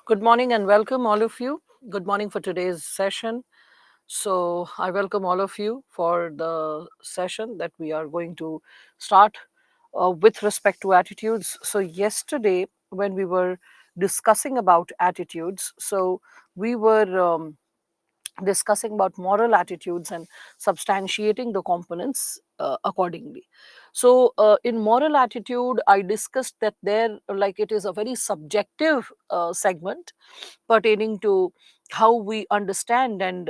Good morning and welcome, all of you. Good morning for today's session. So, I welcome all of you for the session that we are going to start with respect to attitudes. So, yesterday, when we were discussing about attitudes, we were discussing about moral attitudes and substantiating the components accordingly. In moral attitude, I discussed that it is a very subjective segment pertaining to how we understand and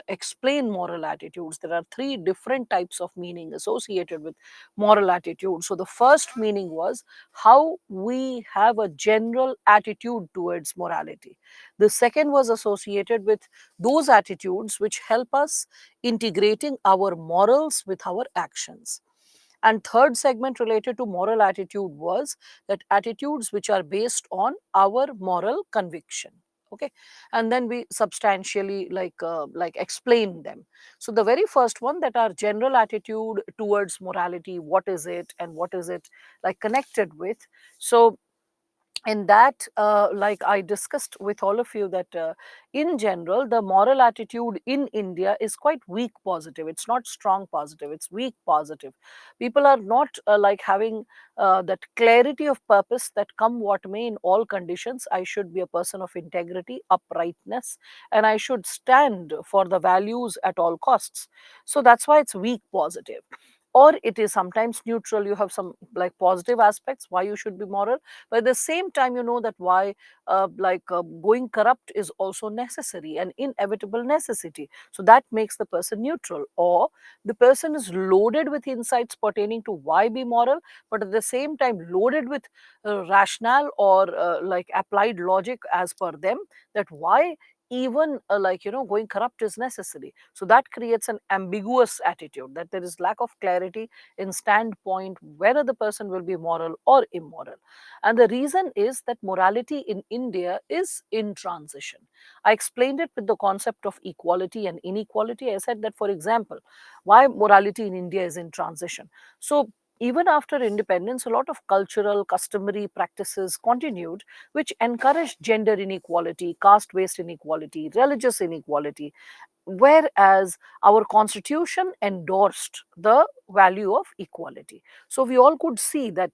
explain moral attitudes. There are three different types of meaning associated with moral attitude. So the first meaning was how we have a general attitude towards morality. The second was associated with those attitudes which help us integrating our morals with our actions. And third segment related to moral attitude was that attitudes which are based on our moral conviction. Okay, and then we substantially explain them. So the very first one, that our general attitude towards morality, what is it and what is it like connected with. So in that I discussed with all of you that in general the moral attitude in India is quite weak positive. It's not strong positive, it's weak positive. People are not having that clarity of purpose that come what may, in all conditions I should be a person of integrity, uprightness, and I should stand for the values at all costs. So that's why it's weak positive. Or it is sometimes neutral. You have some like positive aspects why you should be moral, but at the same time you know that why going corrupt is also necessary, an inevitable necessity. So that makes the person neutral. Or the person is loaded with insights pertaining to why be moral, but at the same time loaded with rationale or applied logic as per them, that why even going corrupt is necessary. So that creates an ambiguous attitude, that there is lack of clarity in standpoint whether the person will be moral or immoral. And the reason is that morality in India is in transition. I explained it with the concept of equality and inequality. I said that, for example, why morality in India is in transition. So even after independence, a lot of cultural, customary practices continued, which encouraged gender inequality, caste based inequality, religious inequality, whereas our constitution endorsed the value of equality. So we all could see that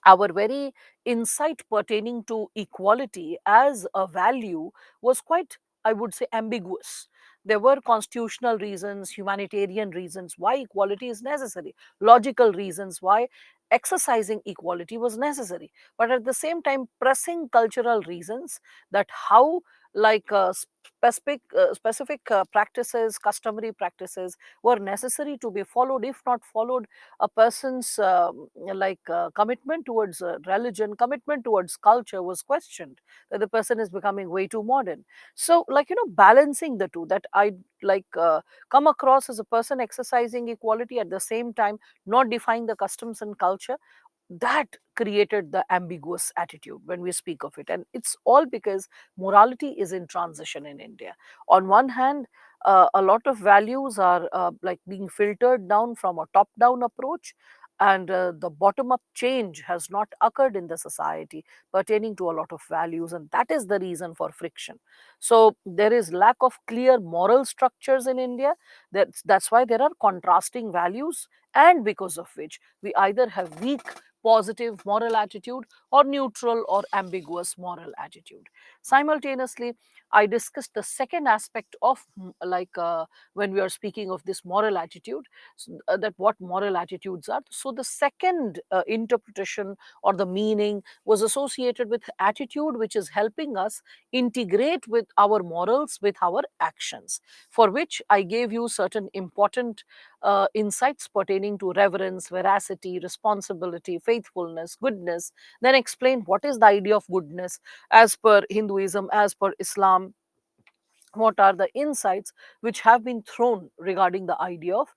our very insight pertaining to equality as a value was quite, I would say, ambiguous. There were constitutional reasons, humanitarian reasons why equality is necessary, logical reasons why exercising equality was necessary, but at the same time, pressing cultural reasons that how specific practices, customary practices were necessary to be followed. If not followed, a person's commitment towards religion, commitment towards culture was questioned, that the person is becoming way too modern. So balancing the two, that I come across as a person exercising equality, at the same time not defying the customs and culture, that created the ambiguous attitude when we speak of it. And it's all because morality is in transition in India. On one hand, a lot of values are being filtered down from a top down approach, and the bottom up change has not occurred in the society pertaining to a lot of values, and that is the reason for friction. So there is lack of clear moral structures in India. That's why there are contrasting values, and because of which we either have weak positive moral attitude or neutral or ambiguous moral attitude. Simultaneously, I discussed the second aspect of when we are speaking of this moral attitude, that what moral attitudes are. So the second interpretation or the meaning was associated with attitude which is helping us integrate with our morals with our actions, for which I gave you certain important insights pertaining to reverence, veracity, responsibility, faithfulness, goodness, then explain what is the idea of goodness as per Hinduism, as per Islam, what are the insights which have been thrown regarding the idea of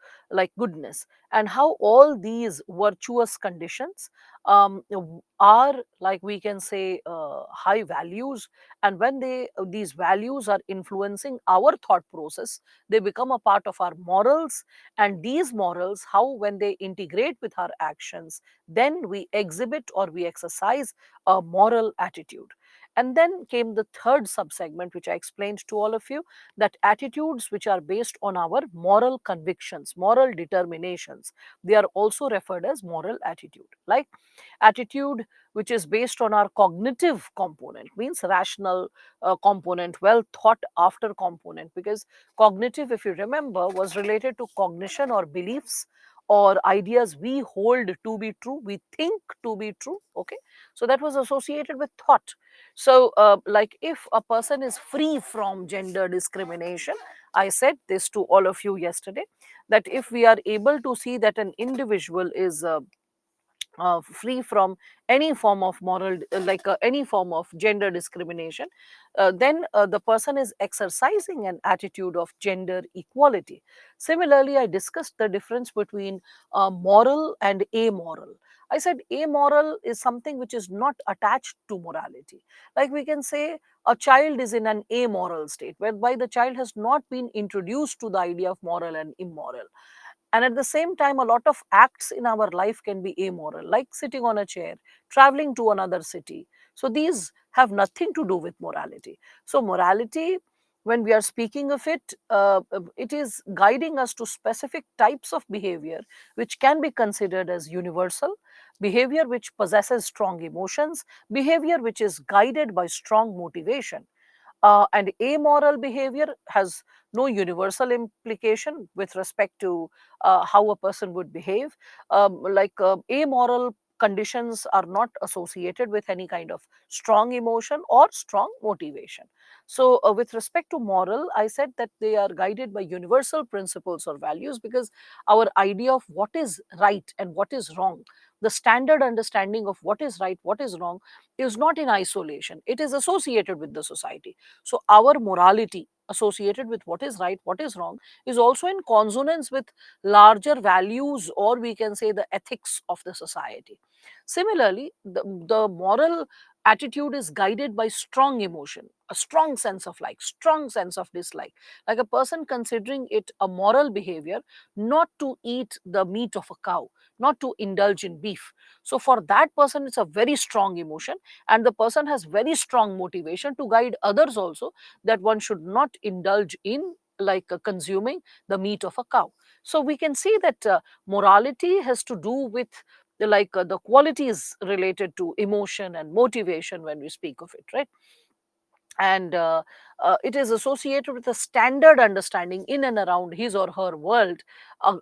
goodness, and how all these virtuous conditions are, like we can say, high values, and when these values are influencing our thought process, they become a part of our morals. And these morals, how when they integrate with our actions, then we exhibit or we exercise a moral attitude. And then came the third subsegment, which I explained to all of you, that attitudes which are based on our moral convictions, moral determinations, they are also referred as moral attitude. Like attitude which is based on our cognitive component, means rational component, well thought after component, because cognitive, if you remember, was related to cognition or beliefs or ideas we hold to be true, we think to be true. Okay, so that was associated with thought. So like if a person is free from gender discrimination, I said this to all of you yesterday, that if we are able to see that an individual is free from any form of moral any form of gender discrimination, then the person is exercising an attitude of gender equality. Similarly, I discussed the difference between moral and amoral. I said amoral is something which is not attached to morality. Like we can say a child is in an amoral state, whereby the child has not been introduced to the idea of moral and immoral. And at the same time, a lot of acts in our life can be amoral, like sitting on a chair, traveling to another city. So these have nothing to do with morality. So morality, when we are speaking of it, it is guiding us to specific types of behavior which can be considered as universal, behavior which possesses strong emotions, behavior which is guided by strong motivation. And amoral behavior has no universal implication with respect to how a person would behave. Amoral conditions are not associated with any kind of strong emotion or strong motivation. So, with respect to moral, I said that they are guided by universal principles or values, because our idea of what is right and what is wrong, the standard understanding of what is right, what is wrong, is not in isolation. It is associated with the society. So our morality associated with what is right, what is wrong, is also in consonance with larger values, or we can say the ethics of the society. Similarly, the moral attitude is guided by strong emotion, a strong sense of like, strong sense of dislike. Like a person considering it a moral behavior not to eat the meat of a cow, not to indulge in beef. So for that person, it's a very strong emotion, and the person has very strong motivation to guide others also, that one should not indulge in consuming the meat of a cow. So we can see that morality has to do with the qualities related to emotion and motivation when we speak of it, right? And it is associated with a standard understanding in and around his or her world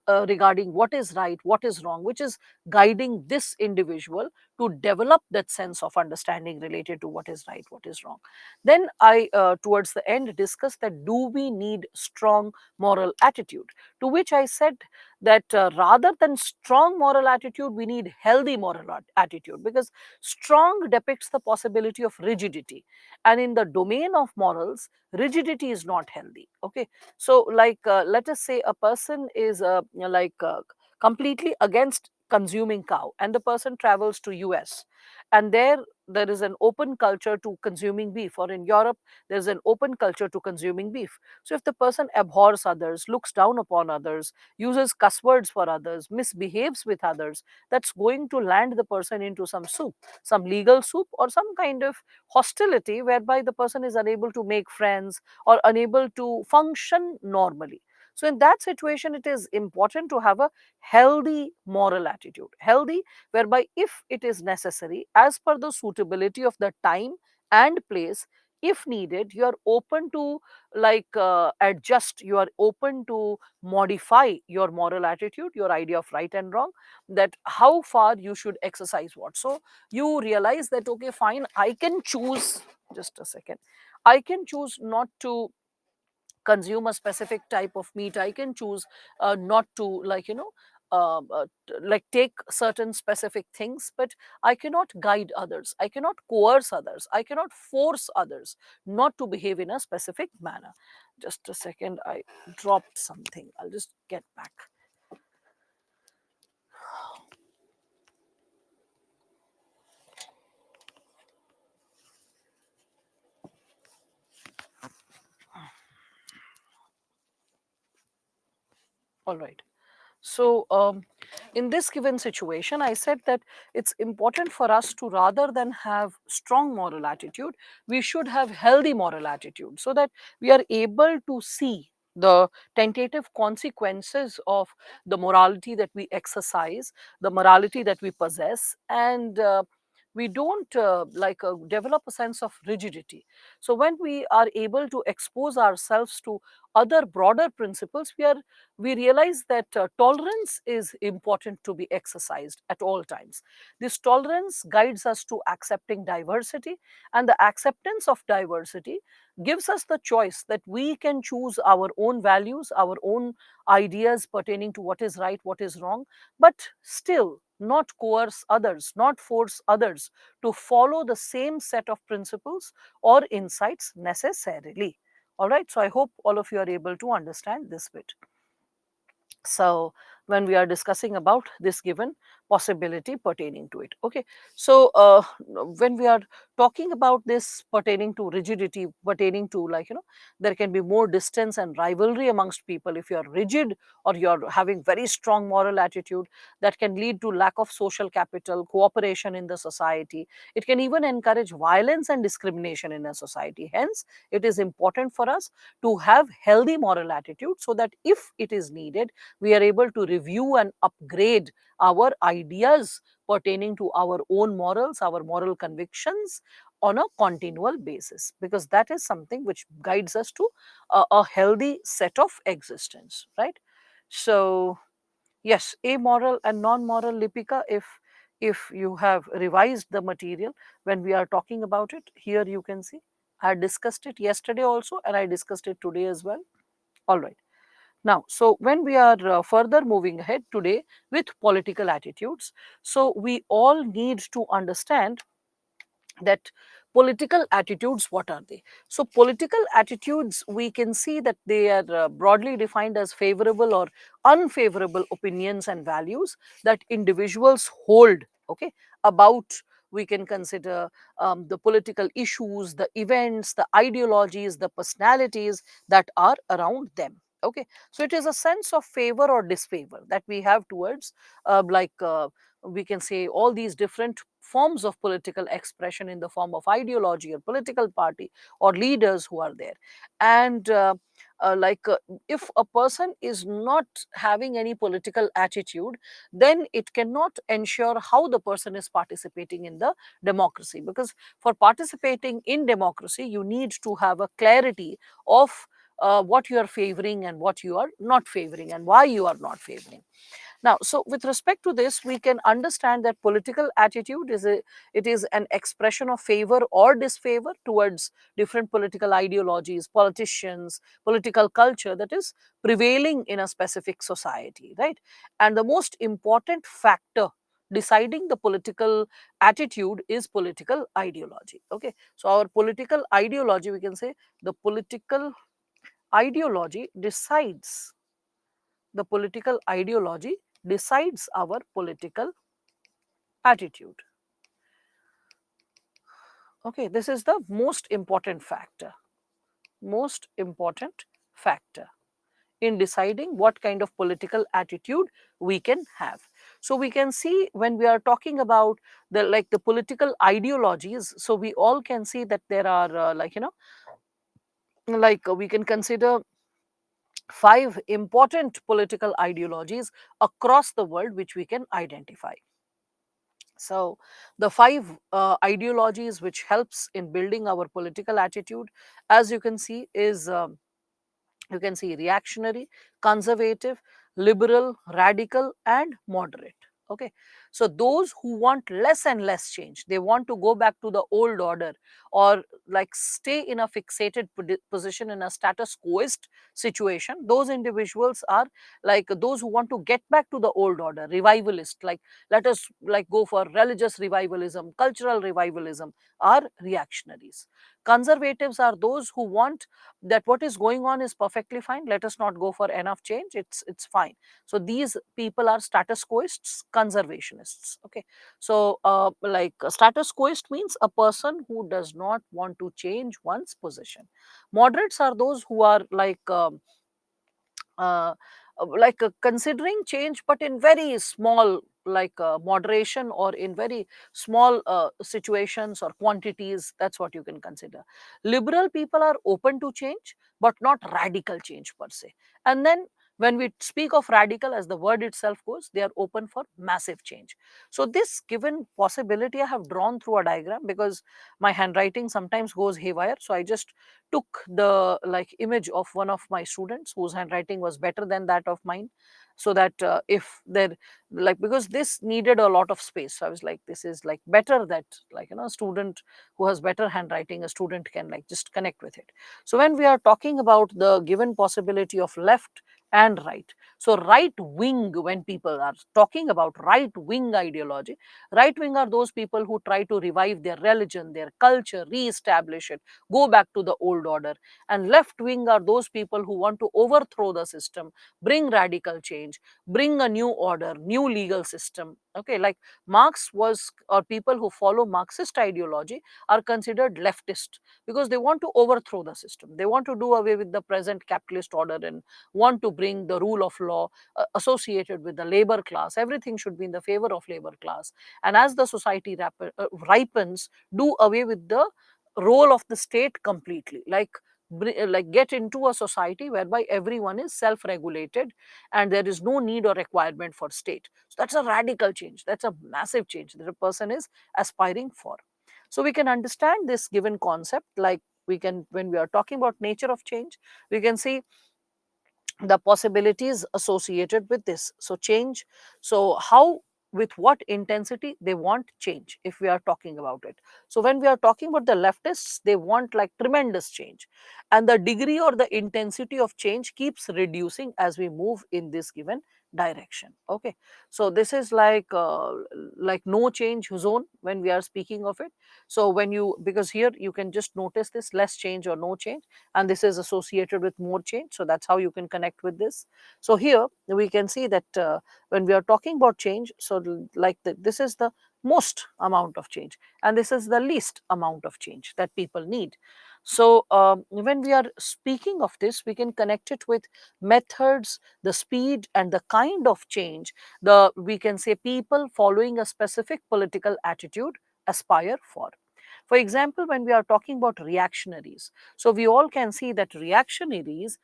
regarding what is right, what is wrong, which is guiding this individual to develop that sense of understanding related to what is right, what is wrong. Then I, towards the end, discussed that do we need strong moral attitude, to which I said that rather than strong moral attitude, we need healthy moral attitude, because strong depicts the possibility of rigidity, and in the domain of morals, rigidity is not healthy. Okay, so let us say a person is completely against consuming cow, and the person travels to US, and there is an open culture to consuming beef, or in Europe there's an open culture to consuming beef. So if the person abhors others, looks down upon others, uses cuss words for others, misbehaves with others, that's going to land the person into some soup, some legal soup, or some kind of hostility, whereby the person is unable to make friends or unable to function normally. So in that situation, it is important to have a healthy moral attitude, healthy, whereby if it is necessary, as per the suitability of the time and place, if needed, you are open to adjust, you are open to modify your moral attitude, your idea of right and wrong, that how far you should exercise what. So you realize that, okay, fine, I can choose, just a second, I can choose not to consume a specific type of meat, I can choose not to take certain specific things, but I cannot guide others, I cannot coerce others, I cannot force others not to behave in a specific manner. Just a second, I dropped something, I'll just get back. All right. So in this given situation, I said that it's important for us to, rather than have strong moral attitude, we should have healthy moral attitude, so that we are able to see the tentative consequences of the morality that we exercise, the morality that we possess, and we don't develop a sense of rigidity. So when we are able to expose ourselves to other broader principles, we realize that tolerance is important to be exercised at all times. This tolerance guides us to accepting diversity, and the acceptance of diversity gives us the choice that we can choose our own values, our own ideas pertaining to what is right, what is wrong, but still not coerce others, not force others to follow the same set of principles or insights necessarily. All right, so I hope all of you are able to understand this bit. So when we are discussing about this given possibility pertaining to it, okay, so when we are talking about this pertaining to rigidity, pertaining to, there can be more distance and rivalry amongst people if you are rigid or you are having very strong moral attitude. That can lead to lack of social capital, cooperation in the society. It can even encourage violence and discrimination in a society. Hence it is important for us to have healthy moral attitude, so that if it is needed, we are able to review and upgrade our ideas pertaining to our own morals, our moral convictions on a continual basis, because that is something which guides us to a healthy set of existence, right? So yes, amoral and non-moral, Lipika, if you have revised the material when we are talking about it, here you can see I discussed it yesterday also and I discussed it today as well. All right. Now, so when we are further moving ahead today with political attitudes, so we all need to understand that political attitudes, what are they? So political attitudes, we can see that they are broadly defined as favorable or unfavorable opinions and values that individuals hold, okay, about, we can consider the political issues, the events, the ideologies, the personalities that are around them. Okay, so it is a sense of favor or disfavor that we have towards we can say all these different forms of political expression in the form of ideology or political party or leaders who are there. And uh, like uh, if a person is not having any political attitude, then it cannot ensure how the person is participating in the democracy, because for participating in democracy you need to have a clarity of what you are favoring and what you are not favoring and why you are not favoring. Now, so with respect to this, we can understand that political attitude it is an expression of favor or disfavor towards different political ideologies, politicians, political culture that is prevailing in a specific society, right? And the most important factor deciding the political attitude is political ideology. Okay, so our political ideology, we can say the political ideology decides the political ideology decides our political attitude. Okay, this is the most important factor in deciding what kind of political attitude we can have. So we can see when we are talking about the political ideologies, so we all can see that there are we can consider five important political ideologies across the world which we can identify. So the five ideologies which helps in building our political attitude, as you can see, is you can see reactionary, conservative, liberal, radical, and moderate. Okay, so those who want less and less change, they want to go back to the old order, or like stay in a fixated position in a status quoist situation. Those individuals are like those who want to get back to the old order, revivalist, like let us like go for religious revivalism, cultural revivalism, are reactionaries. Conservatives are those who want that what is going on is perfectly fine, let us not go for enough change, it's fine. So these people are status quoists, conservationists. Okay, so status quoist means a person who does not want to change one's position. Moderates are those who are uh, considering change, but in very small, moderation, or in very small situations or quantities. That's what you can consider. Liberal people are open to change, but not radical change per se. And then when we speak of radical, as the word itself goes, they are open for massive change. So this given possibility I have drawn through a diagram, because my handwriting sometimes goes haywire, so I just took the image of one of my students whose handwriting was better than that of mine, so that if there, because this needed a lot of space, so I was like, this is better that, a student who has better handwriting, a student can just connect with it. So when we are talking about the given possibility of left and right, so right wing, when people are talking about right wing ideology, right wing are those people who try to revive their religion, their culture, re-establish it, go back to the old order. And left wing are those people who want to overthrow the system, bring radical change, bring a new order, new legal system. Okay, like Marx was, or people who follow Marxist ideology are considered leftist, because they want to overthrow the system, they want to do away with the present capitalist order and want to bring the rule of law associated with the labor class. Everything should be in the favor of labor class, and as the society ripens, do away with the role of the state completely, get into a society whereby everyone is self-regulated and there is no need or requirement for state. So that's a radical change, that's a massive change that a person is aspiring for. So we can understand this given concept, we can, when we are talking about nature of change, we can see the possibilities associated with this. So change, so how, with what intensity they want change, if we are talking about it. So when we are talking about the leftists, they want tremendous change, and the degree or the intensity of change keeps reducing as we move in this given direction. Okay, so this is no change zone when we are speaking of it. So when you, because here you can just notice this less change or no change, and this is associated with more change, so that's how you can connect with this. So here we can see that when we are talking about change, so this is the most amount of change, and this is the least amount of change that people need. So when we are speaking of this, we can connect it with methods, the speed and the kind of change the, we can say, people following a specific political attitude aspire for. For example, when we are talking about reactionaries, so we all can see that reactionaries,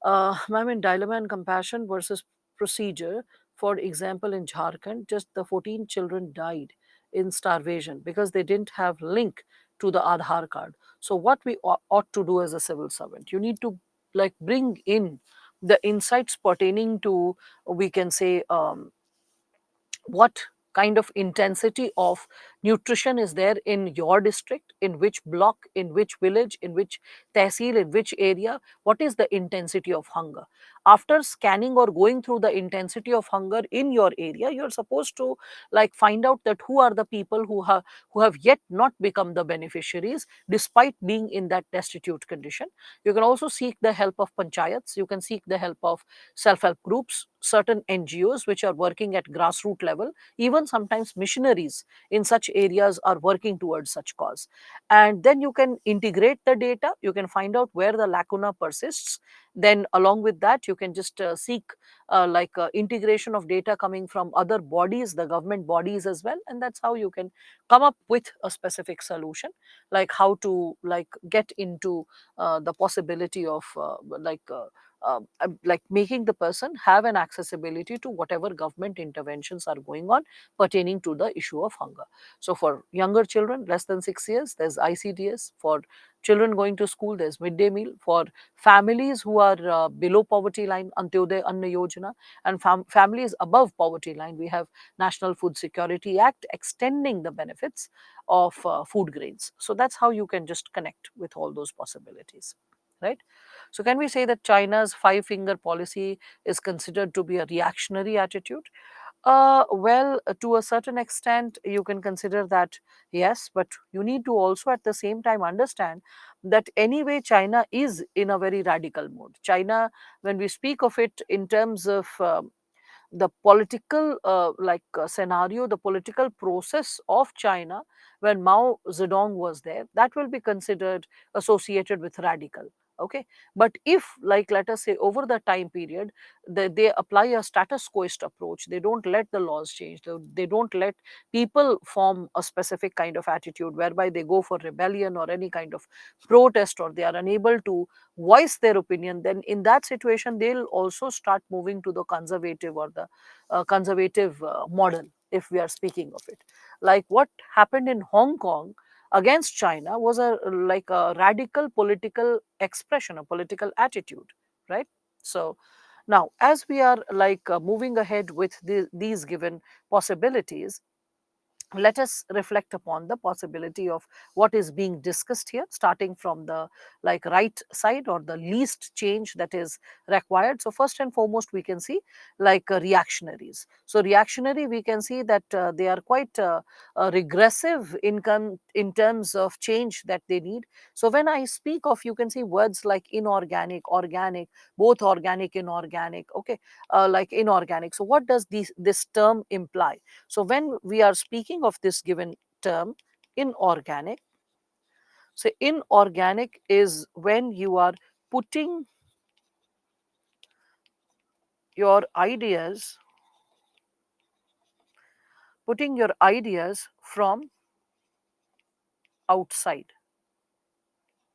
I mean, dilemma and compassion versus procedure. For example, in Jharkhand, just the 14 children died in starvation because they didn't have link to the Aadhaar card. So what we ought to do as a civil servant, you need to bring in the insights pertaining to, we can say, what kind of intensity of nutrition is there in your district, in which block, in which village, in which tehsil, in which area, what is the intensity of hunger. After scanning or going through the intensity of hunger in your area, you're supposed to find out that who are the people who have yet not become the beneficiaries despite being in that destitute condition. You can also seek the help of panchayats, you can seek the help of self-help groups, certain NGOs which are working at grassroots level, even sometimes missionaries in such areas are working towards such cause. And then you can integrate the data, you can find out where the lacuna persists. Then along with that, you can just seek integration of data coming from other bodies, the government bodies as well, and that's how you can come up with a specific solution, like how to get into the possibility of making the person have an accessibility to whatever government interventions are going on pertaining to the issue of hunger. So for younger children less than 6 years, there's ICDS. For children going to school, there's midday meal. For families who are below poverty line, Antyodaya Anna Yojana. And families above poverty line, we have National Food Security Act extending the benefits of food grains. So that's how you can just connect with all those possibilities, right? So can we say that China's five finger policy is considered to be a reactionary attitude? Well, to a certain extent, you can consider that, yes, but you need to also at the same time understand that anyway, China is in a very radical mode. China, when we speak of it in terms of the political scenario, the political process of China when Mao Zedong was there, that will be considered associated with radical. Okay, but if, like, let us say over the time period, they apply a status quoist approach, they don't let the laws change, they don't let people form a specific kind of attitude whereby they go for rebellion or any kind of protest, or they are unable to voice their opinion, then in that situation they'll also start moving to the conservative or the conservative model, if we are speaking of it. Like what happened in Hong Kong against China was a like a radical political expression, a political attitude, right? So now, as we are like moving ahead with these given possibilities, let us reflect upon the possibility of what is being discussed here, starting from the like right side or the least change that is required. So first and foremost, we can see like reactionaries. So reactionary, we can see that they are quite regressive in terms of change that they need. So when I speak of, you can see words like inorganic, organic, both organic, inorganic, okay, like inorganic. So what does this term imply? So when we are speaking of this given term, inorganic, so inorganic is when you are putting your ideas, putting your ideas outside,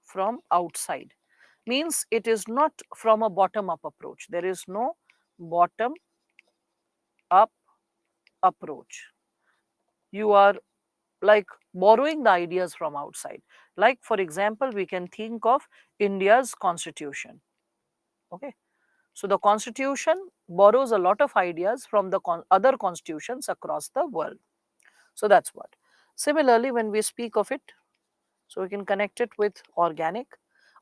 from outside. Means it is not from a bottom up approach. There is no bottom up approach. You are like borrowing the ideas from outside. Like for example, we can think of India's constitution. Okay. So the constitution borrows a lot of ideas from the other constitutions across the world. So that's what. Similarly, when we speak of it, so we can connect it with organic.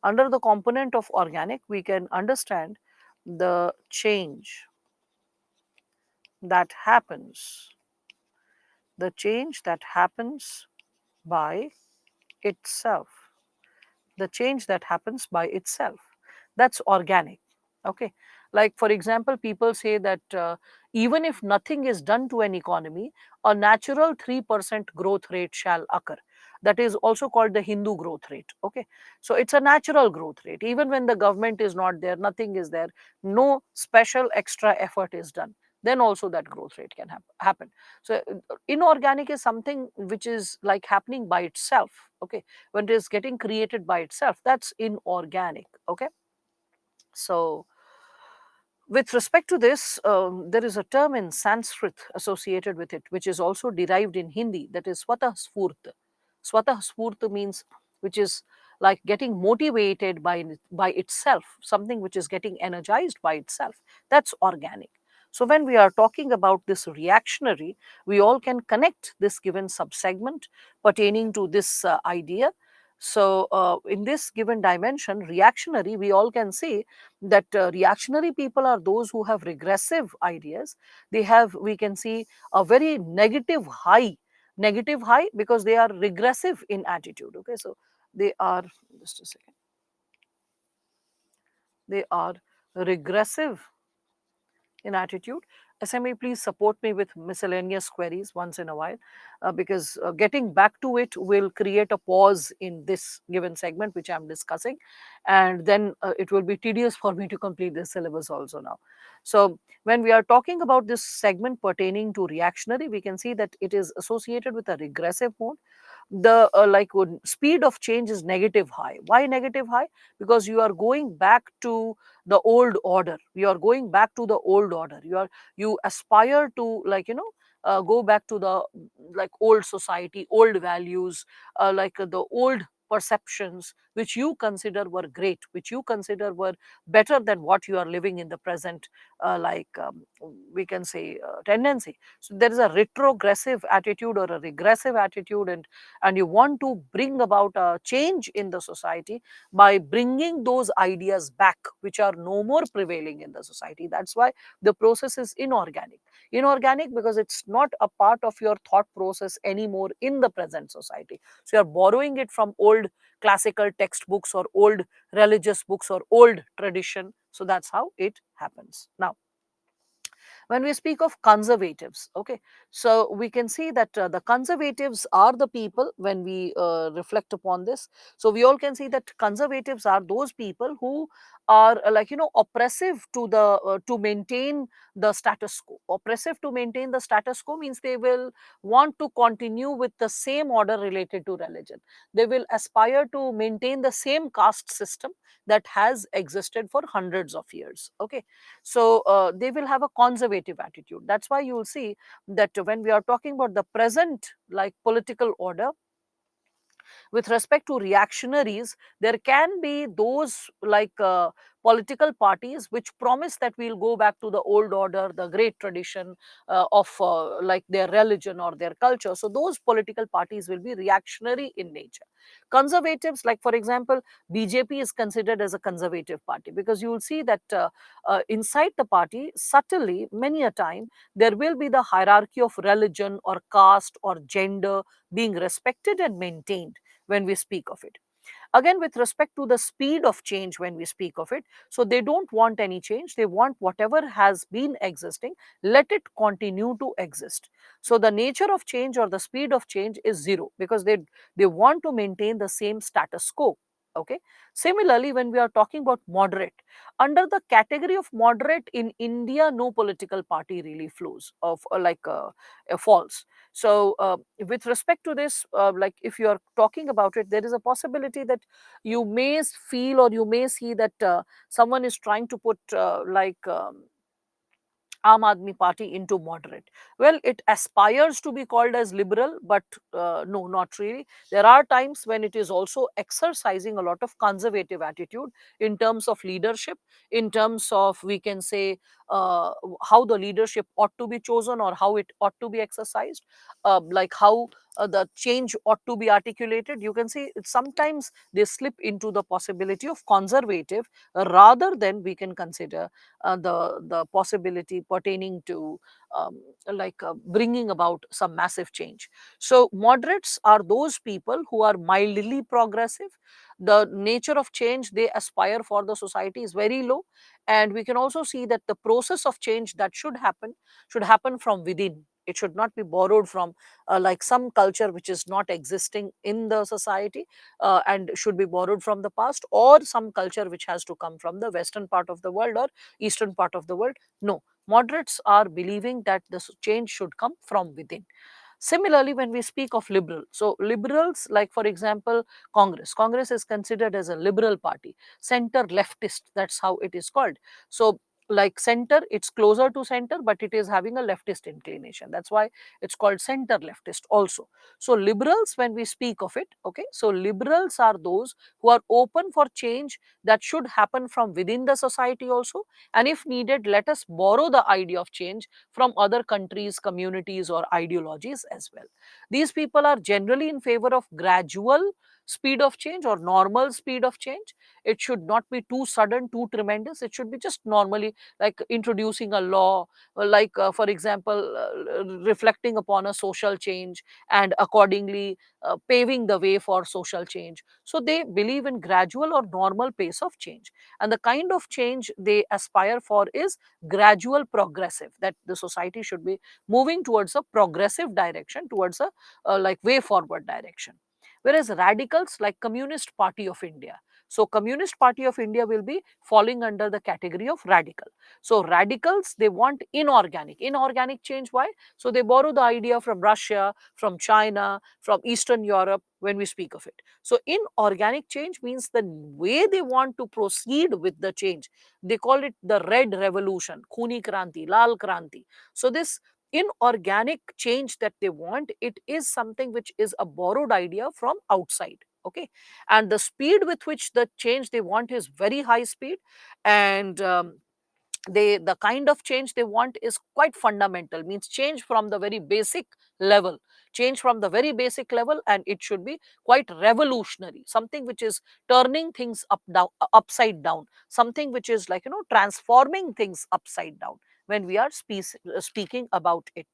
Under the component of organic, we can understand the change that happens, the change that happens by itself, the change that happens by itself. That's organic. Okay. Like for example, people say that even if nothing is done to an economy, a natural 3% growth rate shall occur. That is also called the Hindu growth rate. Okay. So it's a natural growth rate. Even when the government is not there, nothing is there, no special extra effort is done, then also that growth rate can happen. So inorganic is something which is like happening by itself. Okay. When it is getting created by itself, that's inorganic. Okay. So with respect to this, there is a term in Sanskrit associated with it, which is also derived in Hindi, that is swatah spurt. Swatah spurt means which is like getting motivated by itself, something which is getting energized by itself. That's organic. So when we are talking about this reactionary, we all can connect this given subsegment pertaining to this idea. So in this given dimension, reactionary, we all can see that reactionary people are those who have regressive ideas. They have, we can see, a very negative high, because they are regressive in attitude. Okay, so they are, just a second, they are regressive in attitude. SMA, please support me with miscellaneous queries once in a while, because getting back to it will create a pause in this given segment which I'm discussing, and then it will be tedious for me to complete this syllabus also now. So when we are talking about this segment pertaining to reactionary, we can see that it is associated with a regressive mode. The speed of change is negative high. Why negative high? Because you are going back to the old order, you are going back to the old order, you aspire to, go back to the like old society, old values, the old perceptions which you consider were great, which you consider were better than what you are living in the present, we can say, tendency. So there is a retrogressive attitude or a regressive attitude, and you want to bring about a change in the society by bringing those ideas back which are no more prevailing in the society. That's why the process is inorganic. Inorganic because it's not a part of your thought process anymore in the present society. So you're borrowing it from old classical textbooks or old religious books or old tradition. So that's how it happens. Now, When we speak of conservatives, okay, so we can see that the conservatives are the people, when we reflect upon this, so we all can see that conservatives are those people who are like, oppressive to the to maintain the status quo. Oppressive to maintain the status quo means they will want to continue with the same order related to religion. They will aspire to maintain the same caste system that has existed for hundreds of years, okay. So they will have a conservative attitude. That's why you will see that when we are talking about the present like political order, with respect to reactionaries, there can be those like political parties which promise that we'll go back to the old order, the great tradition of like their religion or their culture. So those political parties will be reactionary in nature. Conservatives, like for example, BJP is considered as a conservative party, because you will see that inside the party, subtly, many a time, there will be the hierarchy of religion or caste or gender being respected and maintained when we speak of it. Again, with respect to the speed of change, when we speak of it, so they don't want any change. They want whatever has been existing, let it continue to exist. So the nature of change or the speed of change is zero, because they want to maintain the same status quo, okay. Similarly, when we are talking about moderate, under the category of moderate in India, no political party really flows of falls. So with respect to this, like if you are talking about it, there is a possibility that you may feel or you may see that someone is trying to put Aam Aadmi Party into moderate. Well, it aspires to be called as liberal, but no, not really. There are times when it is also exercising a lot of conservative attitude in terms of leadership, in terms of, we can say, how the leadership ought to be chosen or how it ought to be exercised, like how the change ought to be articulated. You can see sometimes they slip into the possibility of conservative rather than we can consider the possibility pertaining to bringing about some massive change. So moderates are those people who are mildly progressive. The nature of change they aspire for the society is very low, and we can also see that the process of change that should happen from within. It should not be borrowed from like some culture which is not existing in the society and should be borrowed from the past, or some culture which has to come from the western part of the world or eastern part of the world. No, moderates are believing that this change should come from within. Similarly, when we speak of liberal, so liberals, like for example, Congress is considered as a liberal party, center leftist, that's how it is called. So like center, it's closer to center, but it is having a leftist inclination. That's why it's called center leftist also. So liberals, when we speak of it, okay, so liberals are those who are open for change that should happen from within the society also, and if needed, let us borrow the idea of change from other countries, communities, or ideologies as well. These people are generally in favor of gradual speed of change or normal speed of change. It should not be too sudden, too tremendous. It should be just normally, like introducing a law, for example, reflecting upon a social change and accordingly paving the way for social change. So they believe in gradual or normal pace of change, and the kind of change they aspire for is gradual progressive, that the society should be moving towards a progressive direction, towards a like way forward direction. Whereas radicals, like Communist Party of India, so Communist Party of India will be falling under the category of radical. So radicals, they want inorganic change. Why? So they borrow the idea from Russia, from China, from Eastern Europe when we speak of it. So inorganic change means the way they want to proceed with the change. They call it the red revolution, Khuni Kranti, Lal Kranti. So this inorganic change that they want, it is something which is a borrowed idea from outside, okay, and the speed with which the change they want is very high speed, and the kind of change they want is quite fundamental, means change from the very basic level, and it should be quite revolutionary, something which is turning things upside down, something which is like, transforming things upside down when we are speaking about it.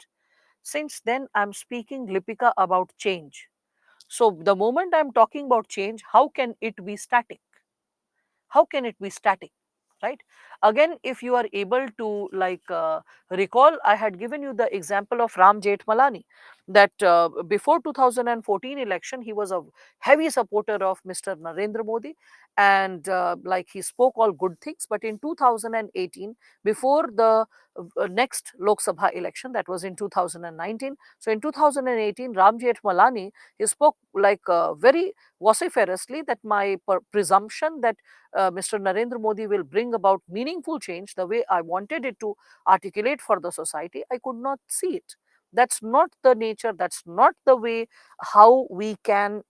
Since then I'm speaking, Lipika, about change. So the moment I'm talking about change, how can it be static? How can it be static, right? Again, if you are able to recall, I had given you the example of Ram Jethmalani, that before 2014 election he was a heavy supporter of Mr. Narendra Modi, and he spoke all good things. But in 2018, before the next Lok Sabha election, that was in 2019, so in 2018 Ram Jethmalani, he spoke very vociferously that my presumption that Mr. Narendra Modi will bring about meaningful change the way I wanted it to articulate for the society, I could not see it. That's not the nature, that's not the way how we can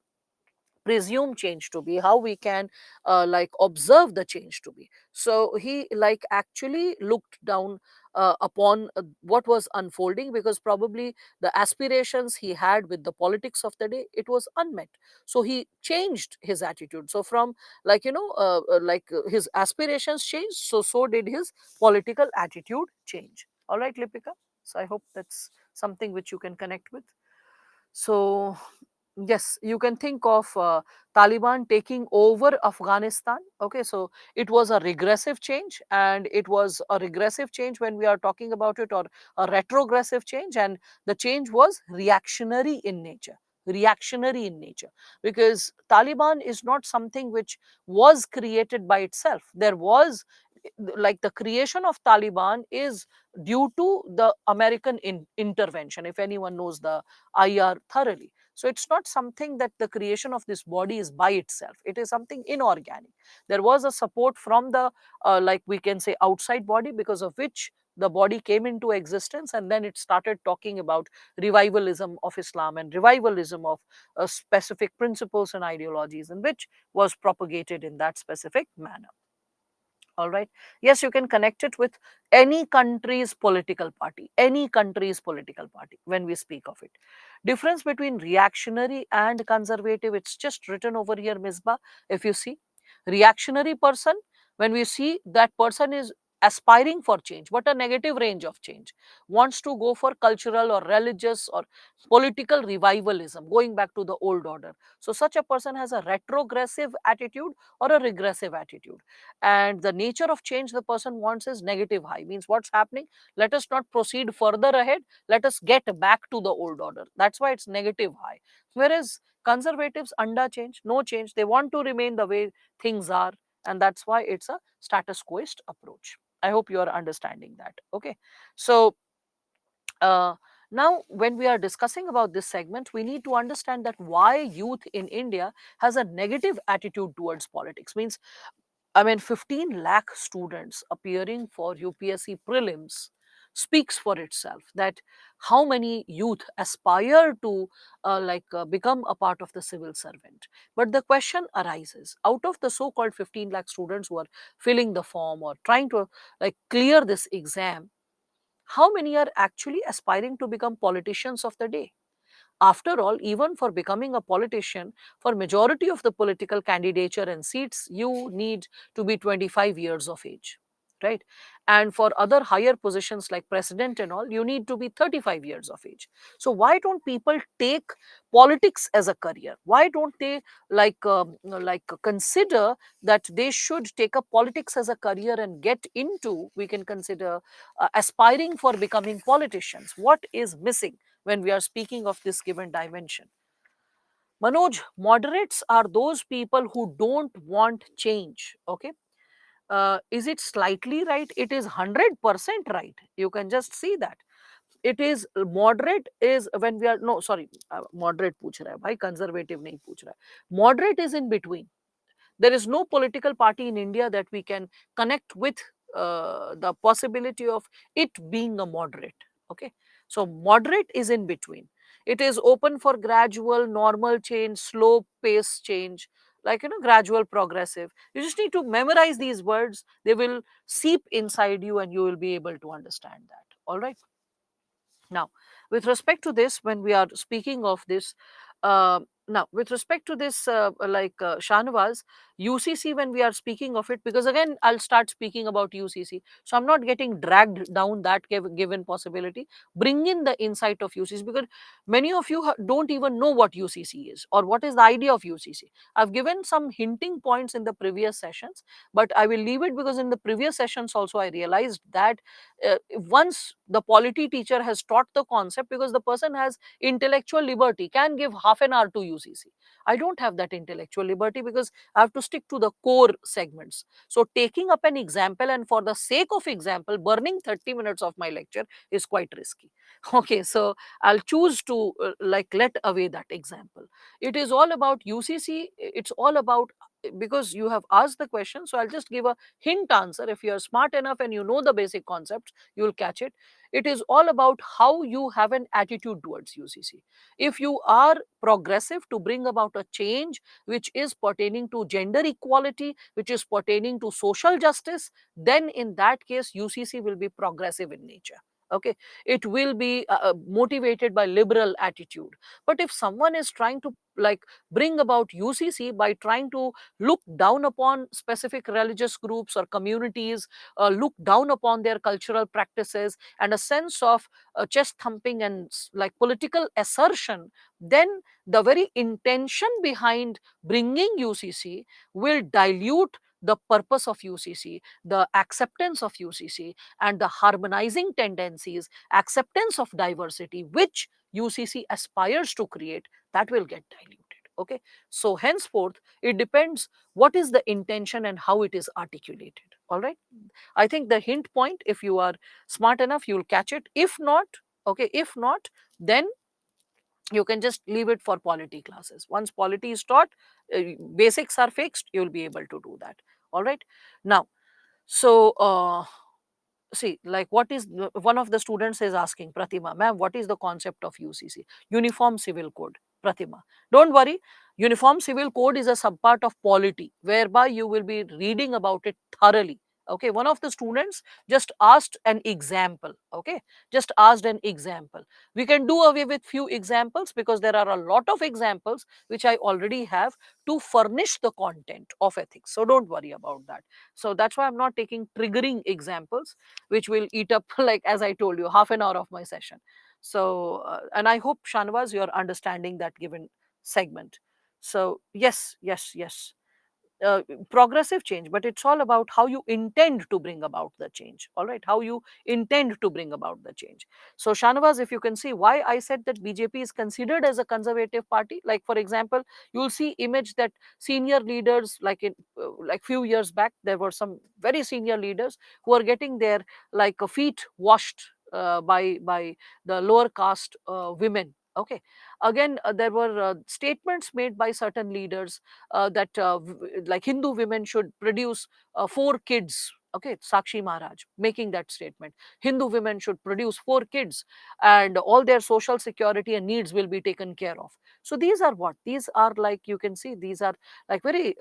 presume change to be, how we can observe the change to be. So he actually looked down upon what was unfolding, because probably the aspirations he had with the politics of the day, it was unmet. So he changed his attitude. So from his aspirations changed, so did his political attitude change. All right, Lipika, so I hope that's something which you can connect with. So yes, you can think of Taliban taking over Afghanistan. Okay, so it was a regressive change, and it was a regressive change when we are talking about it, or a retrogressive change, and the change was reactionary in nature. Reactionary in nature, because Taliban is not something which was created by itself. There was the creation of Taliban is due to the American intervention, if anyone knows the IR thoroughly. So it's not something that the creation of this body is by itself. It is something inorganic. There was a support from the we can say outside body, because of which the body came into existence, and then it started talking about revivalism of Islam and revivalism of specific principles and ideologies, and which was propagated in that specific manner. All right. Yes, you can connect it with any country's political party, any country's political party when we speak of it. Difference between reactionary and conservative, it's just written over here, Misbah. If you see, reactionary person, when we see that person is aspiring for change, but a negative range of change, wants to go for cultural or religious or political revivalism, going back to the old order. So such a person has a retrogressive attitude or a regressive attitude, and the nature of change the person wants is negative high, means what's happening, let us not proceed further ahead, let us get back to the old order. That's why it's negative high. Whereas conservatives under change, no change, they want to remain the way things are, and that's why it's a status quoist approach. I hope you are understanding that. Okay, so uh, now when we are discussing about this segment, we need to understand that why youth in India has a negative attitude towards politics. Means, I mean, 15 lakh students appearing for UPSC prelims speaks for itself, that how many youth aspire to become a part of the civil servant. But the question arises, out of the so-called 15 lakh students who are filling the form or trying to clear this exam, how many are actually aspiring to become politicians of the day? After all, even for becoming a politician, for majority of the political candidature and seats, you need to be 25 years of age, right? And for other higher positions like president and all, you need to be 35 years of age. So why don't people take politics as a career? Why don't they consider that they should take up politics as a career and get into, we can consider, aspiring for becoming politicians? What is missing when we are speaking of this given dimension? Manoj, moderates are those people who don't want change. Okay. Is it slightly right? It is 100% right. You can just see that. It is moderate is when we are, no, sorry, moderate पूछ रहा है भाई, conservative नहीं पूछ रहा है. Moderate is in between. There is no political party in India that we can connect with the possibility of it being a moderate. Okay, so moderate is in between. It is open for gradual, normal change, slow pace change, gradual, progressive. You just need to memorize these words. They will seep inside you, and you will be able to understand that. All right. Now, with respect to this, when we are speaking of this, with respect to this, Shahnawaz, UCC, when we are speaking of it, because again I'll start speaking about UCC, so I'm not getting dragged down that given possibility. Bring in the insight of UCC, because many of you don't even know what UCC is or what is the idea of UCC. I've given some hinting points in the previous sessions, but I will leave it, because in the previous sessions also I realized that once the polity teacher has taught the concept, because the person has intellectual liberty, can give half an hour to UCC. I don't have that intellectual liberty, because I have to stick to the core segments. So taking up an example and for the sake of example burning 30 minutes of my lecture is quite risky. Okay, so I'll choose to like let away that example. It is all about UCC. It's all about, because you have asked the question, so I'll just give a hint answer. If you are smart enough and you know the basic concepts, you will catch it. It is all about how you have an attitude towards UCC. If you are progressive to bring about a change which is pertaining to gender equality, which is pertaining to social justice, then in that case UCC will be progressive in nature. Okay, it will be motivated by liberal attitude. But if someone is trying to like bring about UCC by trying to look down upon specific religious groups or communities, look down upon their cultural practices, and a sense of chest thumping and like political assertion, then the very intention behind bringing UCC will dilute the purpose of UCC, the acceptance of UCC, and the harmonizing tendencies, acceptance of diversity, which UCC aspires to create, that will get diluted. Okay, so henceforth, it depends what is the intention and how it is articulated. All right, I think the hint point, if you are smart enough, you'll catch it. If not, okay, if not, then you can just leave it for polity classes. Once polity is taught, basics are fixed, you'll be able to do that. All right, now, so see, like what is one of the students is asking, Pratima ma'am, what is the concept of UCC? Uniform Civil Code. Pratima, don't worry, Uniform Civil Code is a subpart of polity, whereby you will be reading about it thoroughly. Okay, one of the students just asked an example. Okay, just asked an example. We can do away with few examples, because there are a lot of examples which I already have to furnish the content of ethics, so don't worry about that. So that's why I'm not taking triggering examples which will eat up, like as I told you, half an hour of my session. So and I hope, Shanvaz, you're understanding that given segment. So yes, yes, yes, uh, progressive change, but it's all about how you intend to bring about the change. All right, how you intend to bring about the change. So Shanavaz, if you can see why I said that BJP is considered as a conservative party, like for example, you'll see image that senior leaders, like in like few years back, there were some very senior leaders who are getting their like feet washed by the lower caste women. Okay, again there were statements made by certain leaders that like Hindu women should produce 4 kids. Okay, Sakshi Maharaj making that statement. Hindu women should produce 4 kids, and all their social security and needs will be taken care of. So these are what? These are, like you can see, these are like very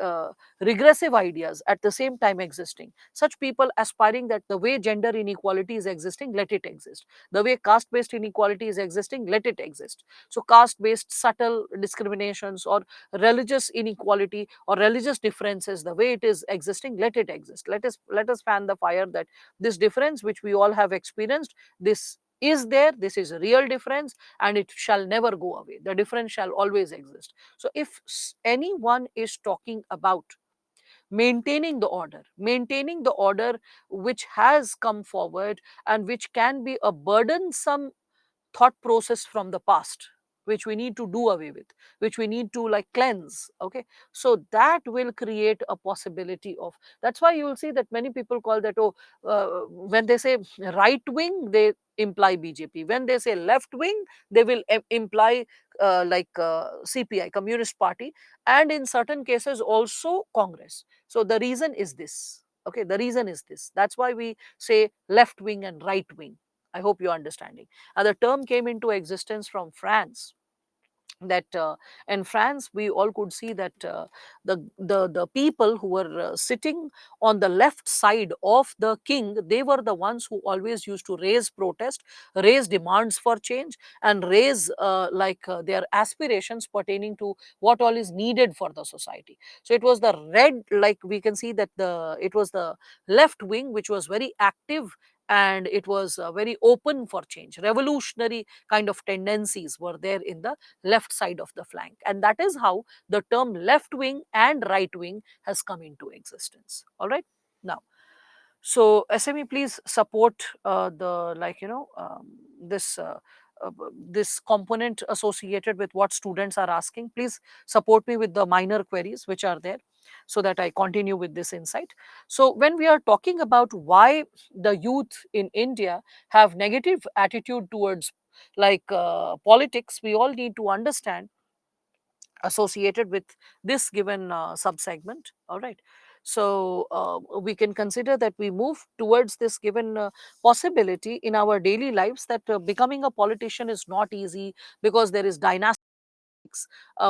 regressive ideas at the same time existing. Such people aspiring that the way gender inequality is existing, let it exist. The way caste-based inequality is existing, let it exist. So caste-based subtle discriminations or religious inequality or religious differences, the way it is existing, let it exist. Let us fan the fire that this difference which we all have experienced, this is there, this is a real difference, and it shall never go away. The difference shall always exist. So if anyone is talking about maintaining the order which has come forward and which can be a burdensome thought process from the past, which we need to do away with, which we need to like cleanse. Okay, so that will create a possibility of, that's why you will see that many people call that, oh, when they say right wing, they imply BJP. When they say left wing, they will imply CPI, Communist Party, and in certain cases also Congress. So the reason is this. Okay, the reason is this. That's why we say left wing and right wing. I hope you're understanding. And the term came into existence from France. that in France we all could see that the people who were sitting on the left side of the king, they were the ones who always used to raise protest, raise demands for change, and raise their aspirations pertaining to what all is needed for the society. So it was the red, like we can see that the it was the left wing which was very active, and it was very open for change. Revolutionary kind of tendencies were there in the left side of the flank, and that is how the term left wing and right wing has come into existence. All right. Now, so SME, please support the this this component associated with what students are asking. Please support me with the minor queries which are there, so that I continue with this insight. So when we are talking about why the youth in India have negative attitude towards politics, we all need to understand associated with this given subsegment. All right. So we can consider that we move towards this given possibility in our daily lives, that becoming a politician is not easy, because there is dynasty.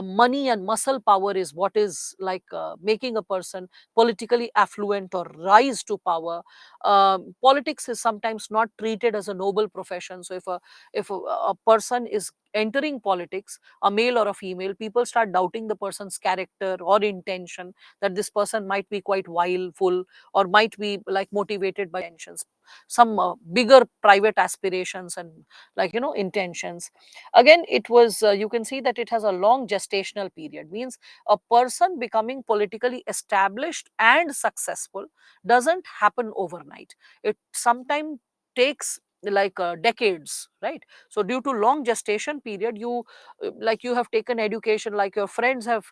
Money and muscle power is what is making a person politically affluent or rise to power. Politics is sometimes not treated as a noble profession. So if a person is entering politics, a male or a female, people start doubting the person's character or intention, that this person might be quite wileful, or might be motivated by intentions, some bigger private aspirations and intentions. Again, it was you can see that it has a long gestational period, means a person becoming politically established and successful doesn't happen overnight. It sometimes takes decades, right? So due to long gestation period, you have taken education, like your friends have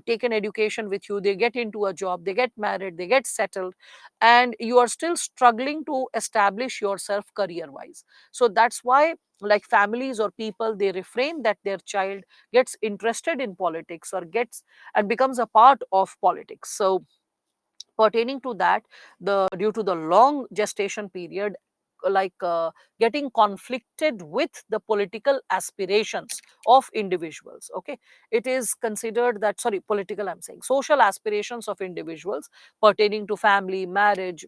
taken education with you, they get into a job, they get married, they get settled, and you are still struggling to establish yourself career wise. So that's why families or people, they refrain that their child gets interested in politics, or gets and becomes a part of politics. So pertaining to that, the due to the long gestation period, like uh, getting conflicted with the political aspirations of individuals, okay, it is considered that, sorry, political, I'm saying social aspirations of individuals pertaining to family, marriage,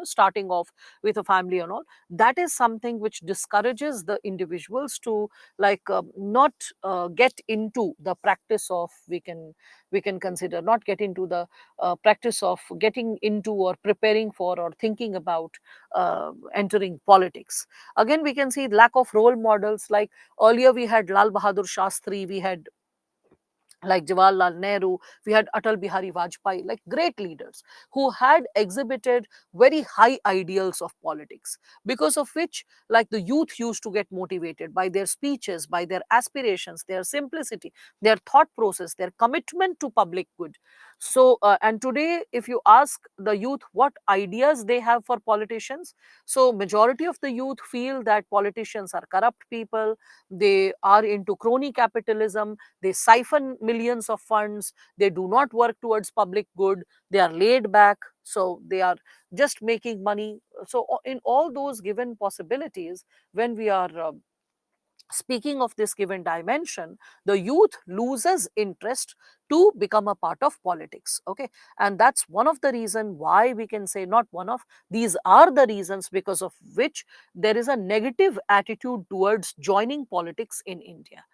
starting off with a family and all, that is something which discourages the individuals to not get into the practice of, we can consider, not get into the practice of getting into, or preparing for, or thinking about entering politics. Again, we can see lack of role models. Like earlier we had Lal Bahadur Shastri, we had Jawaharlal Nehru, we had Atal Bihari Vajpayee, like great leaders who had exhibited very high ideals of politics, because of which, the youth used to get motivated by their speeches, by their aspirations, their simplicity, their thought process, their commitment to public good. So, and today, if you ask the youth what ideas they have for politicians, so majority of the youth feel that politicians are corrupt people, they are into crony capitalism, they siphon millions of funds, they do not work towards public good, they are laid back, so they are just making money. So in all those given possibilities, when we are speaking of this given dimension, the youth loses interest to become a part of politics, okay. And that's one of the reason why, we can say, not one of, these are the reasons because of which there is a negative attitude towards joining politics in India.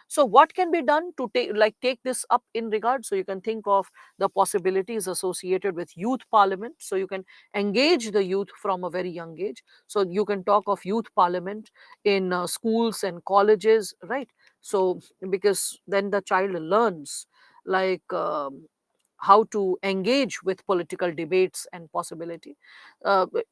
So what can be done to take this up in regard? So you can think of the possibilities associated with youth parliament, so you can engage the youth from a very young age. So you can talk of youth parliament in schools and colleges, right? So because then the child learns like how to engage with political debates and possibility,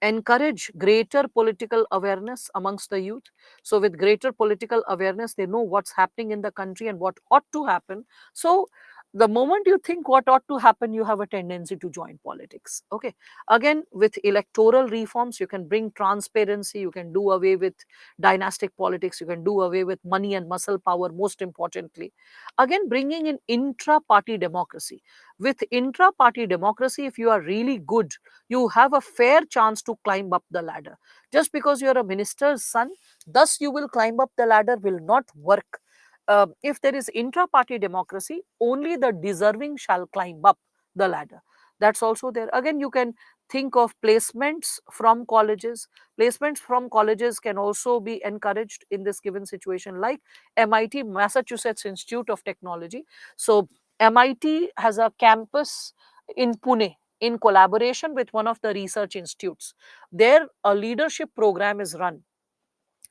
encourage greater political awareness amongst the youth. So with greater political awareness, they know what's happening in the country and what ought to happen. So the moment you think what ought to happen, you have a tendency to join politics, okay. Again, with electoral reforms, you can bring transparency, you can do away with dynastic politics, you can do away with money and muscle power, most importantly. Again, bringing in intra-party democracy. With intra-party democracy, if you are really good, you have a fair chance to climb up the ladder. Just because you're a minister's son, thus you will climb up the ladder, will not work. if there is intra-party democracy, only the deserving shall climb up the ladder. That's also there. Again, you can think of placements from colleges. Placements from colleges can also be encouraged in this given situation, like MIT, Massachusetts Institute of Technology. So MIT has a campus in Pune in collaboration with one of the research institutes. There, a leadership program is run.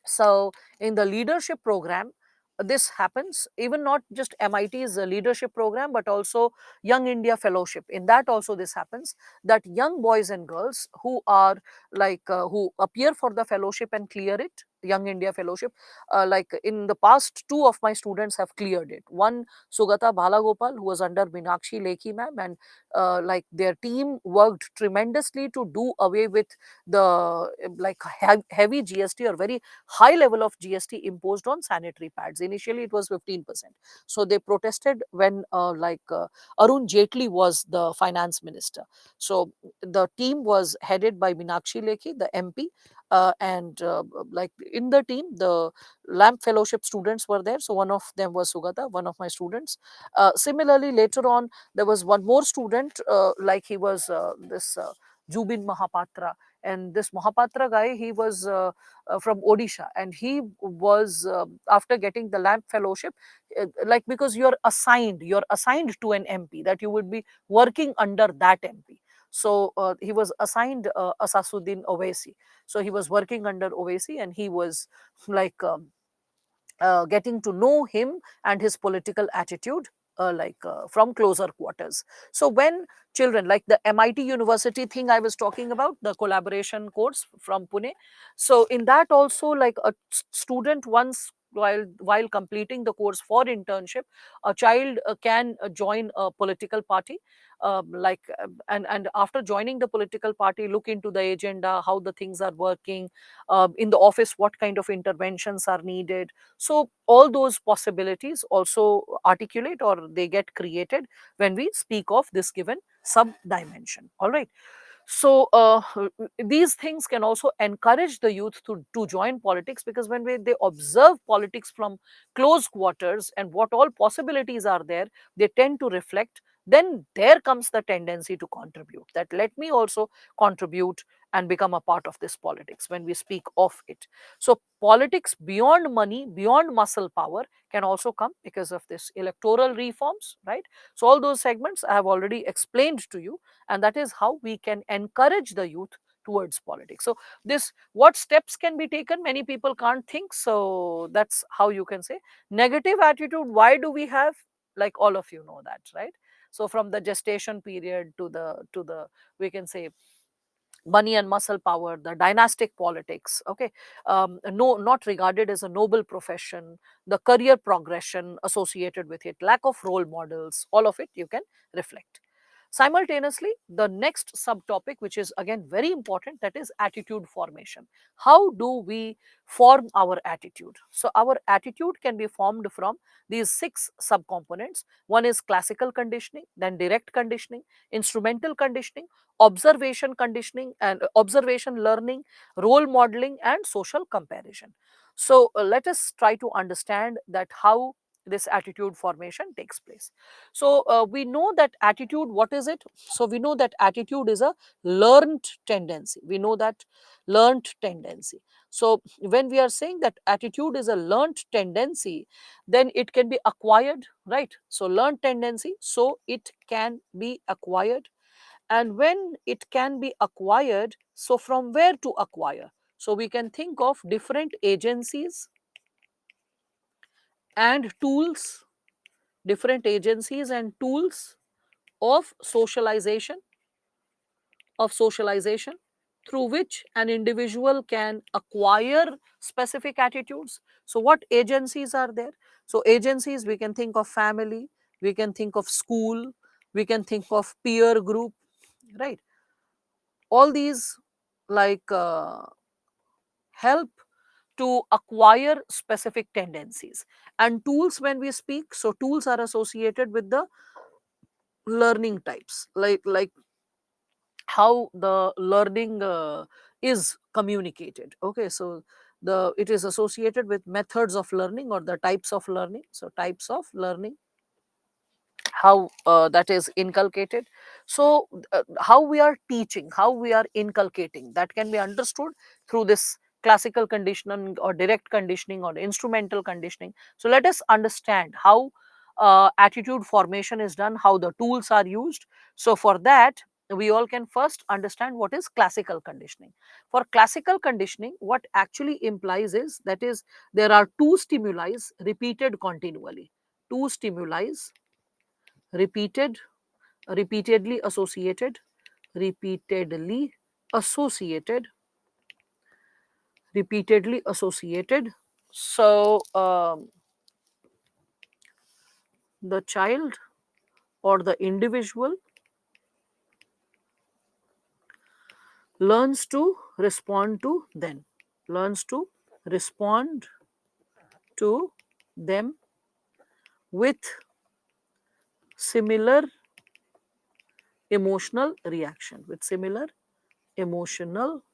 So in the leadership program, this happens, even not just MIT's leadership program, but also Young India Fellowship. In that also this happens, that young boys and girls who are who appear for the fellowship and clear it, Young India Fellowship, like in the past, two of my students have cleared it. One, Sugata Balagopal, who was under Meenakshi Lekhi ma'am, and like their team worked tremendously to do away with the heavy GST or very high level of GST imposed on sanitary pads. Initially, it was 15%. So they protested when Arun Jaitley was the finance minister. So the team was headed by Meenakshi Lekhi, the MP, and like in the team, the LAMP fellowship students were there. So one of them was Sugata, one of my students. Similarly, later on, there was one more student, like he was this Jubin Mahapatra. And this Mahapatra guy, he was from Odisha, and he was after getting the LAMP fellowship, like because you're assigned to an MP, that you would be working under that MP. So he was assigned Asasuddin Owaisi. So he was working under Owaisi, and he was like getting to know him and his political attitude from closer quarters. So when children, like the MIT University thing I was talking about, the collaboration course from Pune, so in that also, like a student once, while completing the course for internship, a child can join a political party, and after joining the political party, look into the agenda, how the things are working in the office, what kind of interventions are needed. So all those possibilities also articulate, or they get created when we speak of this given sub dimension. All right. So these things can also encourage the youth to join politics, because when they observe politics from close quarters and what all possibilities are there, they tend to reflect. Then there comes the tendency to contribute, that let me also contribute and become a part of this politics when we speak of it. So politics beyond money, beyond muscle power, can also come because of this electoral reforms, right? So all those segments I have already explained to you, and that is how we can encourage the youth towards politics. So this, what steps can be taken, many people can't think. So that's how you can say. Negative attitude, why do we have? Like all of you know that, right? So from the gestation period to the we can say money and muscle power, the dynastic politics, okay, no, not regarded as a noble profession, the career progression associated with it, lack of role models, all of it you can reflect. Simultaneously, the next subtopic, which is again very important, that is attitude formation. How do we form our attitude? So our attitude can be formed from these six subcomponents. One is classical conditioning, then direct conditioning, instrumental conditioning, observation conditioning, and observation learning, role modeling, and social comparison. So let us try to understand that how this attitude formation takes place. So we know that attitude, what is it? So we know that attitude is a learned tendency. We know that learned tendency. So when we are saying that attitude is a learned tendency, then it can be acquired, right? So learned tendency, so it can be acquired. And when it can be acquired, so from where to acquire? So we can think of different agencies and tools, different agencies and tools of socialization, of socialization through which an individual can acquire specific attitudes. So what agencies are there? So agencies, we can think of family, we can think of school, we can think of peer group, right? All these like help to acquire specific tendencies. And tools, when we speak, so tools are associated with the learning types, like how the learning is communicated. Okay, so it is associated with methods of learning or the types of learning. So types of learning, how that is inculcated. So how we are teaching, how we are inculcating, that can be understood through this classical conditioning or direct conditioning or instrumental conditioning. So let us understand how attitude formation is done, how the tools are used. So for that, we all can first understand what is classical conditioning. For classical conditioning, what actually implies is, that is, there are two stimuli repeated continually, two stimuli repeated repeatedly associated repeatedly associated repeatedly associated. So the child or the individual learns to respond to them, learns to respond to them with similar emotional reaction, with similar emotional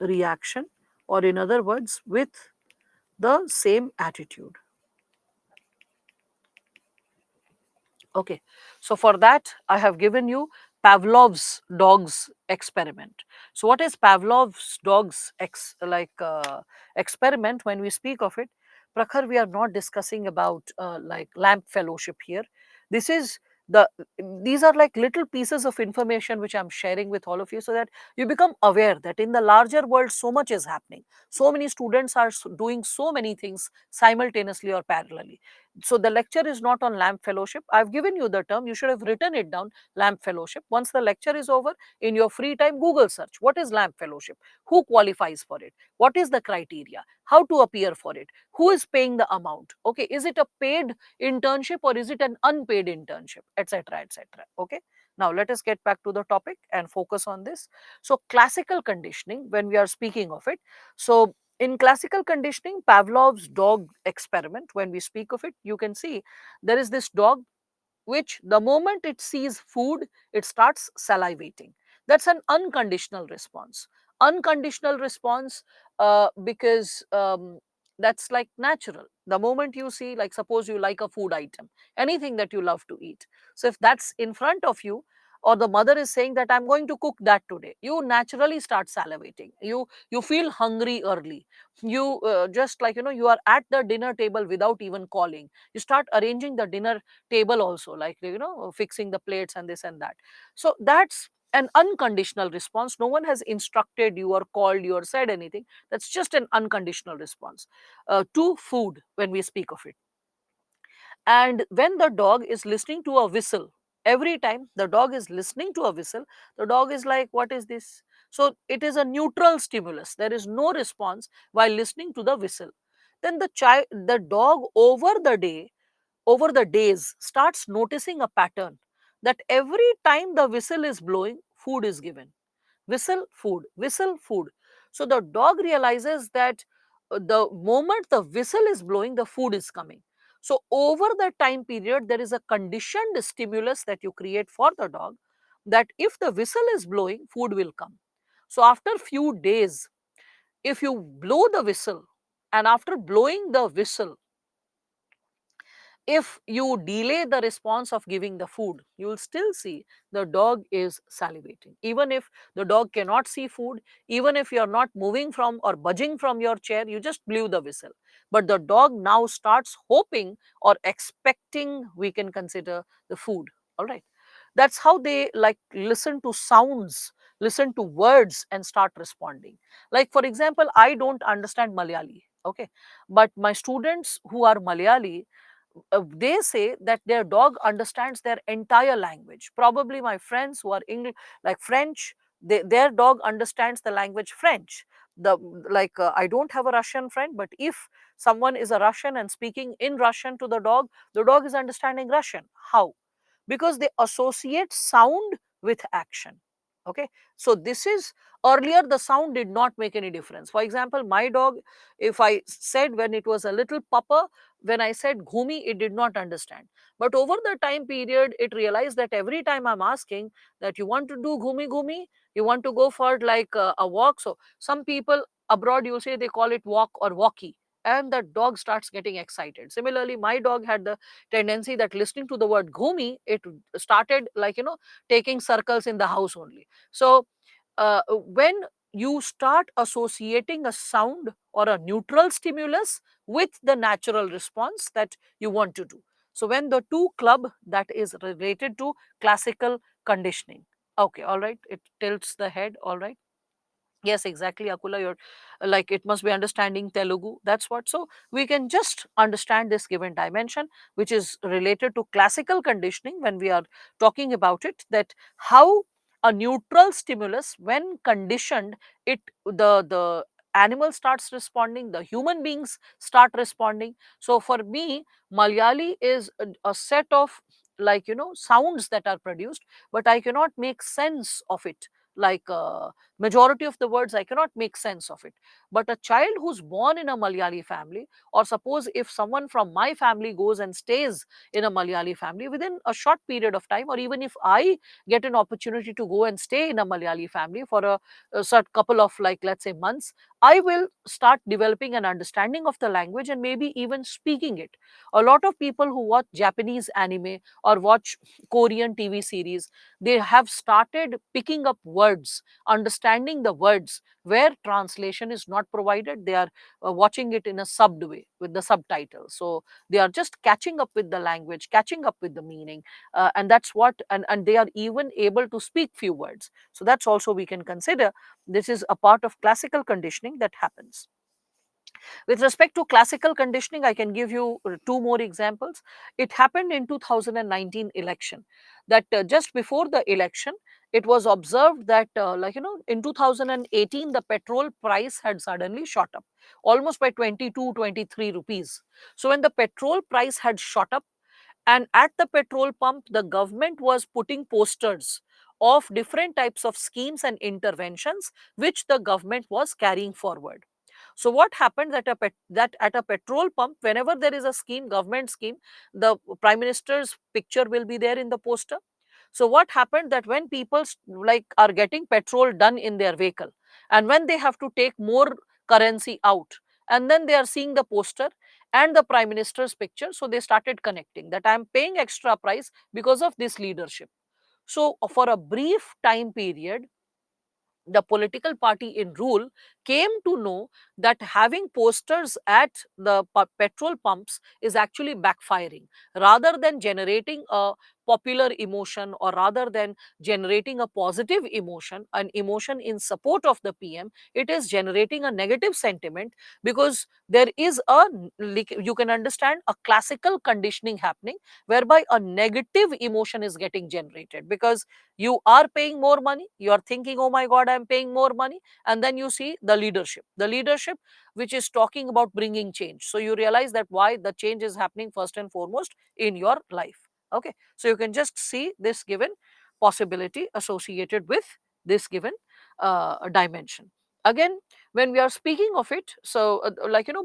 reaction, or in other words, with the same attitude. Okay, so for that, I have given you Pavlov's dog's experiment. So, what is Pavlov's dog's experiment? When we speak of it, Prakhar, we are not discussing about like lamp fellowship here. This is the these are like little pieces of information which I'm sharing with all of you, so that you become aware that in the larger world so much is happening. So many students are doing so many things simultaneously or parallelly. So the lecture is not on lamp fellowship. I've given you the term, you should have written it down, lamp fellowship. Once the lecture is over, in your free time, Google search what is lamp fellowship, who qualifies for it, what is the criteria, how to appear for it, who is paying the amount, okay, is it a paid internship or is it an unpaid internship, etc., etc. Okay, now let us get back to the topic and focus on this. So classical conditioning, when we are speaking of it, so in classical conditioning, Pavlov's dog experiment, when we speak of it, you can see there is this dog which, the moment it sees food, it starts salivating. That's an unconditional response. Unconditional response, because that's like natural. The moment you see, like suppose you like a food item, anything that you love to eat. So if that's in front of you, or the mother is saying that I'm going to cook that today, you naturally start salivating. You feel hungry early. You just like, you are at the dinner table without even calling. You start arranging the dinner table also, like, fixing the plates and this and that. So that's an unconditional response. No one has instructed you or called you or said anything. That's just an unconditional response to food, when we speak of it. And when the dog is listening to a whistle, every time the dog is listening to a whistle, the dog is like, what is this? So it is a neutral stimulus, there is no response while listening to the whistle. Then the dog over the days starts noticing a pattern, that every time the whistle is blowing, food is given. Whistle, food, whistle, food. So the dog realizes that the moment the whistle is blowing, the food is coming. So over the time period, there is a conditioned stimulus that you create for the dog, that if the whistle is blowing, food will come. So after few days, if you blow the whistle, and after blowing the whistle, if you delay the response of giving the food, you will still see the dog is salivating. Even if the dog cannot see food, even if you are not moving from or budging from your chair, you just blew the whistle. But the dog now starts hoping or expecting, we can consider, the food. All right. That's how they like listen to sounds, listen to words and start responding. Like, for example, I don't understand Malayali. Okay. But my students who are Malayali, they say that their dog understands their entire language. Probably my friends who are English, like French, their dog understands the language French. The I don't have a Russian friend, but if someone is a Russian and speaking in Russian to the dog is understanding Russian. How? Because they associate sound with action. Okay, so this is, earlier the sound did not make any difference. For example, my dog, if I said when it was a little pupper, when I said ghumi, it did not understand. But over the time period, it realized that every time I'm asking that you want to do ghumi ghumi, you want to go for like a walk. So some people abroad you say they call it walk or walkie, and the dog starts getting excited. Similarly, my dog had the tendency that listening to the word gumi, it started like, taking circles in the house only. So when you start associating a sound or a neutral stimulus with the natural response that you want to do. So when the two club, that is related to classical conditioning. Okay, all right, it tilts the head, all right. Yes, exactly, Akula. You're like, it must be understanding Telugu. That's what. So we can just understand this given dimension, which is related to classical conditioning when we are talking about it, that how a neutral stimulus, when conditioned, it the animal starts responding, the human beings start responding. So for me, Malayali is a set of, like, sounds that are produced, but I cannot make sense of it. Like, majority of the words I cannot make sense of it. But a child who's born in a Malayali family, or suppose if someone from my family goes and stays in a Malayali family, within a short period of time, or even if I get an opportunity to go and stay in a Malayali family for a sort couple of, like, let's say, months, I will start developing an understanding of the language and maybe even speaking it. A lot of people who watch Japanese anime or watch Korean TV series, they have started picking up words, understanding the words where translation is not provided. They are watching it in a subbed way with the subtitles. So they are just catching up with the language, catching up with the meaning, and that's what, and they are even able to speak few words. So that's also we can consider. This is a part of classical conditioning that happens. With respect to classical conditioning, I can give you two more examples. It happened in 2019 election, that just before the election, it was observed that, in 2018, the petrol price had suddenly shot up almost by 22, 23 rupees. So when the petrol price had shot up, and at the petrol pump, the government was putting posters of different types of schemes and interventions which the government was carrying forward. So what happened, that at a petrol pump, whenever there is a scheme, government scheme, the prime minister's picture will be there in the poster. So what happened, that when people like are getting petrol done in their vehicle, and when they have to take more currency out, and then they are seeing the poster and the prime minister's picture, so they started connecting that I am paying extra price because of this leadership. So for a brief time period, the political party in rule came to know that having posters at the petrol pumps is actually backfiring. Rather than generating a popular emotion, or rather than generating a positive emotion, an emotion in support of the PM, it is generating a negative sentiment, because there is a, like, you can understand, a classical conditioning happening, whereby a negative emotion is getting generated, because you are paying more money, you are thinking, oh my god, I'm paying more money. And then you see the leadership which is talking about bringing change, so you realize that why the change is happening first and foremost in your life. Okay, so you can just see this given possibility associated with this given dimension. Again, when we are speaking of it, so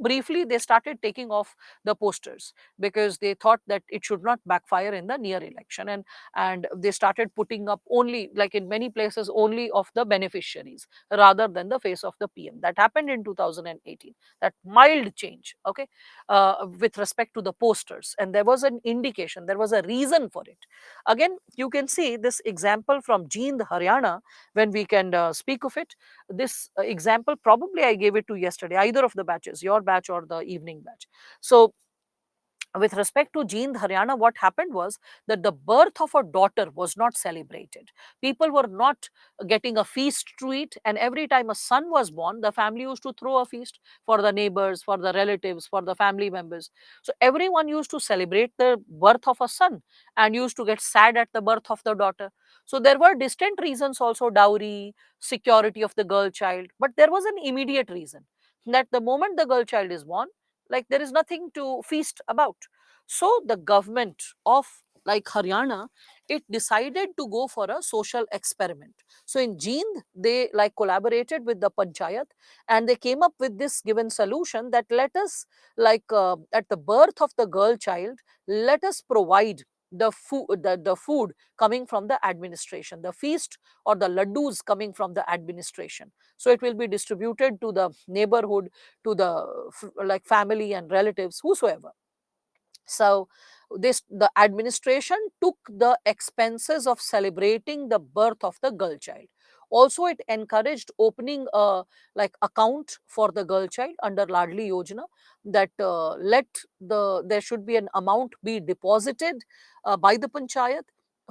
briefly they started taking off the posters, because they thought that it should not backfire in the near election, and they started putting up only, like in many places, only of the beneficiaries rather than the face of the PM. That happened in 2018, that mild change, okay, with respect to the posters, and there was an indication, there was a reason for it. Again, you can see this example from Jeend, Haryana, when we can speak of it. This example probably I gave it to yesterday, either of the batches, your batch or the evening batch. So with respect to Jeend, Haryana, what happened was that the birth of a daughter was not celebrated. People were not getting a feast to eat, and every time a son was born, the family used to throw a feast for the neighbors, for the relatives, for the family members. So everyone used to celebrate the birth of a son and used to get sad at the birth of the daughter. So there were distant reasons also: dowry, security of the girl child, but there was an immediate reason, that the moment the girl child is born, like, there is nothing to feast about. So the government of, like, Haryana, it decided to go for a social experiment. So in Jeend, they, like, collaborated with the panchayat, and they came up with this given solution, that let us, like, at the birth of the girl child, let us provide the food coming from the administration, the feast or the laddus coming from the administration. So it will be distributed to the neighborhood, to the like family and relatives, whosoever. So this, the administration took the expenses of celebrating the birth of the girl child. Also it encouraged opening a like account for the girl child under Ladli Yojana, that let there should be an amount be deposited by the panchayat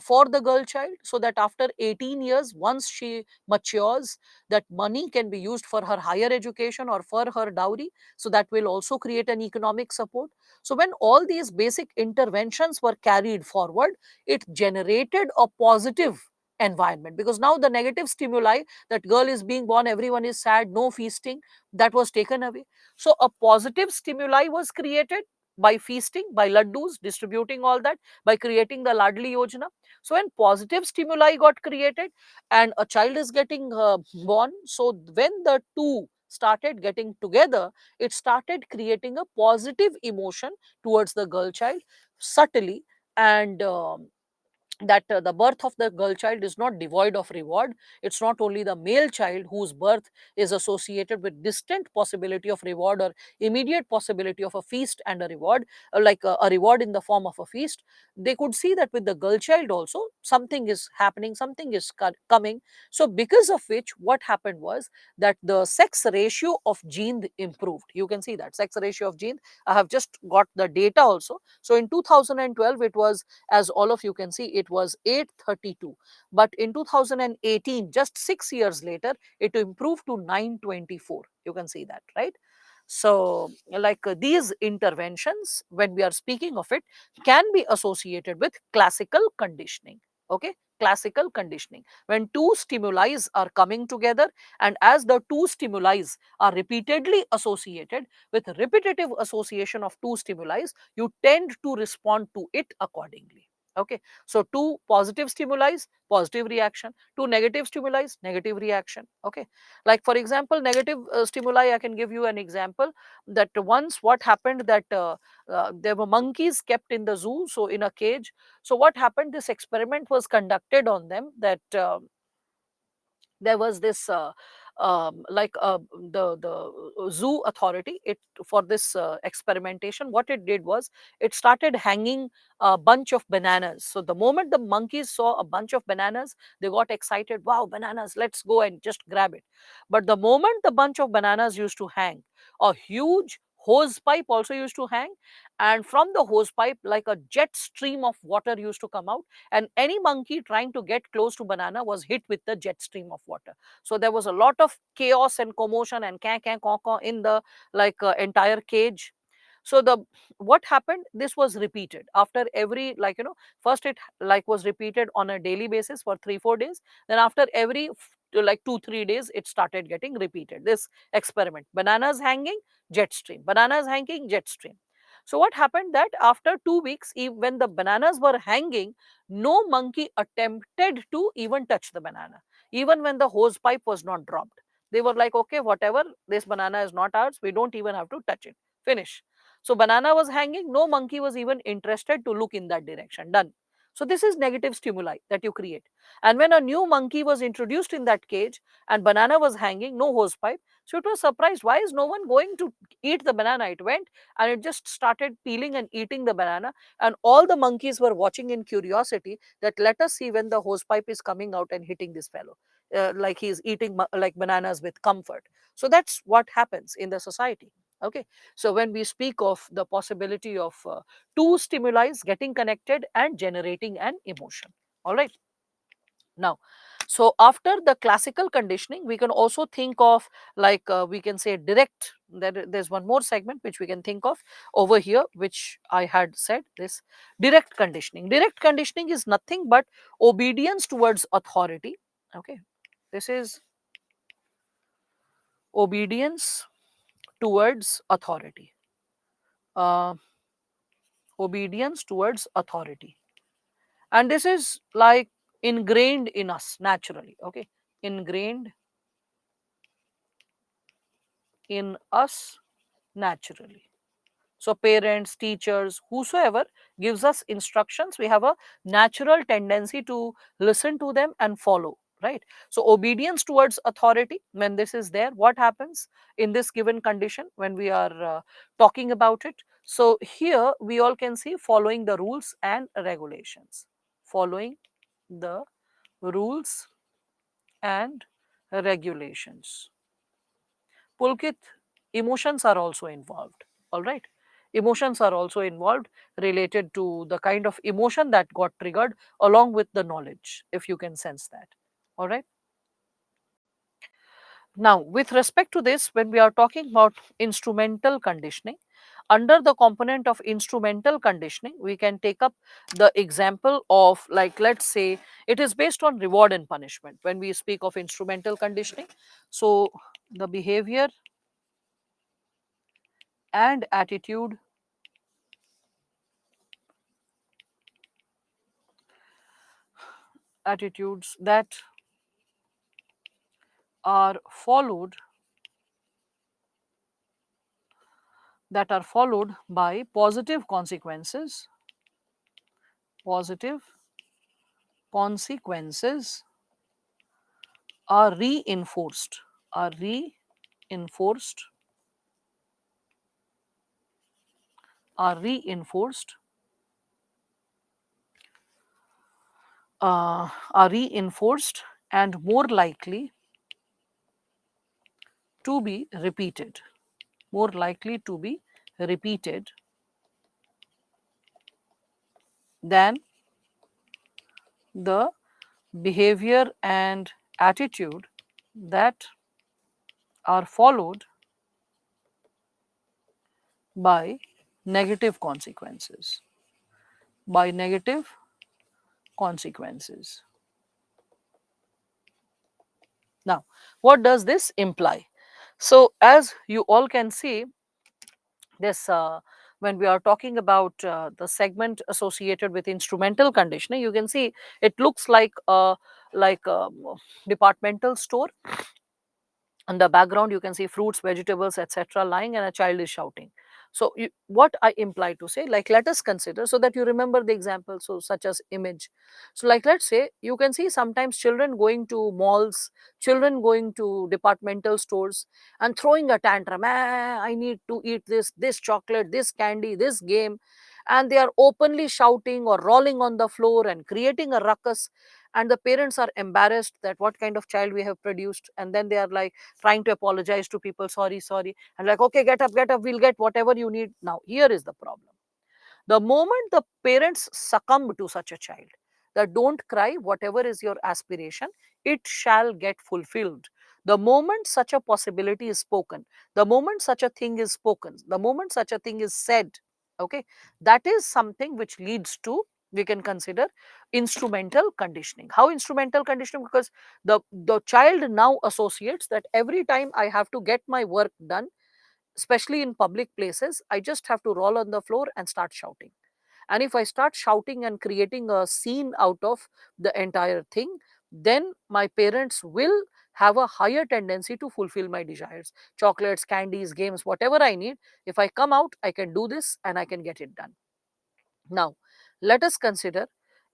for the girl child, so that after 18 years, once she matures, that money can be used for her higher education or for her dowry. So that will also create an economic support. So when all these basic interventions were carried forward, it generated a positive environment, because now the negative stimuli, that girl is being born, everyone is sad, no feasting, that was taken away. So a positive stimuli was created by feasting, by laddus, distributing all that, by creating the Ladli Yojana. So when positive stimuli got created and a child is getting born, so when the two started getting together, it started creating a positive emotion towards the girl child subtly. And that the birth of the girl child is not devoid of reward. It's not only the male child whose birth is associated with distant possibility of reward or immediate possibility of a feast and a reward, like a reward in the form of a feast. They could see that with the girl child also something is happening, something is coming. So because of which, what happened was that the sex ratio of gene improved. You can see that sex ratio of gene, I have just got the data also. So in 2012 it was, as all of you can see, it was 832, but in 2018, just 6 years later, it improved to 924. You can see that, right? So like these interventions, when we are speaking of it, can be associated with classical conditioning. Okay, classical conditioning, when two stimuli are coming together, and as the two stimuli are repeatedly associated, with repetitive association of two stimuli, you tend to respond to it accordingly. Okay, so two positive stimuli, positive reaction; two negative stimuli, negative reaction. Okay, like for example, negative stimuli, I can give you an example, that once what happened, that there were monkeys kept in the zoo, so in a cage. So what happened, this experiment was conducted on them, that there was this like the zoo authority, it for this experimentation, what it did was, it started hanging a bunch of bananas. So the moment the monkeys saw a bunch of bananas, they got excited, wow, bananas, let's go and just grab it. But the moment the bunch of bananas used to hang, a huge hose pipe also used to hang, and from the hose pipe, like a jet stream of water used to come out, and any monkey trying to get close to banana was hit with the jet stream of water. So there was a lot of chaos and commotion and caw in the like entire cage. So the what happened, this was repeated after every, like first it like was repeated on a daily basis for 3 4 days, then after every like 2 3 days it started getting repeated, this experiment, bananas hanging, jet stream, bananas hanging, jet stream. So what happened, that after 2 weeks, when the bananas were hanging, no monkey attempted to even touch the banana, even when the hose pipe was not dropped. They were like, okay, whatever, this banana is not ours, we don't even have to touch it, finish. So banana was hanging, no monkey was even interested to look in that direction, done. So this is negative stimuli that you create. And when a new monkey was introduced in that cage and banana was hanging, no hose pipe, so it was surprised, why is no one going to eat the banana? It went and it just started peeling and eating the banana, and all the monkeys were watching in curiosity, that let us see when the hose pipe is coming out and hitting this fellow, like he's eating like bananas with comfort. So that's what happens in the society. Okay, so when we speak of the possibility of two stimuli getting connected and generating an emotion, all right. Now, so after the classical conditioning, we can also think of, like we can say direct, there's one more segment which we can think of over here, which I had said, this direct conditioning. Direct conditioning is nothing but obedience towards authority. Okay, this is obedience towards authority. uh, Obedience towards authority, and this is like ingrained in us naturally. Okay, ingrained in us naturally. So parents, teachers, whosoever gives us instructions, we have a natural tendency to listen to them and follow, right? So obedience towards authority, when this is there, what happens in this given condition when we are talking about it? So here we all can see following the rules and regulations, following the rules and regulations. Pulkit, emotions are also involved. All right. Emotions are also involved, related to the kind of emotion that got triggered along with the knowledge, if you can sense that. All right. Now, with respect to this, when we are talking about instrumental conditioning, under the component of instrumental conditioning, we can take up the example of, like, let's say it is based on reward and punishment when we speak of instrumental conditioning. So, the behavior and attitudes that are followed by positive consequences are reinforced are reinforced are reinforced and to be repeated more likely to be repeated than the behavior and attitude that are followed by negative consequences by negative consequences. Now, what does this imply? So, as you all can see, this when we are talking about the segment associated with instrumental conditioning, you can see it looks like a departmental store. In the background you can see fruits, vegetables, etc. lying, and a child is shouting. So what I imply to say, like, let us consider, so that you remember the example, so such as image. So, like, let's say you can see sometimes children going to malls, children going to departmental stores and throwing a tantrum. I need to eat this chocolate, this candy, this game. And they are openly shouting or rolling on the floor and creating a ruckus, and the parents are embarrassed that what kind of child we have produced, and then they are like trying to apologize to people, sorry, sorry, and like, okay, get up, we'll get whatever you need. Now, here is the problem. The moment the parents succumb to such a child, that don't cry, whatever is your aspiration, it shall get fulfilled. The moment such a possibility is spoken, the moment such a thing is spoken, the moment such a thing is said, okay, that is something which leads to, we can consider, instrumental conditioning. How instrumental conditioning? Because the child now associates that every time I have to get my work done, especially in public places, I just have to roll on the floor and start shouting. And if I start shouting and creating a scene out of the entire thing, then my parents will have a higher tendency to fulfill my desires. Chocolates, candies, games, whatever I need. If I come out, I can do this and I can get it done. Now, let us consider,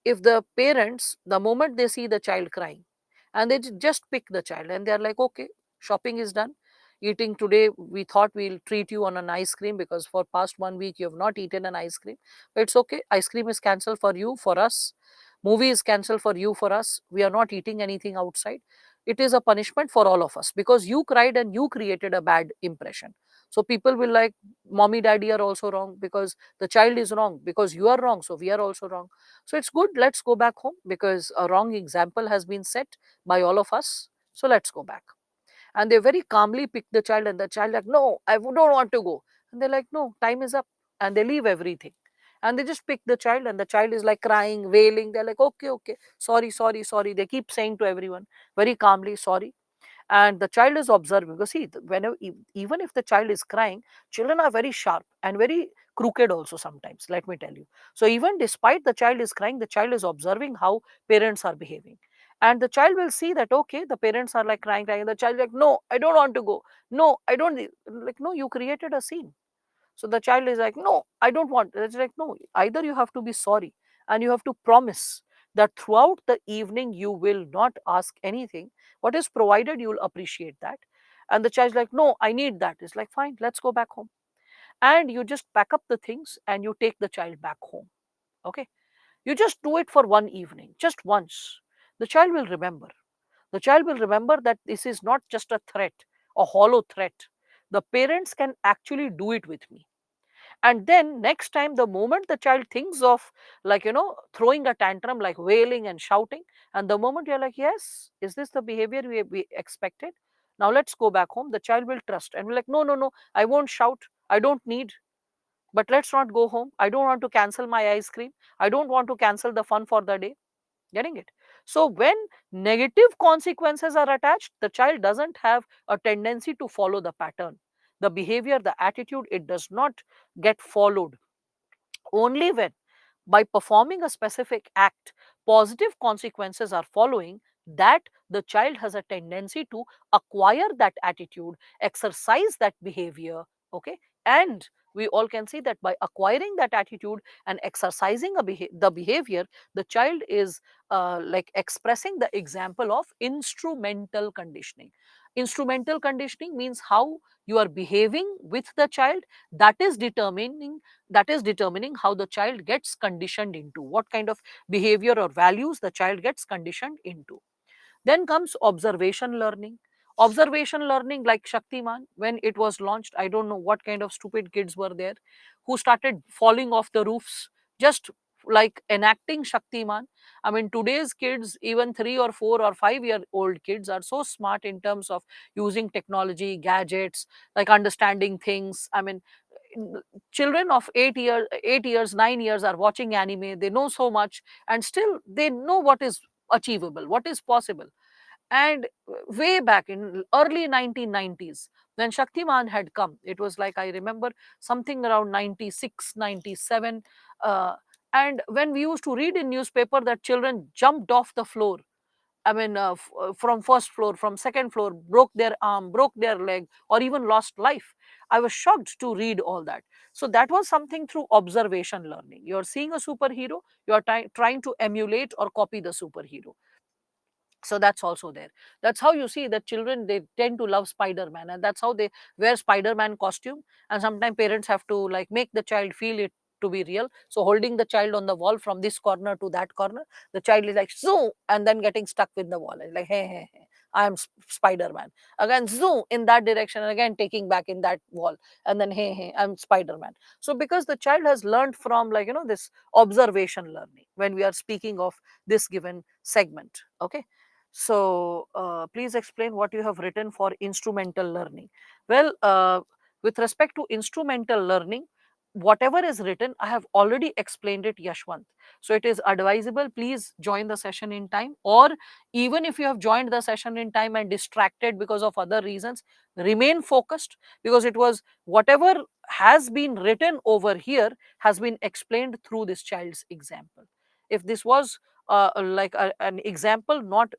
if the parents, the moment they see the child crying, and they just pick the child and they're like, okay, shopping is done. Eating today, we thought we'll treat you on an ice cream because for past 1 week you have not eaten an ice cream. But it's okay. Ice cream is cancelled for you, for us. Movie is cancelled for you, for us. We are not eating anything outside. It is a punishment for all of us because you cried and you created a bad impression. So people will like, mommy, daddy are also wrong because the child is wrong, because you are wrong, so we are also wrong. So it's good, let's go back home because a wrong example has been set by all of us. So let's go back. And they very calmly pick the child, and the child like, no, I don't want to go. And they're like, no, time is up. And they leave everything. And they just pick the child, and the child is like crying, wailing. They're like, okay, okay, sorry, sorry, sorry. They keep saying to everyone very calmly, sorry. And the child is observing, because see, whenever, even if the child is crying, children are very sharp and very crooked also sometimes, let me tell you. So even despite the child is crying, the child is observing how parents are behaving, and the child will see that, okay, the parents are like crying, and the child like, no, I don't want to go, no, I don't, like, no, you created a scene. So the child is like, no, I don't want. It's like, no, either you have to be sorry and you have to promise that throughout the evening you will not ask anything. What is provided, you will appreciate that. And the child's like, no, I need that. It's like, fine, let's go back home. And you just pack up the things and you take the child back home. Okay. You just do it for one evening, just once. The child will remember. The child will remember that this is not just a threat, a hollow threat. The parents can actually do it with me. And then next time, the moment the child thinks of, like, throwing a tantrum, like wailing and shouting, and the moment you're like, yes, is this the behavior we expected? Now let's go back home. The child will trust and be like, no, no, no, I won't shout. I don't need. But let's not go home. I don't want to cancel my ice cream. I don't want to cancel the fun for the day. Getting it? So when negative consequences are attached, the child doesn't have a tendency to follow the pattern. The behavior, the attitude, it does not get followed. Only when, by performing a specific act, positive consequences are following, that the child has a tendency to acquire that attitude, exercise that behavior. Okay. And we all can see that by acquiring that attitude and exercising the behavior, the child is like expressing the example of instrumental conditioning. Instrumental conditioning means how you are behaving with the child, that is determining how the child gets conditioned into, what kind of behavior or values the child gets conditioned into. Then comes observation learning. Observation learning, like Shaktiman, when it was launched, I don't know what kind of stupid kids were there who started falling off the roofs, just like enacting Shaktiman. I mean, today's kids, even 3 or 4 or 5 year old kids, are so smart in terms of using technology, gadgets, like understanding things. I mean, children of 8 years 9 years are watching anime, they know so much, and still they know what is achievable, what is possible. And way back in early 1990s, when Shaktiman had come, it was like, I remember, something around 96, 97. uh, and when we used to read in newspaper that children jumped off the floor, I mean, from first floor, from second floor, broke their arm, broke their leg, or even lost life. I was shocked to read all that. So that was something through observation learning. You're seeing a superhero, you're trying to emulate or copy the superhero. So that's also there. That's how you see that children, they tend to love Spider-Man, and that's how they wear Spider-Man costume. And sometimes parents have to like make the child feel it to be real, so holding the child on the wall from this corner to that corner, the child is like zoo, and then getting stuck with the wall. It's like, hey, hey, hey, I am Spider-Man. Again zoo in that direction, and again taking back in that wall, and then hey, hey, I'm Spider-Man. So because the child has learned from, like, this observation learning, when we are speaking of this given segment. Okay. So, please explain what you have written for instrumental learning. Well, with respect to instrumental learning, whatever is written, I have already explained it, Yashwant. So, it is advisable, please join the session in time, or even if you have joined the session in time and distracted because of other reasons, remain focused, because it was whatever has been written over here has been explained through this child's example. If this was like an example, not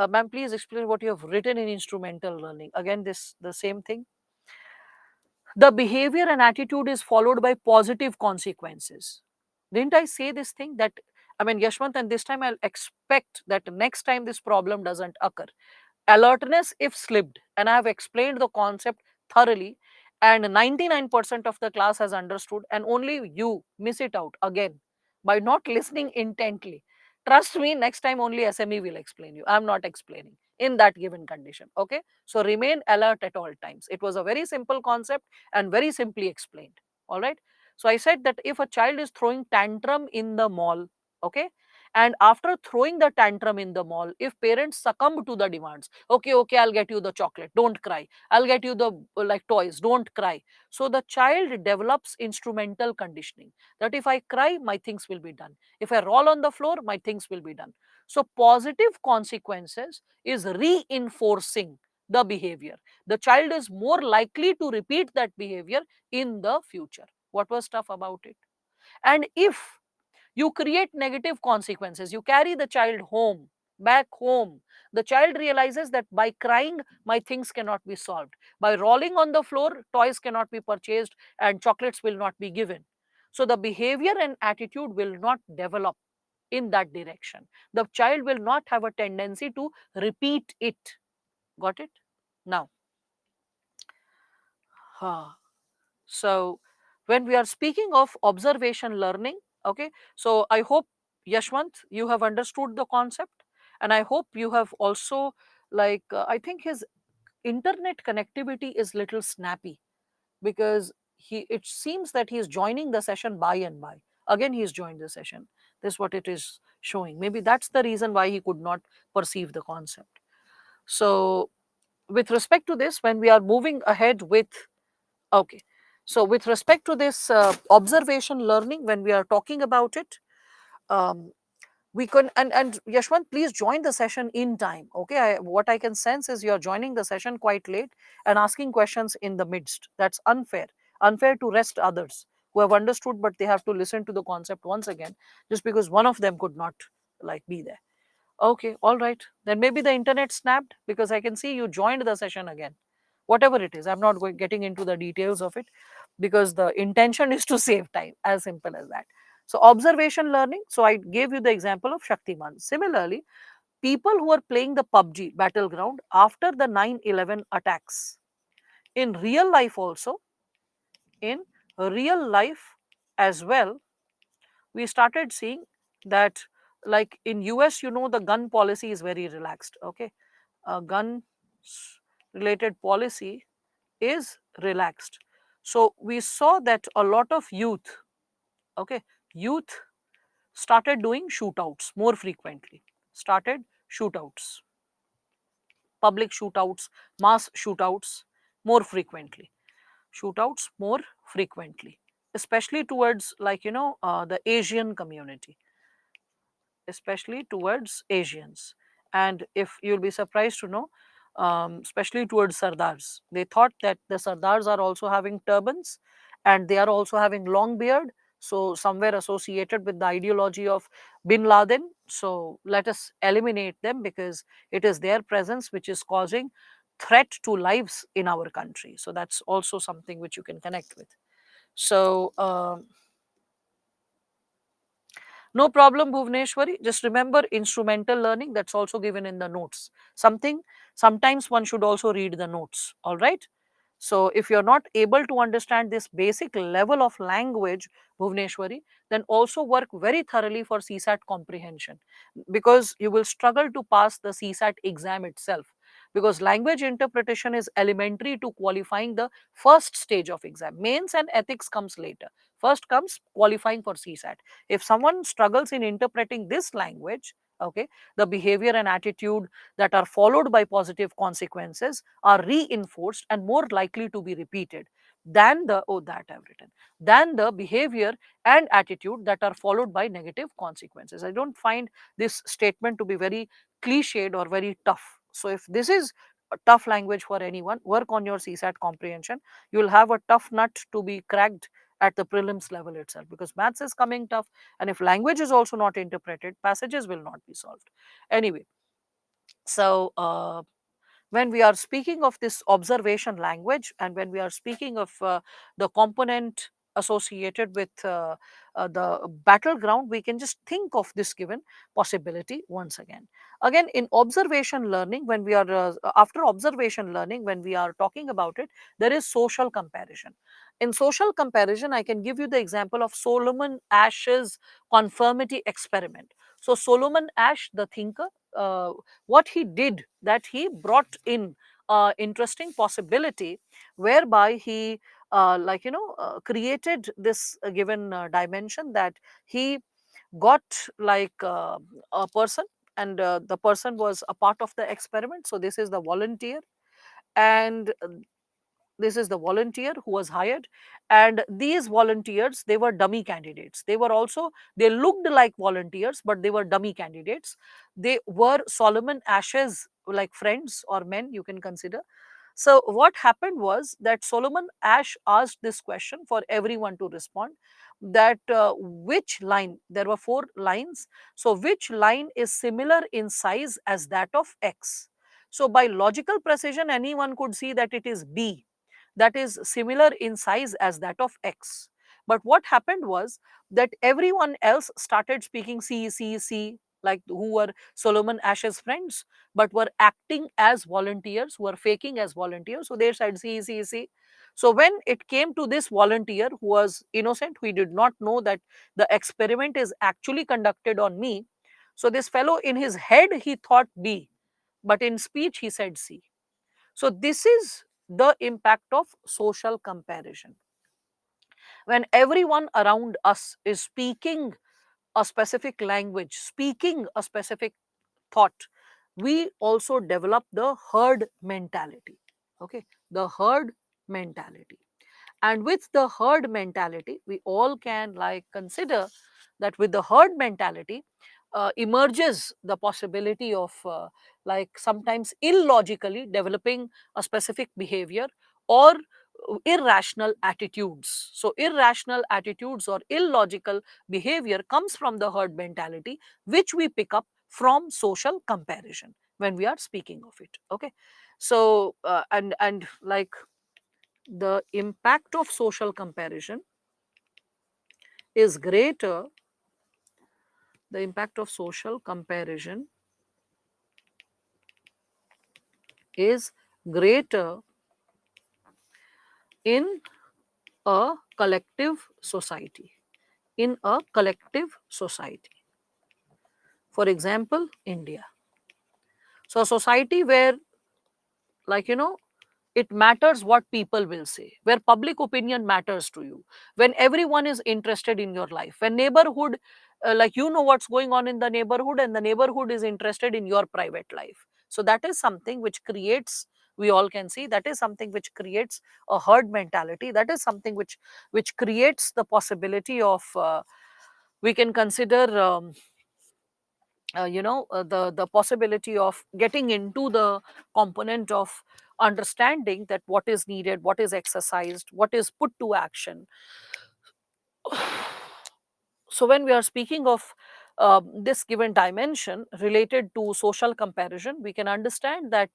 ma'am, please explain what you have written in instrumental learning. Again, this the same thing. The behavior and attitude is followed by positive consequences. Didn't I say this thing that, I mean, Yashwant, and this time I'll expect that next time this problem doesn't occur. Alertness if slipped, and I have explained the concept thoroughly, and 99% of the class has understood, and only you miss it out again by not listening intently. Trust me, next time only SME will explain you. I'm not explaining in that given condition. Okay. So remain alert at all times. It was a very simple concept and very simply explained. All right. So I said that if a child is throwing tantrum in the mall, okay, and after throwing the tantrum in the mall, if parents succumb to the demands, okay, okay, I'll get you the chocolate, don't cry, I'll get you the like toys, don't cry. So the child develops instrumental conditioning, that if I cry, my things will be done, if I roll on the floor, my things will be done. So positive consequences is reinforcing the behavior. The child is more likely to repeat that behavior in the future. What was tough about it? And if you create negative consequences, you carry the child home, back home. The child realizes that by crying, my things cannot be solved. By rolling on the floor, toys cannot be purchased and chocolates will not be given. So the behavior and attitude will not develop in that direction. The child will not have a tendency to repeat it. Got it? Now, so when we are speaking of observation learning, okay, so I hope, Yashwant, you have understood the concept, and I hope you have also, like, I think his internet connectivity is little snappy, because it seems that he is joining the session by and by. Again, he has joined the session. This is what it is showing. Maybe that's the reason why he could not perceive the concept. So with respect to this, when we are moving ahead with, okay, so with respect to this observation learning, when we are talking about it, um, we can, and Yashwant, please join the session in time. Okay, what I can sense is you're joining the session quite late and asking questions in the midst. That's unfair to rest others who have understood, but they have to listen to the concept once again just because one of them could not, like, be there. Okay, all right, then maybe the internet snapped, because I can see you joined the session again. Whatever it is, I'm not getting into the details of it, because the intention is to save time, as simple as that. So observation learning, so I gave you the example of Shaktiman. Similarly, people who are playing the PUBG battleground after the 9/11 attacks, in real life also, in real life as well, we started seeing that, like in US, the gun policy is very relaxed. Okay, gun related policy is relaxed. So we saw that a lot of youth, okay, youth started doing shootouts more frequently, started shootouts, public shootouts, mass shootouts more frequently, shootouts more frequently, especially towards, like, the Asian community, especially towards Asians. And if you'll be surprised to know, especially towards Sardars, they thought that the Sardars are also having turbans and they are also having long beard. So, somewhere associated with the ideology of Bin Laden. So, let us eliminate them because it is their presence which is causing threat to lives in our country. So, that's also something which you can connect with. So, no problem, Bhuvneshwari. Just remember instrumental learning, that's also given in the notes. Sometimes one should also read the notes. All right. So, if you're not able to understand this basic level of language, Bhuvneshwari, then also work very thoroughly for CSAT comprehension, because you will struggle to pass the CSAT exam itself. Because language interpretation is elementary to qualifying the first stage of exam. Mains and ethics comes later. First comes qualifying for CSAT. If someone struggles in interpreting this language, okay, the behavior and attitude that are followed by positive consequences are reinforced and more likely to be repeated than the, oh, that I've written, than the behavior and attitude that are followed by negative consequences. I don't find this statement to be very cliched or very tough. So if this is a tough language for anyone, work on your CSAT comprehension. You will have a tough nut to be cracked at the prelims level itself, because maths is coming tough, and if language is also not interpreted, passages will not be solved. Anyway, so when we are speaking of this observation language, and when we are speaking of the component associated with the battleground, we can just think of this given possibility once again. Again, in observation learning, when we are after observation learning, when we are talking about it, there is social comparison. In social comparison, I can give you the example of Solomon Ash's conformity experiment. So Solomon Ash, the thinker, what he did, that he brought in interesting possibility whereby he created this given dimension, that he got, like, a person, and the person was a part of the experiment. So this is the volunteer, and this is the volunteer who was hired, and these volunteers, they were dummy candidates. They looked like volunteers, but they were dummy candidates. They were Solomon Ash's, like, friends or men, you can consider. So what happened was that Solomon Ash asked this question for everyone to respond: that which line, there were 4 lines, so which line is similar in size as that of X. So by logical precision, anyone could see that it is B, that is similar in size as that of X. But what happened was that everyone else started speaking C, C, C, like who were Solomon Ash's friends, but were acting as volunteers, who were faking as volunteers. So they said C, C, C. So when it came to this volunteer who was innocent, who did not know that the experiment is actually conducted on me, so this fellow in his head he thought B, but in speech he said C. So this is the impact of social comparison. When everyone around us is speaking a specific language, speaking a specific thought, we also develop the herd mentality. Okay, the herd mentality. And with the herd mentality, we all can like consider that with the herd mentality emerges the possibility of like sometimes illogically developing a specific behavior or irrational attitudes. So irrational attitudes or illogical behavior comes from the herd mentality, which we pick up from social comparison when we are speaking of it. Okay, so and like the impact of social comparison is greater, the impact of social comparison is greater in a collective society, in a collective society. For example, India. So a society where, like, it matters what people will say, where public opinion matters to you, when everyone is interested in your life, when neighborhood, like, what's going on in the neighborhood, and the neighborhood is interested in your private life. So that is something which creates, we all can see, that is something which creates a herd mentality, that is something which creates the possibility of we can consider the possibility of getting into the component of understanding that what is needed, what is exercised, what is put to action. So when we are speaking of this given dimension related to social comparison, we can understand that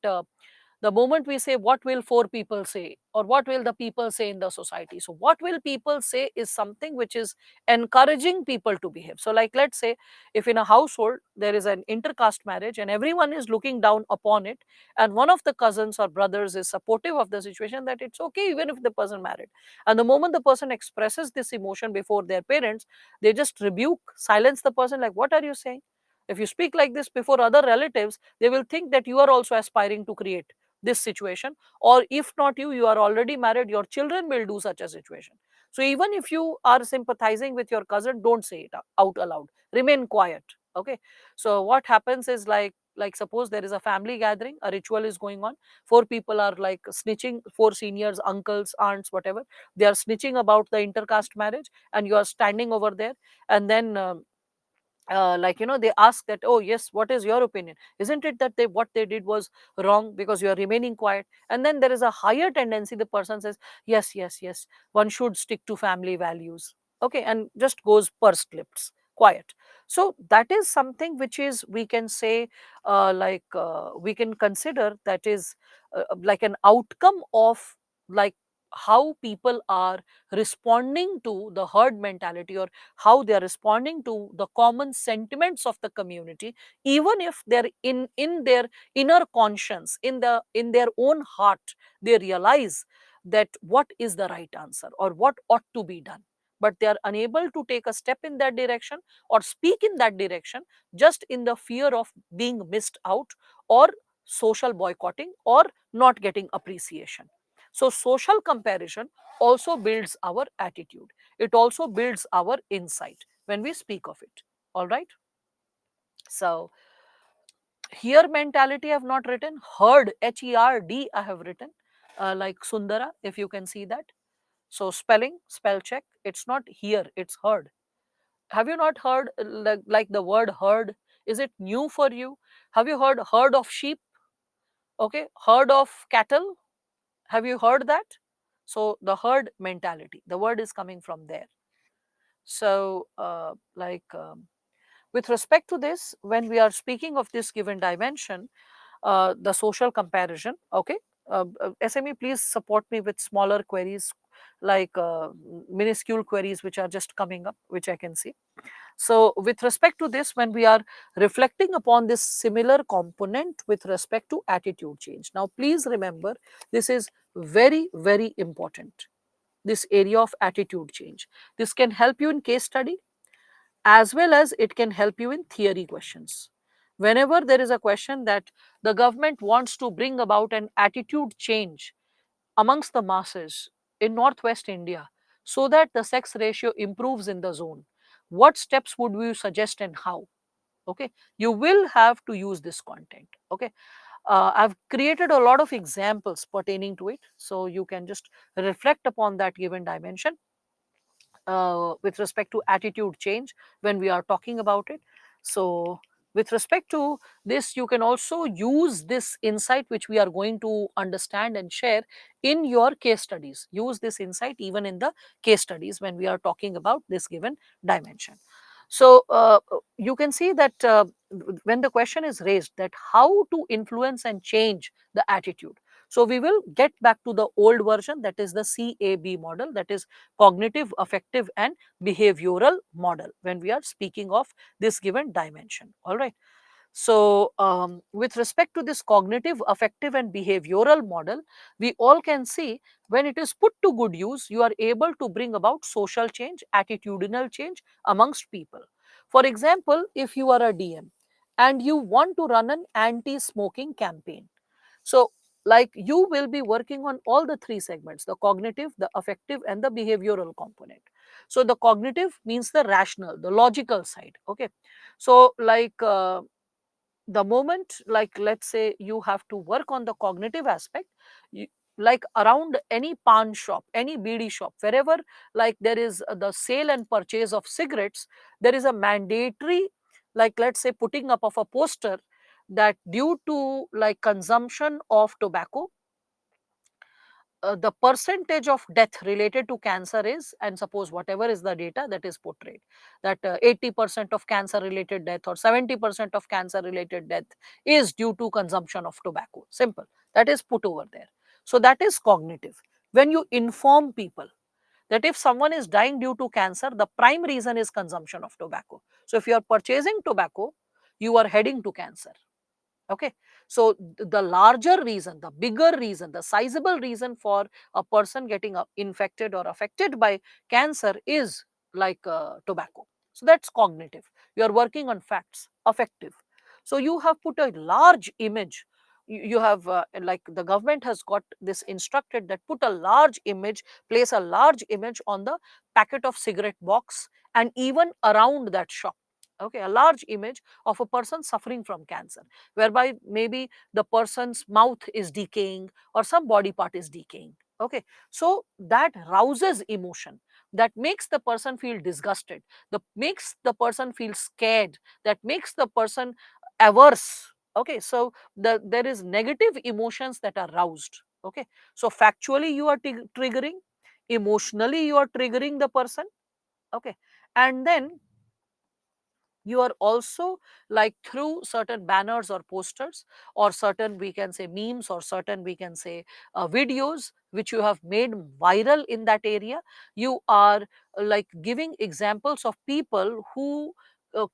the moment we say what will 4 people say, or what will the people say in the society, so what will people say is something which is encouraging people to behave. So like, let's say if in a household there is an intercaste marriage and everyone is looking down upon it, and one of the cousins or brothers is supportive of the situation, that it's okay even if the person married, and the moment the person expresses this emotion before their parents, they just rebuke, silence the person, like, what are you saying? If you speak like this before other relatives, they will think that you are also aspiring to create this situation, or if not you, you are already married, your children will do such a situation. So even if you are sympathizing with your cousin, don't say it out aloud, remain quiet. Okay, so what happens is, like suppose there is a family gathering, a ritual is going on, 4 people are like snitching, 4 seniors, uncles, aunts, whatever, they are snitching about the intercaste marriage, and you are standing over there, and then they ask that, oh yes, what is your opinion, isn't it that they, what they did was wrong, because you are remaining quiet, and then there is a higher tendency, the person says, yes, yes, yes, one should stick to family values. Okay, and just goes pursed lips, quiet. So that is something which is, we can say, we can consider that is like an outcome of, like, how people are responding to the herd mentality, or how they are responding to the common sentiments of the community, even if they're in their inner conscience, in their own heart, they realize that what is the right answer or what ought to be done, but they are unable to take a step in that direction or speak in that direction, just in the fear of being missed out, or social boycotting, or not getting appreciation. So social comparison also builds our attitude, it also builds our insight when we speak of it. All right, so here mentality I have not written, herd, herd I have written, like Sundara, if you can see that. So spelling, spell check, it's not here, it's herd. Have you not heard like the word herd? Is it new for you? Have you heard herd of sheep? Okay, herd of cattle, have you heard that? So the herd mentality, the word is coming from there. So with respect to this, when we are speaking of this given dimension, the social comparison, okay, SME, please support me with smaller queries, like minuscule queries which are just coming up, which I can see. So with respect to this, when we are reflecting upon this similar component with respect to attitude change, now please remember, this is very, very important, this area of attitude change. This can help you in case study, as well as it can help you in theory questions. Whenever there is a question that the government wants to bring about an attitude change amongst the masses in Northwest India so that the sex ratio improves in the zone, what steps would you suggest and how? Okay, you will have to use this content. Okay, I've created a lot of examples pertaining to it, so you can just reflect upon that given dimension with respect to attitude change when we are talking about it. So with respect to this, you can also use this insight which we are going to understand and share in your case studies. Use this insight even in the case studies when we are talking about this given dimension. So you can see that when the question is raised that how to influence and change the attitude, so we will get back to the old version, that is the CAB model, that is cognitive, affective and behavioral model, when we are speaking of this given dimension. All right. So with respect to this cognitive, affective and behavioral model, we all can see when it is put to good use, you are able to bring about social change, attitudinal change amongst people. For example, if you are a DM and you want to run an anti-smoking campaign, so like you will be working on all the three segments, the cognitive, the affective and the behavioral component. So the cognitive means the rational, the logical side. Okay. So the moment, like let's say you have to work on the cognitive aspect, you, like around any pan shop, any BD shop, wherever like there is the sale and purchase of cigarettes, there is a mandatory, like let's say putting up of a poster that due to like consumption of tobacco, the percentage of death related to cancer is, and suppose whatever is the data that is portrayed, that 80% of cancer related death or 70% of cancer related death is due to consumption of tobacco. Simple. That is put over there. So that is cognitive. When you inform people that if someone is dying due to cancer, the prime reason is consumption of tobacco. So if you are purchasing tobacco, you are heading to cancer. Okay. So the larger reason, the bigger reason, the sizable reason for a person getting infected or affected by cancer is like tobacco. So that's cognitive. You are working on facts. Affective, so you have put a large image. You have like the government has got this instructed that put a large image, place a large image on the packet of cigarette box and even around that shop. Okay, a large image of a person suffering from cancer, whereby maybe the person's mouth is decaying or some body part is decaying. Okay, so that rouses emotion, that makes the person feel disgusted, that makes the person feel scared, that makes the person averse. Okay, so there is negative emotions that are roused. Okay, so factually you are triggering, emotionally you are triggering the person. Okay, and then you are also, like through certain banners or posters or certain, we can say, memes, or certain, we can say, videos which you have made viral in that area, you are like giving examples of people who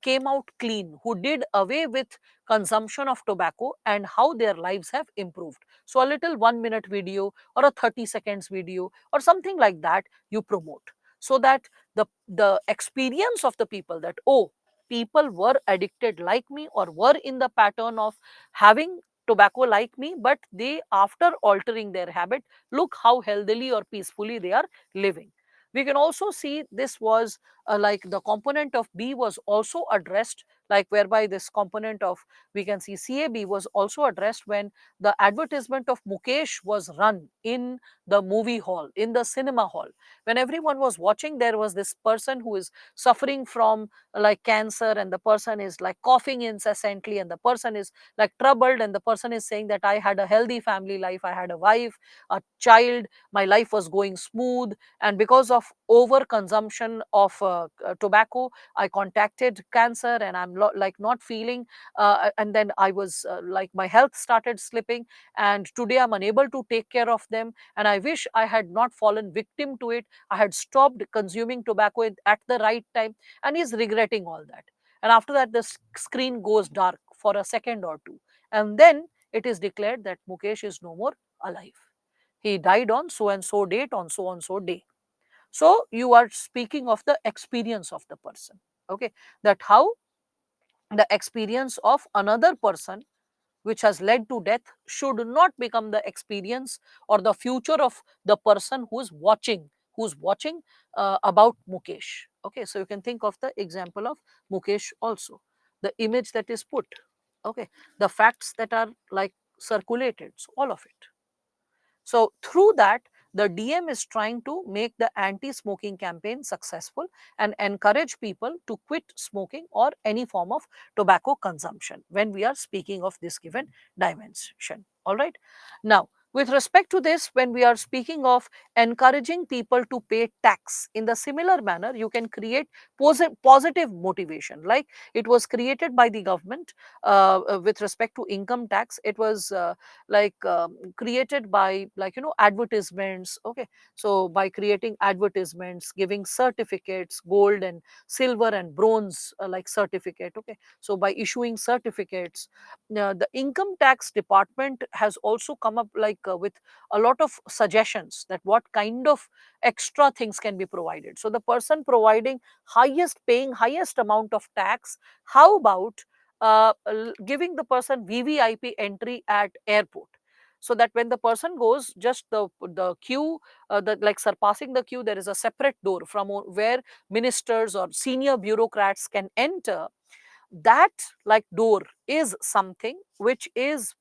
came out clean, who did away with consumption of tobacco and how their lives have improved. So a little 1 minute video or a 30 seconds video or something like that you promote, so that the experience of the people, that oh, people were addicted like me or were in the pattern of having tobacco like me, but they, after altering their habit, look how healthily or peacefully they are living. We can also see this was like the component of B was also addressed, like whereby this component of, we can see, CAB was also addressed when the advertisement of Mukesh was run in the movie hall, in the cinema hall. When everyone was watching, there was this person who is suffering from like cancer, and the person is like coughing incessantly, and the person is like troubled, and the person is saying that I had a healthy family life, I had a wife, a child, my life was going smooth, and because of over consumption of tobacco, I contacted cancer, and I'm like not feeling, and then I was like my health started slipping, and today I'm unable to take care of them, and I wish I had not fallen victim to it. I had stopped consuming tobacco at the right time. And he's regretting all that. And after that, the screen goes dark for a second or two, and then it is declared that Mukesh is no more alive. He died on so and so date, on so and so day. So you are speaking of the experience of the person. Okay, that how the experience of another person which has led to death should not become the experience or the future of the person who's watching about Mukesh. Okay, so you can think of the example of Mukesh also, the image that is put, okay, the facts that are like circulated, so all of it. So through that, the DM is trying to make the anti-smoking campaign successful and encourage people to quit smoking or any form of tobacco consumption when we are speaking of this given dimension. All right. Now, with respect to this, when we are speaking of encouraging people to pay tax in the similar manner, you can create positive motivation. Like it was created by the government with respect to income tax. It was created by advertisements. Okay, so by creating advertisements, giving certificates, gold and silver and bronze like certificate. Okay, so by issuing certificates, the income tax department has also come up with a lot of suggestions that what kind of extra things can be provided. So the person providing paying highest amount of tax, how about giving the person VVIP entry at airport, so that when the person goes, just the queue, like surpassing the queue, there is a separate door from where ministers or senior bureaucrats can enter. That like door is something which is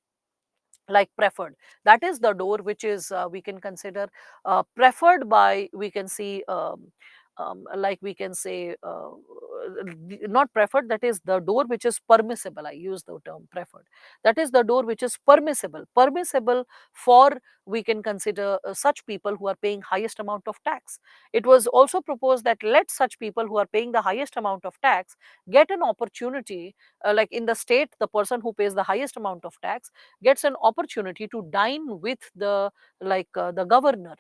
like preferred. That is the door which is we can consider preferred by, we can see like we can say not preferred, that is the door which is permissible. I use the term preferred. That is the door which is permissible for, we can consider such people who are paying highest amount of tax. It was also proposed that let such people who are paying the highest amount of tax get an opportunity, like in the state, the person who pays the highest amount of tax gets an opportunity to dine with the governor.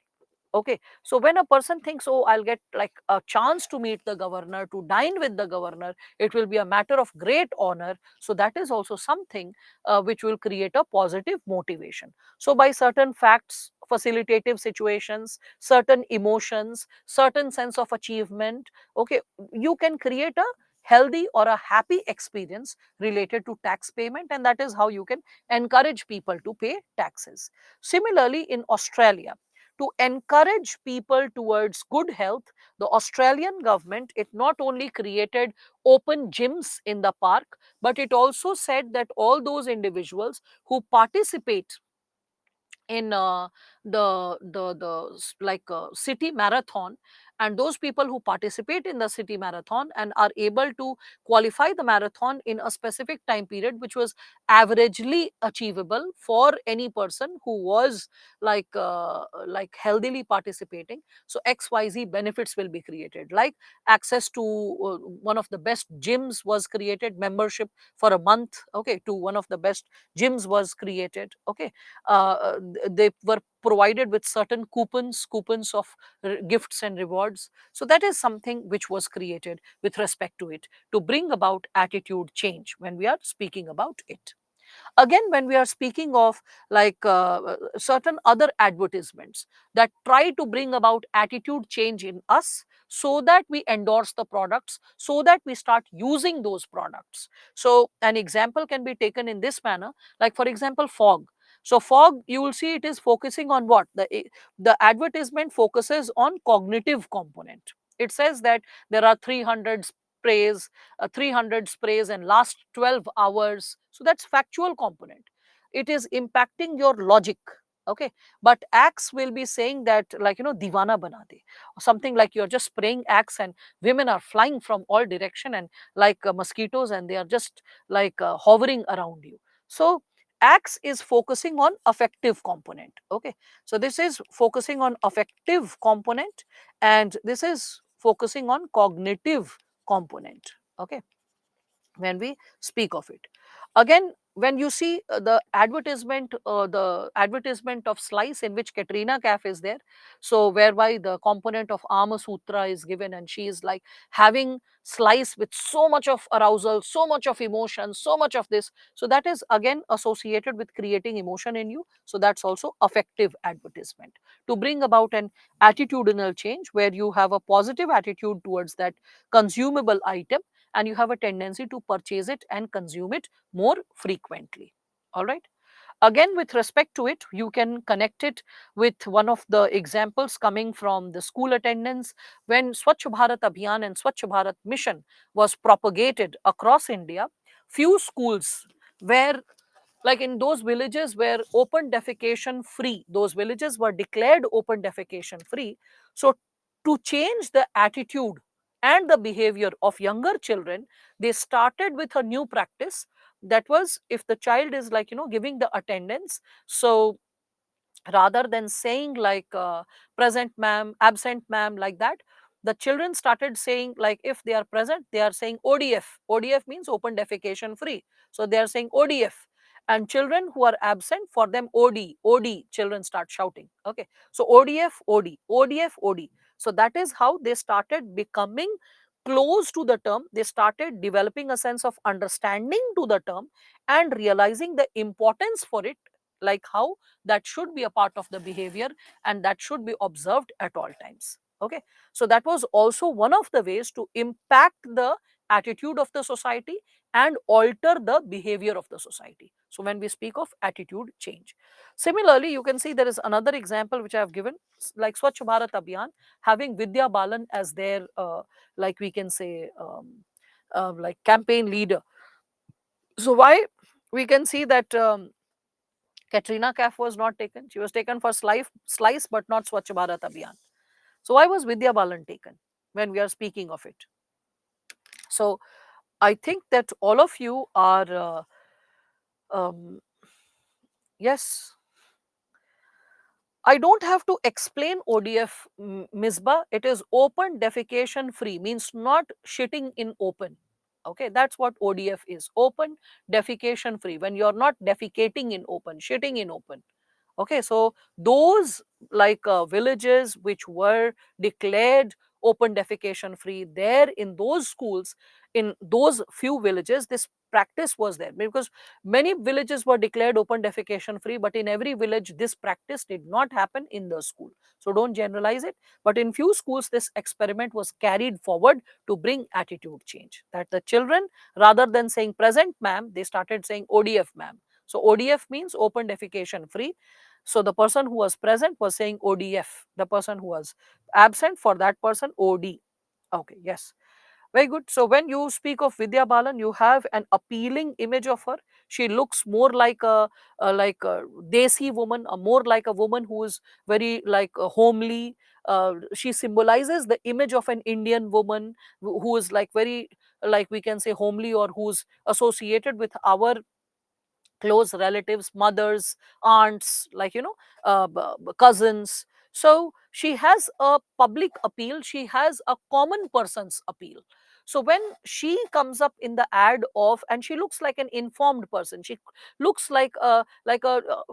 Okay, so when a person thinks, oh, I'll get like a chance to meet the governor, to dine with the governor, it will be a matter of great honor. So that is also something which will create a positive motivation. So by certain facts, facilitative situations, certain emotions, certain sense of achievement, okay, you can create a healthy or a happy experience related to tax payment, and that is how you can encourage people to pay taxes. Similarly, in Australia, to encourage people towards good health, the Australian government, it not only created open gyms in the park, but it also said that all those individuals who participate in city marathon, and those people who participate in the city marathon and are able to qualify the marathon in a specific time period which was averagely achievable for any person who was like healthily participating, so xyz benefits will be created, like access to one of the best gyms was created, membership for a month, okay, to one of the best gyms was created. Okay, they were provided with certain coupons of gifts and rewards. So that is something which was created with respect to it, to bring about attitude change when we are speaking about it. Again, when we are speaking of certain other advertisements that try to bring about attitude change in us, so that we endorse the products, so that we start using those products. So an example can be taken in this manner, like for example fog. So fog, you will see it is focusing on what the advertisement focuses on cognitive component. It says that there are 300 sprays, 300 sprays and last 12 hours. So that's factual component. It is impacting your logic. Okay, but axe will be saying that, like, divana bana de, or something like you're just spraying axe and women are flying from all direction and like mosquitoes, and they are just like hovering around you. So X is focusing on affective component. Okay, so this is focusing on affective component, and this is focusing on cognitive component. Okay, when we speak of it, again, when you see the advertisement of Slice, in which Katrina Kaif is there, so whereby the component of Ama Sutra is given, and she is like having Slice with so much of arousal, so much of emotion, so much of this, so that is again associated with creating emotion in you. So that's also affective advertisement, to bring about an attitudinal change where you have a positive attitude towards that consumable item, and you have a tendency to purchase it and consume it more frequently. All right. Again, with respect to it, you can connect it with one of the examples coming from the school attendance. When Swachh Bharat Abhiyan and Swachh Bharat Mission was propagated across India, few schools were, like in those villages where open defecation free, those villages were declared open defecation free. So to change the attitude and the behavior of younger children, they started with a new practice. That was, if the child is like, giving the attendance, so rather than saying like present ma'am, absent ma'am, like that, the children started saying, like, if they are present, they are saying ODF. ODF means open defecation free, so they are saying ODF. And children who are absent, for them OD, children start shouting. Okay, so ODF, OD, ODF, OD. So that is how they started becoming close to the term. They started developing a sense of understanding to the term and realizing the importance for it, like how that should be a part of the behavior and that should be observed at all times. Okay, so that was also one of the ways to impact the attitude of the society and alter the behavior of the society. So when we speak of attitude change, similarly, you can see there is another example which I have given, like Swachh Bharat Abhiyan having Vidya Balan as their like we can say like campaign leader. So why we can see that Katrina Kaif was not taken. She was taken for Slice, but not Swachh Bharat Abhiyan. So why was Vidya Balan taken when we are speaking of it? So I think that all of you are, um, yes, I don't have to explain ODF, Misbah. It is open defecation free, means not shitting in open. Okay, that's what ODF is, open defecation free, when you're not defecating in open, shitting in open. Okay, so those like villages which were declared open defecation free, there in those schools, in those few villages, this practice was there, because many villages were declared open defecation free, but in every village this practice did not happen in the school. So don't generalize it, but in few schools this experiment was carried forward to bring attitude change, that the children, rather than saying present ma'am, they started saying ODF ma'am. So ODF means open defecation free. So the person who was present was saying ODF. The person who was absent, for that person, OD. Okay, yes. Very good. So when you speak of Vidya Balan, you have an appealing image of her. She looks more like a desi woman, more like a woman who is very like homely. She symbolizes the image of an Indian woman who is like very, like we can say, homely, or who's associated with our close relatives, mothers, aunts, like cousins. So she has a public appeal, she has a common person's appeal. So when she comes up in the ad of, and she looks like an informed person, she looks like a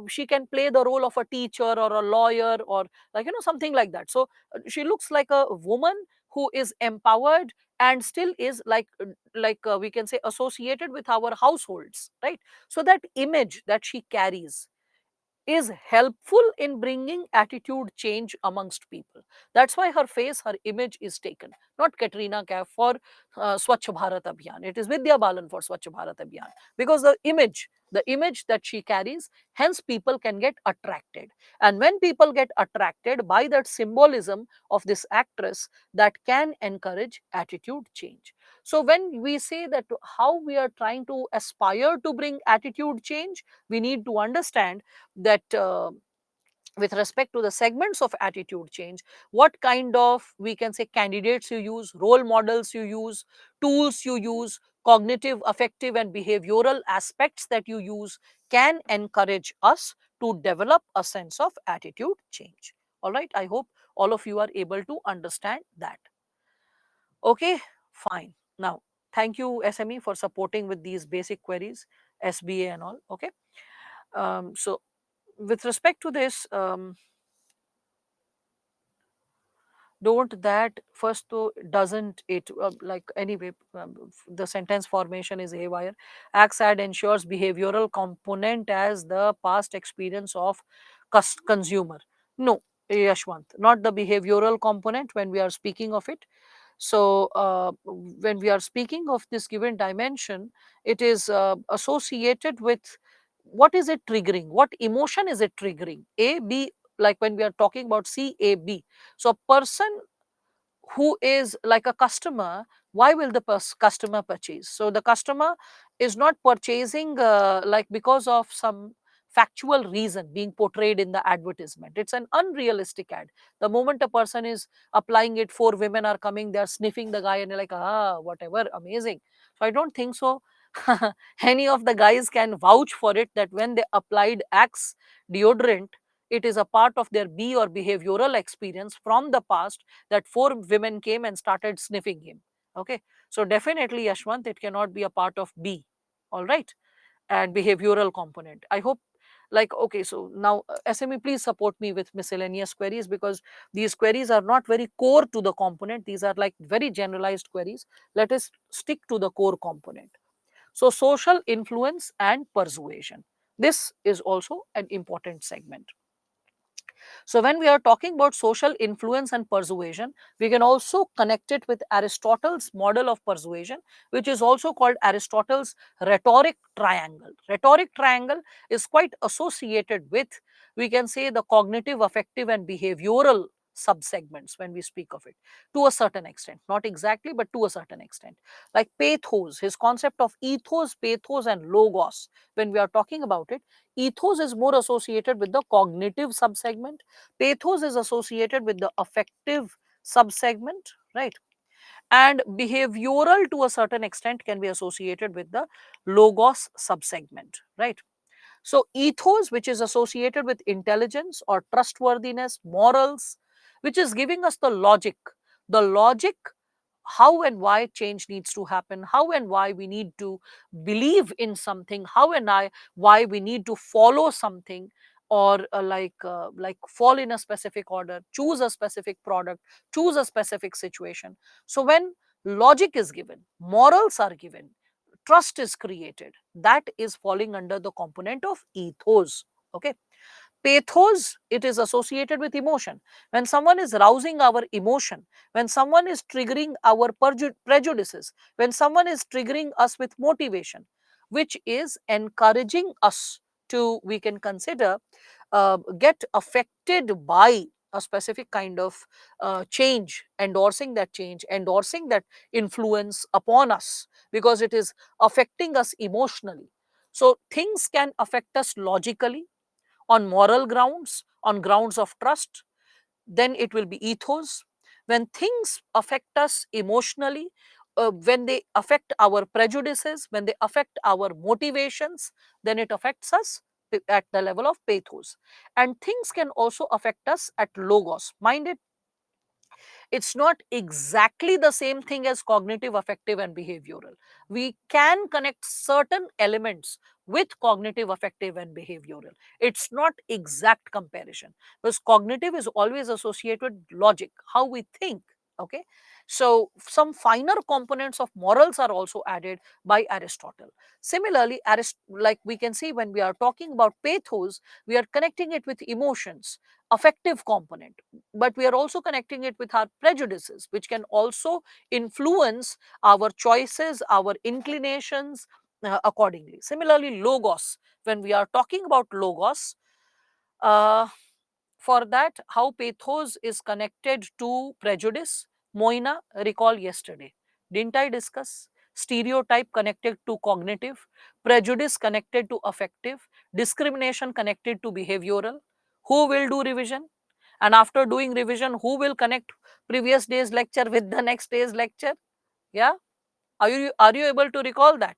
she can play the role of a teacher or a lawyer, or like something like that. So she looks like a woman who is empowered and still is like we can say associated with our households, right? So that image that she carries is helpful in bringing attitude change amongst people. That's why her face, her image is taken, not Katrina Kaif for Swachh Bharat Abhiyan. It is Vidya Balan for Swachh Bharat Abhiyan, because the image that she carries, hence people can get attracted. And when people get attracted by that symbolism of this actress, that can encourage attitude change. So when we say that how we are trying to aspire to bring attitude change, we need to understand that with respect to the segments of attitude change, what kind of, we can say, candidates you use, role models you use, tools you use, cognitive, affective, and behavioral aspects that you use can encourage us to develop a sense of attitude change. All right, I hope all of you are able to understand that. Okay, fine. Now, thank you, SME, for supporting with these basic queries, SBA and all. Okay. So, with respect to this, don't that first though doesn't it like anyway the sentence formation is haywire. AXAD ensures behavioral component as the past experience of consumer. No, Yashwant, not the behavioral component when we are speaking of it. So when we are speaking of this given dimension, it is associated with what is it triggering, what emotion is it triggering, A, B, like when we are talking about CAB. So a person who is like a customer, why will the customer purchase? So the customer is not purchasing like because of some factual reason being portrayed in the advertisement. It's an unrealistic ad. The moment a person is applying it, four women are coming, they're sniffing the guy and they're like, ah, whatever, amazing. So I don't think so any of the guys can vouch for it that when they applied Axe deodorant, it is a part of their B or behavioral experience from the past that four women came and started sniffing him. Okay, so definitely, Yashwant, it cannot be a part of B. All right, and behavioral component. I hope, like, okay, so now SME, please support me with miscellaneous queries because these queries are not very core to the component. These are like very generalized queries. Let us stick to the core component. So, social influence and persuasion. This is also an important segment. So, when we are talking about social influence and persuasion, we can also connect it with Aristotle's model of persuasion, which is also called Aristotle's rhetoric triangle. Rhetoric triangle is quite associated with, we can say, the cognitive, affective, and behavioral subsegments when we speak of it to a certain extent, not exactly, but to a certain extent. Like pathos, his concept of ethos, pathos, and logos, when we are talking about it, ethos is more associated with the cognitive subsegment. Pathos is associated with the affective subsegment, right? And behavioral to a certain extent can be associated with the logos subsegment, right? So, ethos, which is associated with intelligence or trustworthiness, morals, which is giving us the logic how and why change needs to happen, how and why we need to believe in something, how and why we need to follow something, or like fall in a specific order, choose a specific product, choose a specific situation. So when logic is given, morals are given, trust is created, that is falling under the component of ethos. Okay. Pathos, it is associated with emotion. When someone is rousing our emotion, when someone is triggering our prejudices, when someone is triggering us with motivation, which is encouraging us to, we can consider, get affected by a specific kind of change, endorsing that influence upon us because it is affecting us emotionally. So things can affect us logically, on moral grounds, on grounds of trust, then it will be ethos. When things affect us emotionally, when they affect our prejudices, when they affect our motivations, then it affects us at the level of pathos. And things can also affect us at logos. Mind it, it's not exactly the same thing as cognitive, affective, and behavioral. We can connect certain elements with cognitive, affective, and behavioral. It's not exact comparison because cognitive is always associated with logic, how we think. Okay, so some finer components of morals are also added by Aristotle. Similarly, like we can see when we are talking about pathos, we are connecting it with emotions, affective component, but we are also connecting it with our prejudices, which can also influence our choices, our inclinations accordingly. Similarly, logos, when we are talking about logos, uh, for that, how pathos is connected to prejudice. Moina, recall yesterday. Didn't I discuss? Stereotype connected to cognitive, prejudice connected to affective, discrimination connected to behavioral. Who will do revision? And after doing revision, who will connect previous day's lecture with the next day's lecture? Yeah. Are you able to recall that?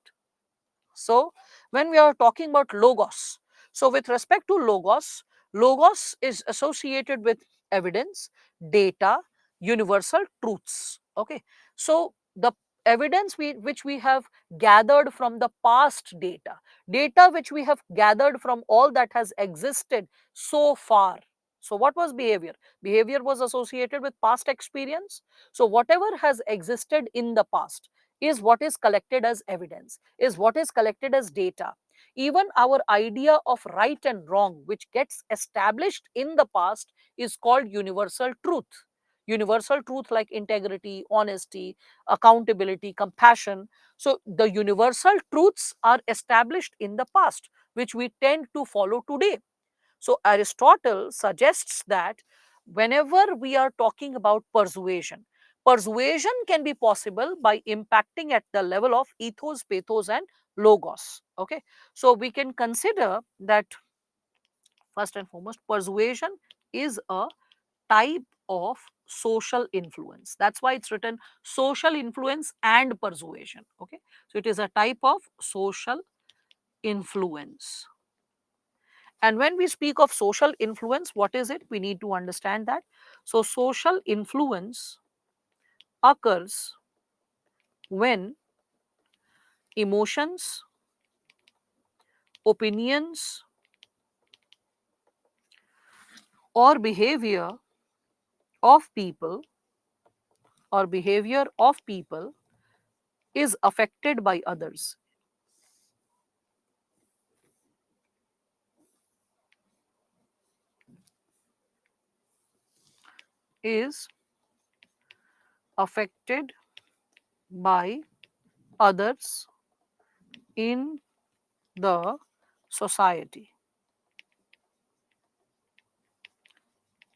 So, when we are talking about logos, so with respect to logos, logos is associated with evidence, data, universal truths. Okay, so the evidence which we have gathered from the past data, data which we have gathered from all that has existed so far. So, what was behavior? Behavior was associated with past experience. So, whatever has existed in the past is what is collected as evidence, is what is collected as data. Even our idea of right and wrong, which gets established in the past, is called universal truth. Universal truth like integrity, honesty, accountability, compassion. So, the universal truths are established in the past, which we tend to follow today. So, Aristotle suggests that whenever we are talking about persuasion, persuasion can be possible by impacting at the level of ethos, pathos, and logos. Okay, so we can consider that first and foremost, persuasion is a type of social influence. That's why it's written social influence and persuasion. Okay, so it is a type of social influence. And when we speak of social influence, what is it? We need to understand that. So, social influence occurs when emotions, opinions, or of people behavior of people is affected by others, is affected by others in the society.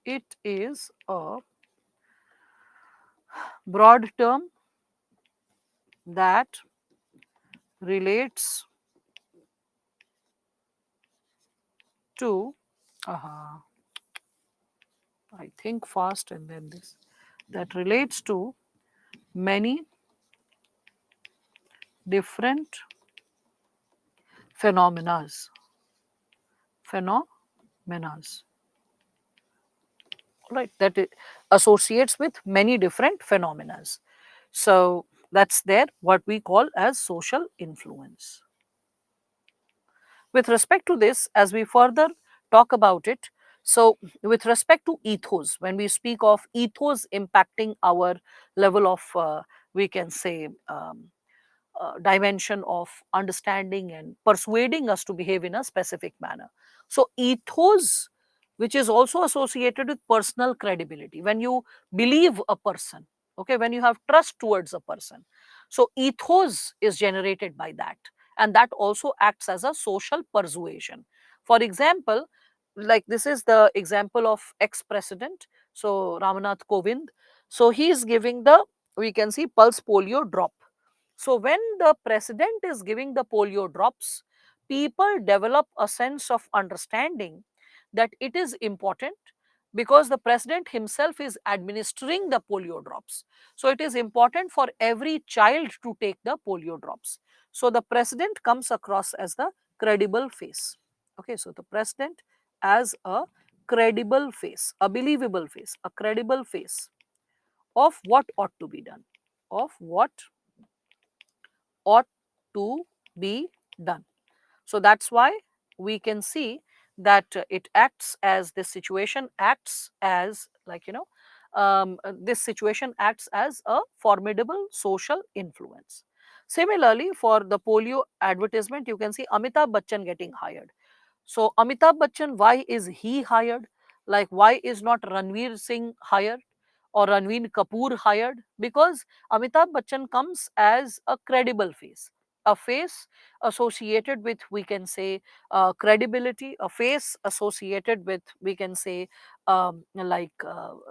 It is a broad term that relates to I think fast and then this, that relates to many different phenomenas. Phenomenas, right? That it associates with many different phenomenas. So that's there what we call as social influence. With respect to this, as we further talk about it, so with respect to ethos, when we speak of ethos impacting our level of, we can say, dimension of understanding and persuading us to behave in a specific manner. So, ethos, which is also associated with personal credibility, when you believe a person, okay, when you have trust towards a person. So, ethos is generated by that, and that also acts as a social persuasion. For example, like this is the example of ex president, so Ramnath Kovind. So, he is giving the, we can see, pulse polio drop. So, when the president is giving the polio drops, people develop a sense of understanding that it is important because the president himself is administering the polio drops. So, it is important for every child to take the polio drops. So, the president comes across as the credible face. Okay, so the president as a credible face, a believable face, a credible face of what ought to be done, of what ought to be done. So that's why we can see that it acts as, this situation acts as, like, this situation acts as a formidable social influence. Similarly, for the polio advertisement, you can see Amitabh Bachchan getting hired. So Amitabh Bachchan, why is he hired? Like, why is not Ranveer Singh hired or Ranveer Kapoor hired? Because Amitabh Bachchan comes as a credible face, a face associated with, we can say, credibility, a face associated with, we can say,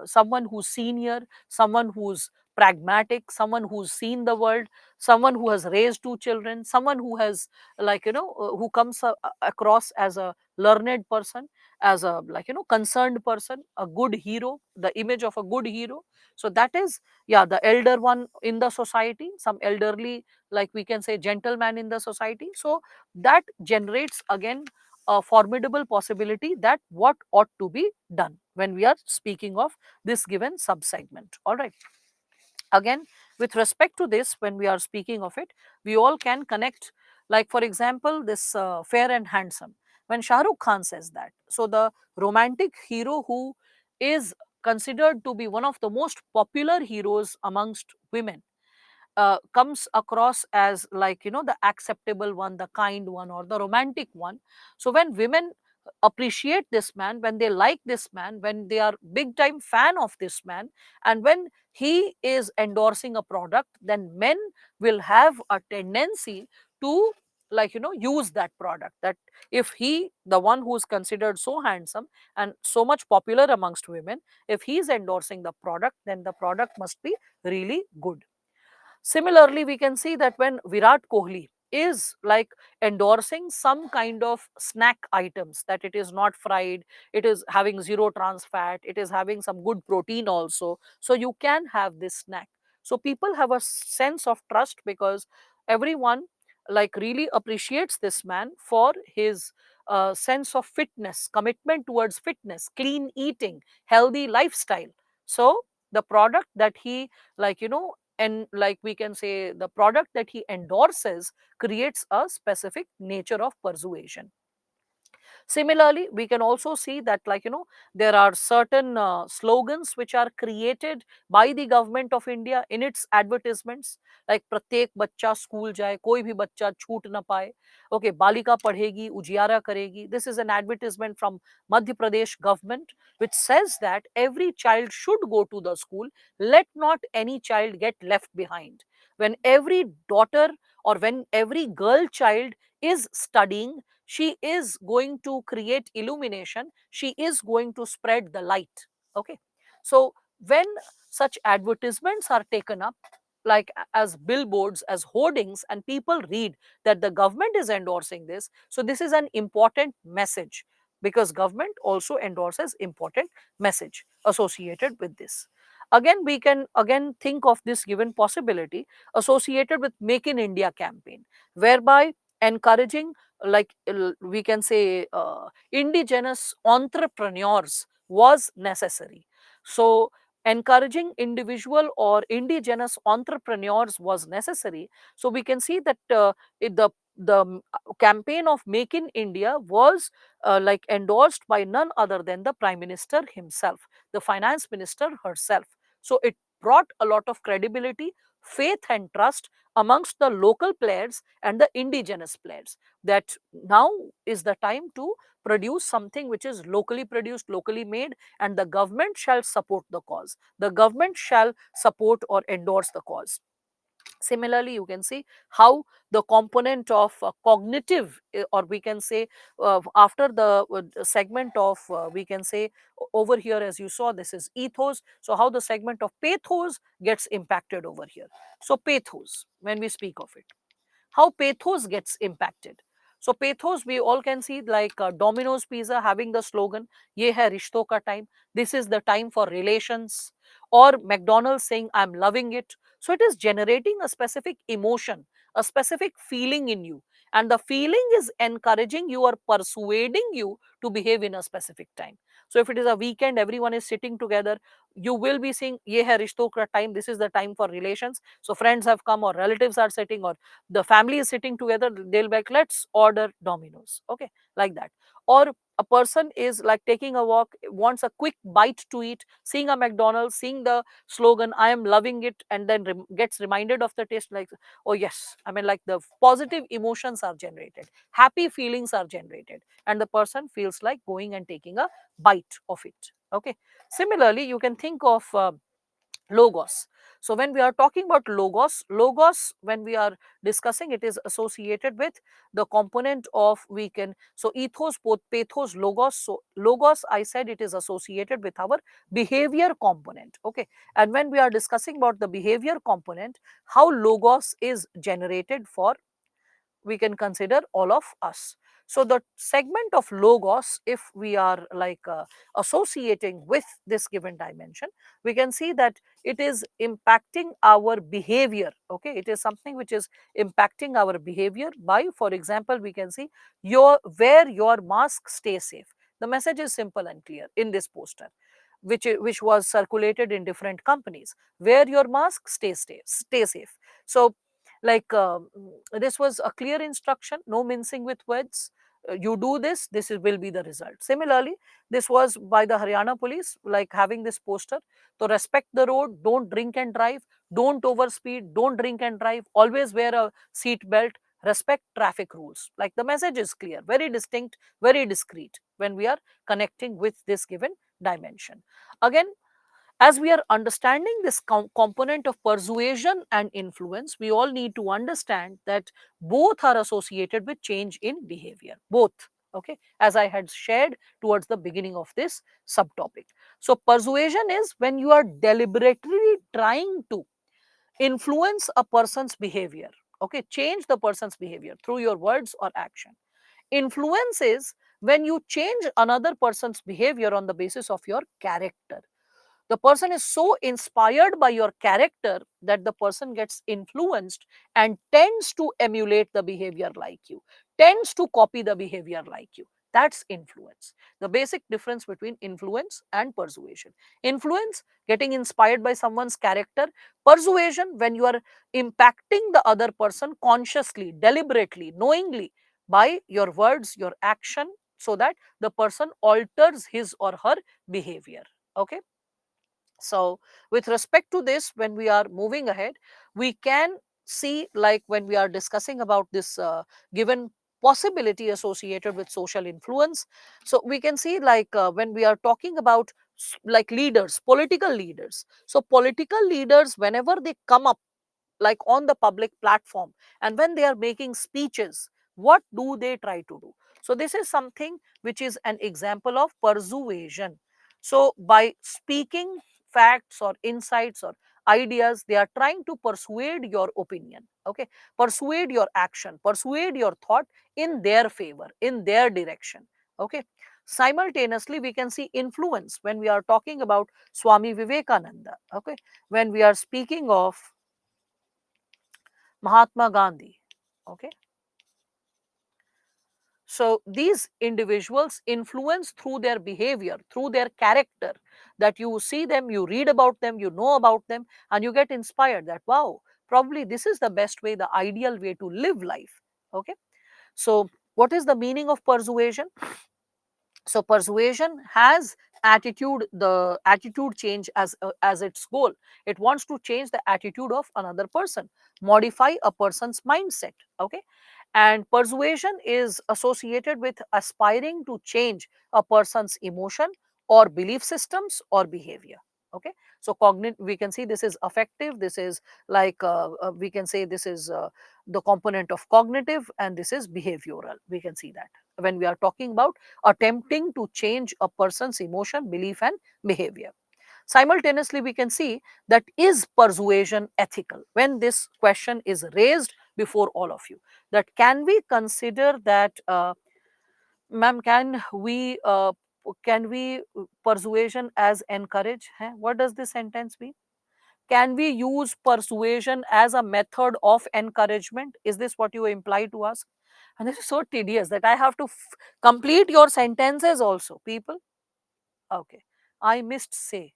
someone who's senior, someone who's pragmatic, someone who's seen the world, someone who has raised two children, someone who has, who comes across as a learned person, as a, concerned person, a good hero, the image of a good hero. So that is, yeah, the elder one in the society, some elderly, like we can say, gentleman in the society. So that generates again a formidable possibility that what ought to be done when we are speaking of this given subsegment. All right. Again, with respect to this, when we are speaking of it, we all can connect, like for example, this Fair and Handsome, when Shah Rukh Khan says that. So the romantic hero who is considered to be one of the most popular heroes amongst women, comes across as, like, the acceptable one, the kind one, or the romantic one. So when women appreciate this man, when they like this man, when they are big time fan of this man, and when he is endorsing a product, then men will have a tendency to, use that product. That if he, the one who is considered so handsome and so much popular amongst women, if he is endorsing the product, then the product must be really good. Similarly, we can see that when Virat Kohli is, like, endorsing some kind of snack items, that it is not fried, it is having zero trans fat, it is having some good protein also. So you can have this snack. So people have a sense of trust, because everyone, like, really appreciates this man for his sense of fitness, commitment towards fitness, clean eating, healthy lifestyle. So the product that he, like, and, like, we can say, the product that he endorses creates a specific nature of persuasion. Similarly, we can also see that, there are certain slogans which are created by the government of India in its advertisements, like प्रत्येक बच्चा school जाए, कोई भी बच्चा छूट ना पाए. Okay, बालिका पढ़ेगी, उजियारा करेगी. This is an advertisement from Madhya Pradesh government, which says that every child should go to the school. Let not any child get left behind. When every daughter, or when every girl child is studying, she is going to create illumination, she is going to spread the light. Okay, so when such advertisements are taken up, like as billboards, as hoardings, and people read that the government is endorsing this, so this is an important message, because government also endorses important message associated with this. Again, we can again think of this given possibility associated with Make in India campaign, whereby encouraging, like, we can say, indigenous entrepreneurs was necessary. So encouraging individual or indigenous entrepreneurs was necessary. So we can see that the campaign of Make in India was, like, endorsed by none other than the Prime Minister himself, the Finance Minister herself. So it brought a lot of credibility, faith, and trust amongst the local players and the indigenous players, that now is the time to produce something which is locally produced, locally made, and the government shall support the cause. The government shall support or endorse the cause. Similarly, you can see how the component of cognitive, or we can say, after the segment of, we can say, over here, as you saw, this is ethos. So how the segment of pathos gets impacted over here. So pathos, when we speak of it, how pathos gets impacted. So pathos, we all can see, like, Domino's Pizza having the slogan, "Ye hai rishto ka time." This is the time for relations. Or McDonald's saying, "I'm loving it." So it is generating a specific emotion, a specific feeling in you, and the feeling is encouraging you or persuading you to behave in a specific time. So if it is a weekend, everyone is sitting together, you will be saying, "Ye hai rishto ka time." This is the time for relations. So friends have come, or relatives are sitting, or the family is sitting together, they'll be like, "Let's order Domino's." Okay, like that. Or a person is, like, taking a walk, wants a quick bite to eat, seeing a McDonald's, seeing the slogan, "I am loving it," and then gets reminded of the taste, like, "Oh yes," I mean, like, the positive emotions are generated, happy feelings are generated, and the person feels like going and taking a bite of it. Okay, similarly, you can think of Logos. So when we are talking about logos, when we are discussing, it is associated with the component of, we can, so ethos, both pathos, logos. So logos, I said, it is associated with our behavior component. Okay. And when we are discussing about the behavior component, how logos is generated for, we can consider all of us. So the segment of logos, if we are like associating with this given dimension, we can see that it is impacting our behavior. Okay, it is something which is impacting our behavior by, for example, we can see, your wear your mask, stay safe. The message is simple and clear in this poster, which was circulated in different companies. Wear your mask, stay safe. So like this was a clear instruction, no mincing with words. You do this, will be the result. Similarly, this was by the Haryana police, like having this poster: to respect the road, don't drink and drive, don't overspeed, don't drink and drive, always wear a seat belt, respect traffic rules. Like the message is clear, very distinct, very discreet when we are connecting with this given dimension. Again, as we are understanding this component of persuasion and influence, we all need to understand that both are associated with change in behavior. Both. Okay. As I had shared towards the beginning of this subtopic. So, persuasion is when you are deliberately trying to influence a person's behavior. Okay. Change the person's behavior through your words or action. Influence is when you change another person's behavior on the basis of your character. The person is so inspired by your character that the person gets influenced and tends to emulate the behavior like you, tends to copy the behavior like you. That's influence. The basic difference between influence and persuasion: influence, getting inspired by someone's character; persuasion, when you are impacting the other person consciously, deliberately, knowingly, by your words, your action, so that the person alters his or her behavior. Okay. So with respect to this, when we are moving ahead, we can see, like when we are discussing about this given possibility associated with social influence, so we can see, like when we are talking about like leaders, political leaders. So political leaders, whenever they come up like on the public platform, and when they are making speeches, what do they try to do? So this is something which is an example of persuasion. So by speaking facts or insights or ideas, they are trying to persuade your opinion. Okay, persuade your action, persuade your thought in their favor, in their direction. Okay. Simultaneously, we can see influence when we are talking about Swami Vivekananda. Okay, when we are speaking of Mahatma Gandhi. Okay. So these individuals influence through their behavior, through their character, that you see them, you read about them, you know about them, and you get inspired that, wow, probably this is the best way, the ideal way to live life. Okay. So what is the meaning of persuasion? So persuasion has attitude, the attitude change as its goal. It wants to change the attitude of another person, modify a person's mindset. Okay. And persuasion is associated with aspiring to change a person's emotion or belief systems or behavior. Okay. So cognitive, we can see this is affective, this is like we can say this is the component of cognitive, and this is behavioral. We can see that when we are talking about attempting to change a person's emotion, belief, and behavior. Simultaneously, we can see that is persuasion ethical? When this question is raised before all of you, that can we consider that, ma'am, can we persuasion as encourage? Huh? What does this sentence mean? Can we use persuasion as a method of encouragement? Is this what you imply to us? And this is so tedious that I have to complete your sentences also, people. Okay. I missed say.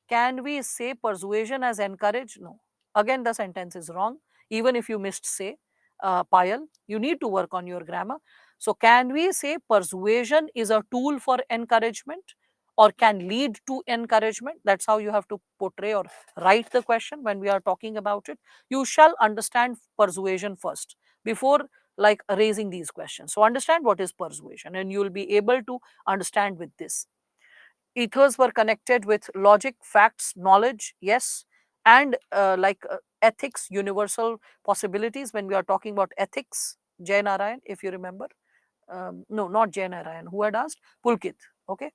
Can we say persuasion as encourage? No. Again, the sentence is wrong. Even if you missed say, Payal, you need to work on your grammar. So, can we say persuasion is a tool for encouragement or can lead to encouragement? That's how you have to portray or write the question when we are talking about it. You shall understand persuasion first before like raising these questions. So, understand what is persuasion and you will be able to understand with this. ethers were connected with logic, facts, knowledge, yes, and ethics, universal possibilities. When we are talking about ethics, Jay Narayan, if you remember, no, not Jay Narayan, who had asked? Pulkit. Okay.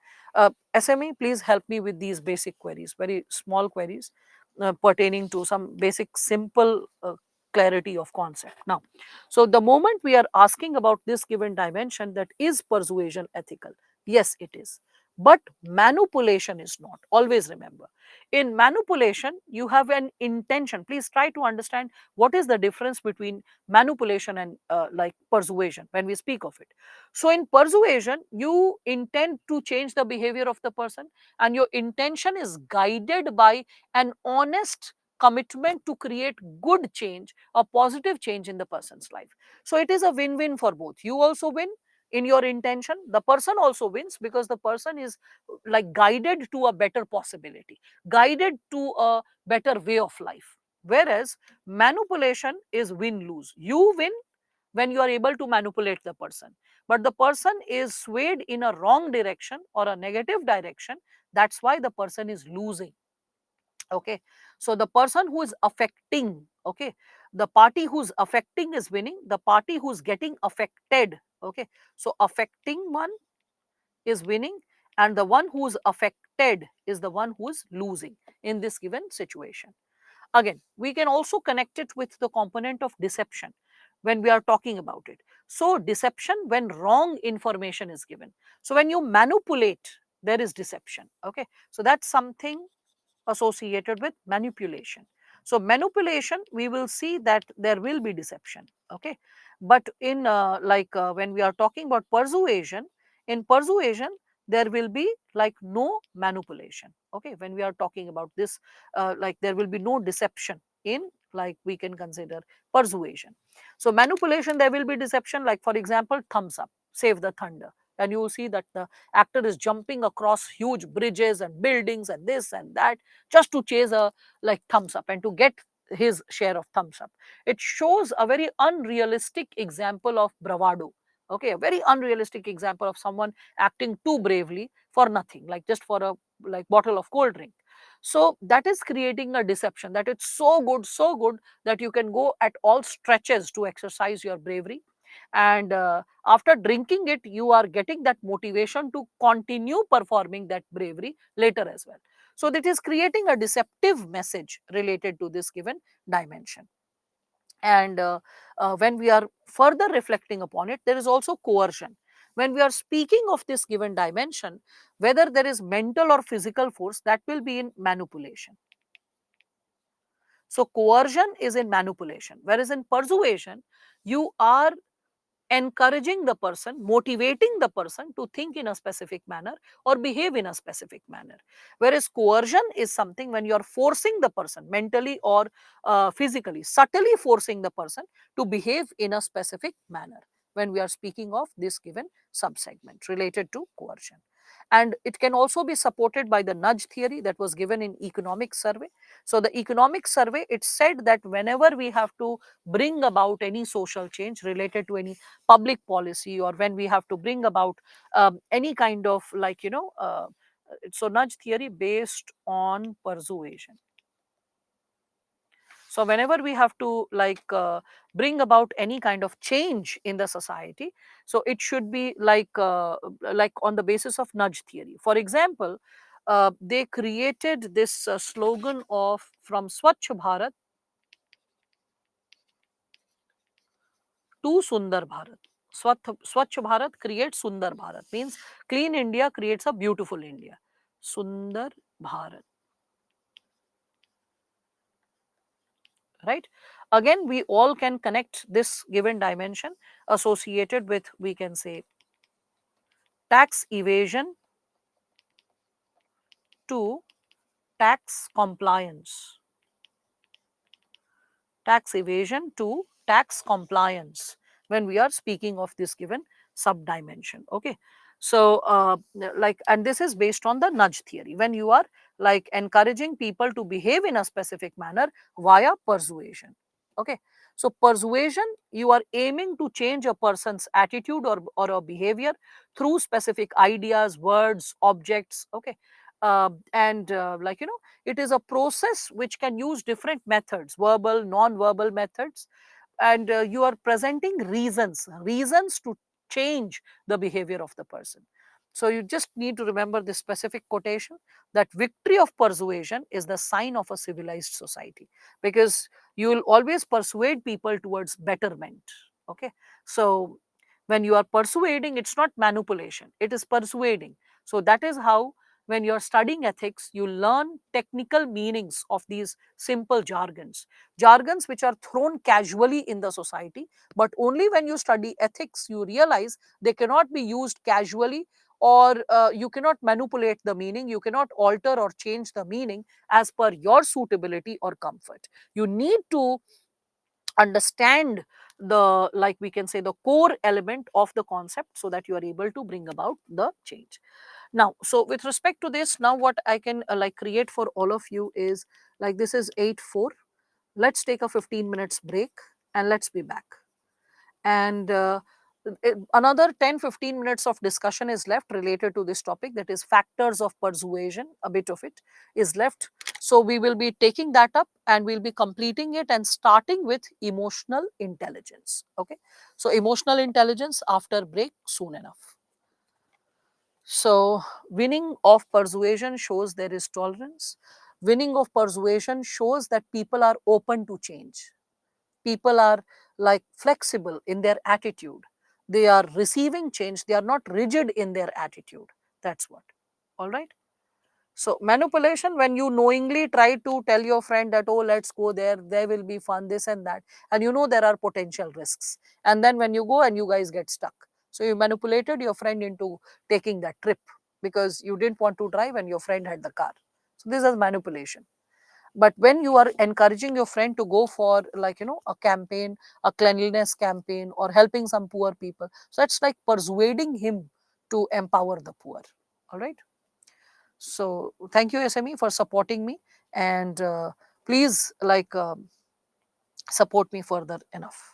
SME, please help me with these basic queries, very small queries pertaining to some basic, simple clarity of concept. Now, so the moment we are asking about this given dimension, that is persuasion ethical? Yes, it is. But manipulation is not. Always remember. In manipulation, you have an intention. Please try to understand what is the difference between manipulation and persuasion when we speak of it. So in persuasion, you intend to change the behavior of the person, and your intention is guided by an honest commitment to create good change, a positive change in the person's life. So it is a win-win for both. You also win in your intention, the person also wins, because the person is guided to a better possibility, guided to a better way of life. Whereas manipulation is win-lose. You win when you are able to manipulate the person, but the person is swayed in a wrong direction or a negative direction. That's why the person is losing. Okay, so the person who is affecting, okay, the party who's affecting is winning, the party who's getting affected, okay, so affecting one is winning, and the one who's affected is the one who's losing in this given situation. Again, we can also connect it with the component of deception when we are talking about it. So deception, when wrong information is given. So when you manipulate, there is deception. Okay, so that's something associated with manipulation. So manipulation, we will see that there will be deception. Okay, but in when we are talking about persuasion, in persuasion there will be no manipulation. Okay, when we are talking about this, there will be no deception in, we can consider persuasion. So manipulation, there will be deception, like for example, thumbs up, save the thunder, and you will see that the actor is jumping across huge bridges and buildings and this and that, just to chase a thumbs up and to get his share of thumbs up. It shows a very unrealistic example of bravado. Okay, a very unrealistic example of someone acting too bravely for nothing, like just for a bottle of cold drink. So that is creating a deception, that it's so good that you can go at all stretches to exercise your bravery, and after drinking it, you are getting that motivation to continue performing that bravery later as well. So that is creating a deceptive message related to this given dimension. And when we are further reflecting upon it, there is also coercion. When we are speaking of this given dimension, whether there is mental or physical force, that will be in manipulation. So coercion is in manipulation, whereas in persuasion, you are encouraging the person, motivating the person to think in a specific manner or behave in a specific manner. Whereas coercion is something when you are forcing the person mentally or physically, subtly forcing the person to behave in a specific manner, when we are speaking of this given subsegment related to coercion. And it can also be supported by the nudge theory that was given in economic survey. So the economic survey, it said that whenever we have to bring about any social change related to any public policy, or when we have to bring about any kind of so nudge theory based on persuasion. So whenever we have to bring about any kind of change in the society, so it should be on the basis of nudge theory. For example, they created this slogan of from Swachh Bharat to Sundar Bharat. Swachh Bharat creates Sundar Bharat, means clean India creates a beautiful India. Sundar Bharat, right? Again, we all can connect this given dimension associated with, we can say, tax evasion to tax compliance. Tax evasion to tax compliance, when we are speaking of this given subdimension. Okay, so and this is based on the nudge theory, when you are encouraging people to behave in a specific manner via persuasion. Okay, So persuasion, you are aiming to change a person's attitude or a behavior through specific ideas, words, objects. Okay. And like it is a process which can use different methods, verbal, non-verbal methods, and you are presenting reasons to change the behavior of the person. So you just need to remember this specific quotation, that victory of persuasion is the sign of a civilized society, because you will always persuade people towards betterment. Okay. So when you are persuading, it's not manipulation, it is persuading. So that is how, when you're studying ethics, you learn technical meanings of these simple jargons which are thrown casually in the society, but only when you study ethics you realize they cannot be used casually, or you cannot manipulate the meaning, you cannot alter or change the meaning as per your suitability or comfort. You need to understand the, like we can say, the core element of the concept, so that you are able to bring about the change. Now, so with respect to this, now what I can like create for all of you is, like, this is 8:04. Let's take a 15 minutes break and let's be back. And another 10-15 minutes of discussion is left related to this topic, that is factors of persuasion. A bit of it is left, so we will be taking that up and we'll be completing it and starting with emotional intelligence. Okay, so emotional intelligence after break soon enough. So winning of persuasion shows there is tolerance. Winning of persuasion shows that people are open to change. People are like flexible in their attitude. They are receiving change, they are not rigid in their attitude. That's what. All right. So manipulation, when you knowingly try to tell your friend that, oh, let's go there will be fun, this and that, and you know there are potential risks, and then when you go and you guys get stuck, so you manipulated your friend into taking that trip because you didn't want to drive and your friend had the car. So this is manipulation. But when you are encouraging your friend to go for, like, a campaign, a cleanliness campaign, or helping some poor people, so it's like persuading him to empower the poor. All right. So thank you, SME, for supporting me, and please, like, support me further enough.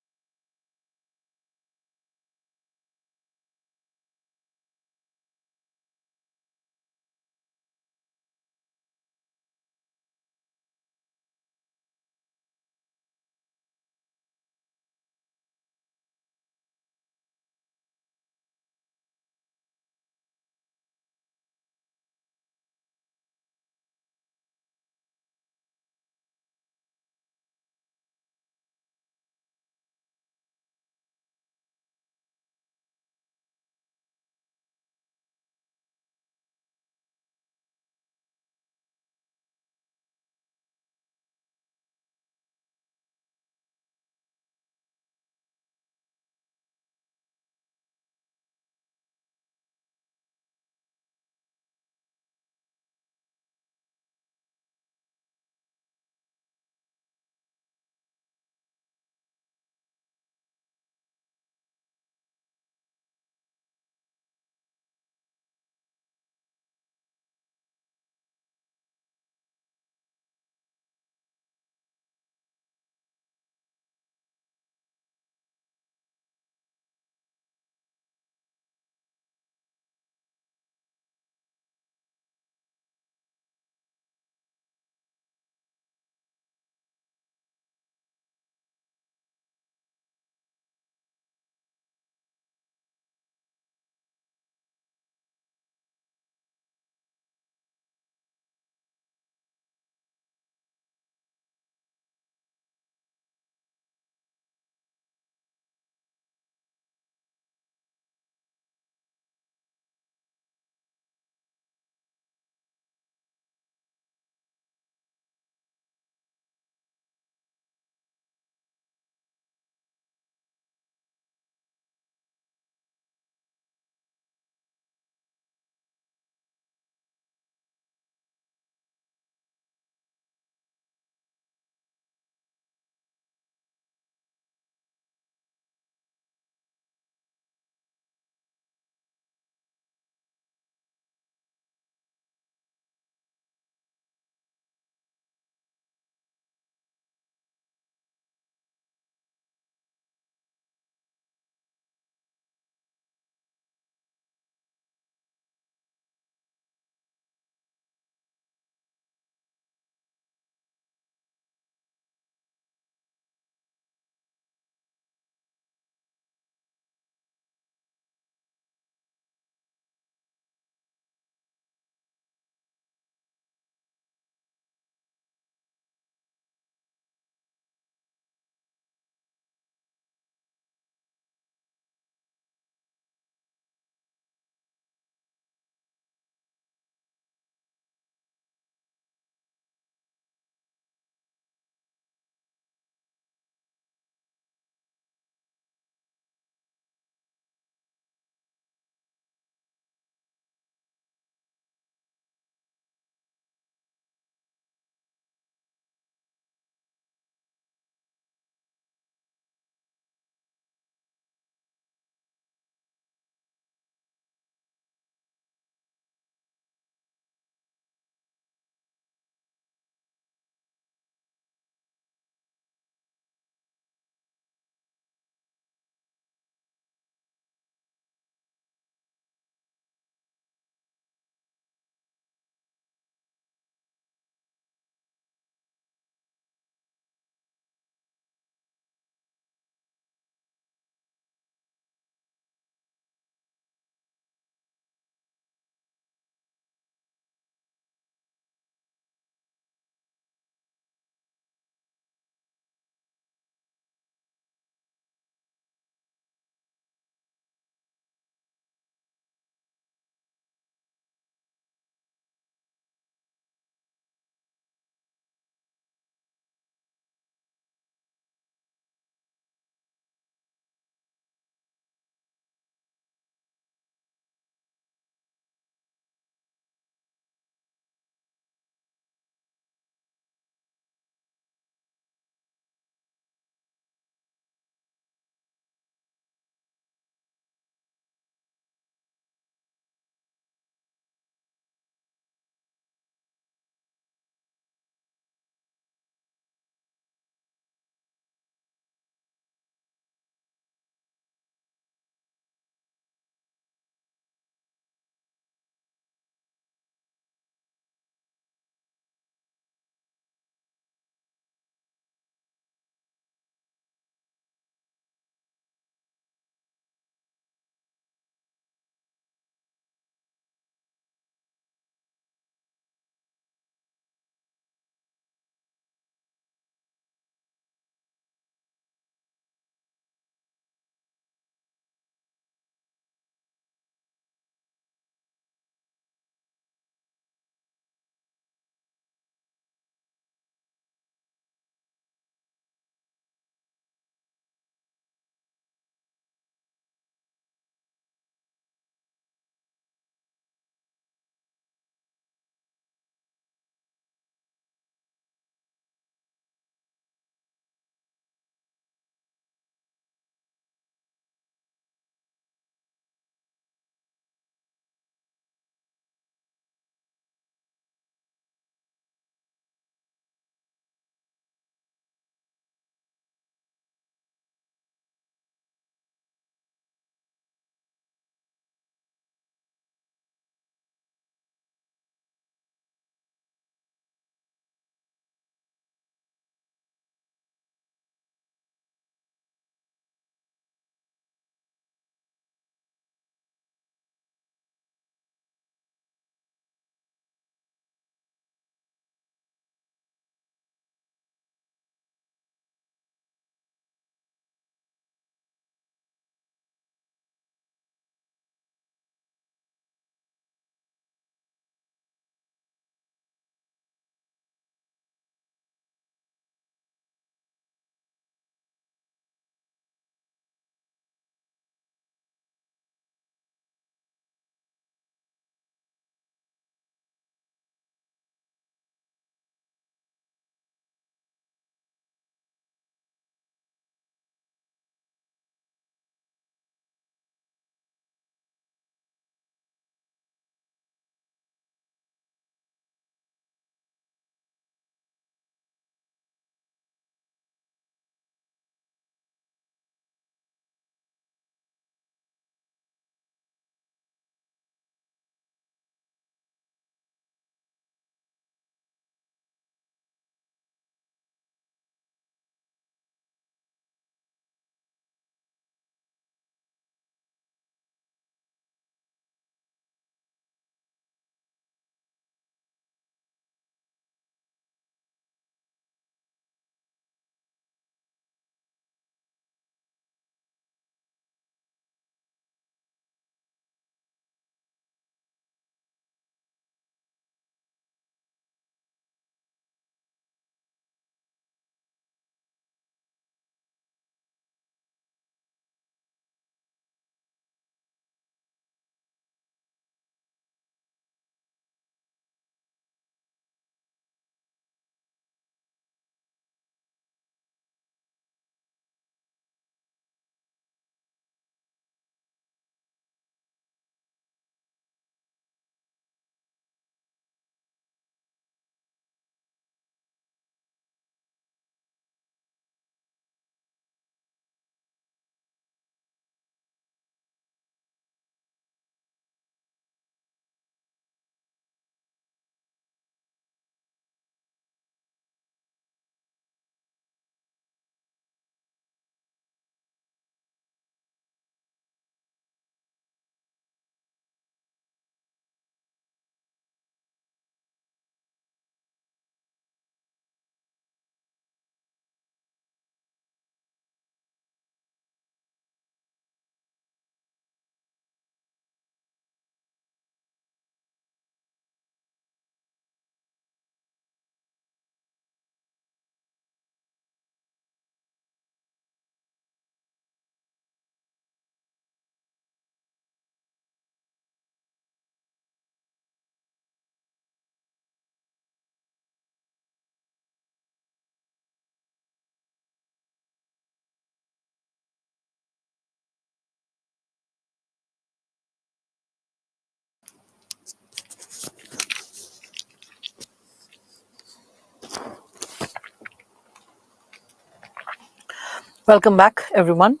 Welcome back, everyone.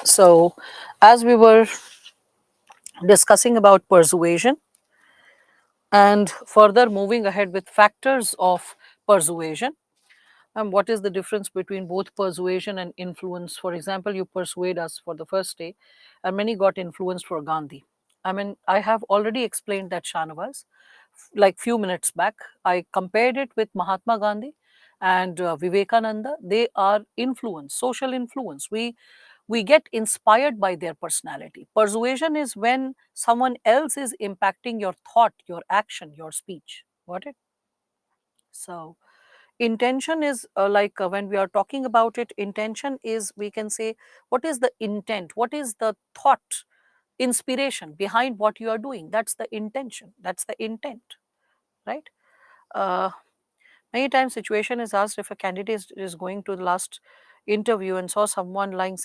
So, as we were discussing about persuasion and further moving ahead with factors of persuasion, and what is the difference between both persuasion and influence? For example, you persuade us for the first day, and many got influenced for Gandhi. I mean, I have already explained that, Shanavaz, like few minutes back. I compared it with Mahatma Gandhi and Vivekananda. They are influence, social influence. We get inspired by their personality. Persuasion is when someone else is impacting your thought, your action, your speech. Got it? So intention is when we are talking about it, intention is, we can say, what is the intent, what is the thought, inspiration behind what you are doing. That's the intention, that's the intent, right? uh, Many times situation is asked, if a candidate is going to the last interview and saw someone lying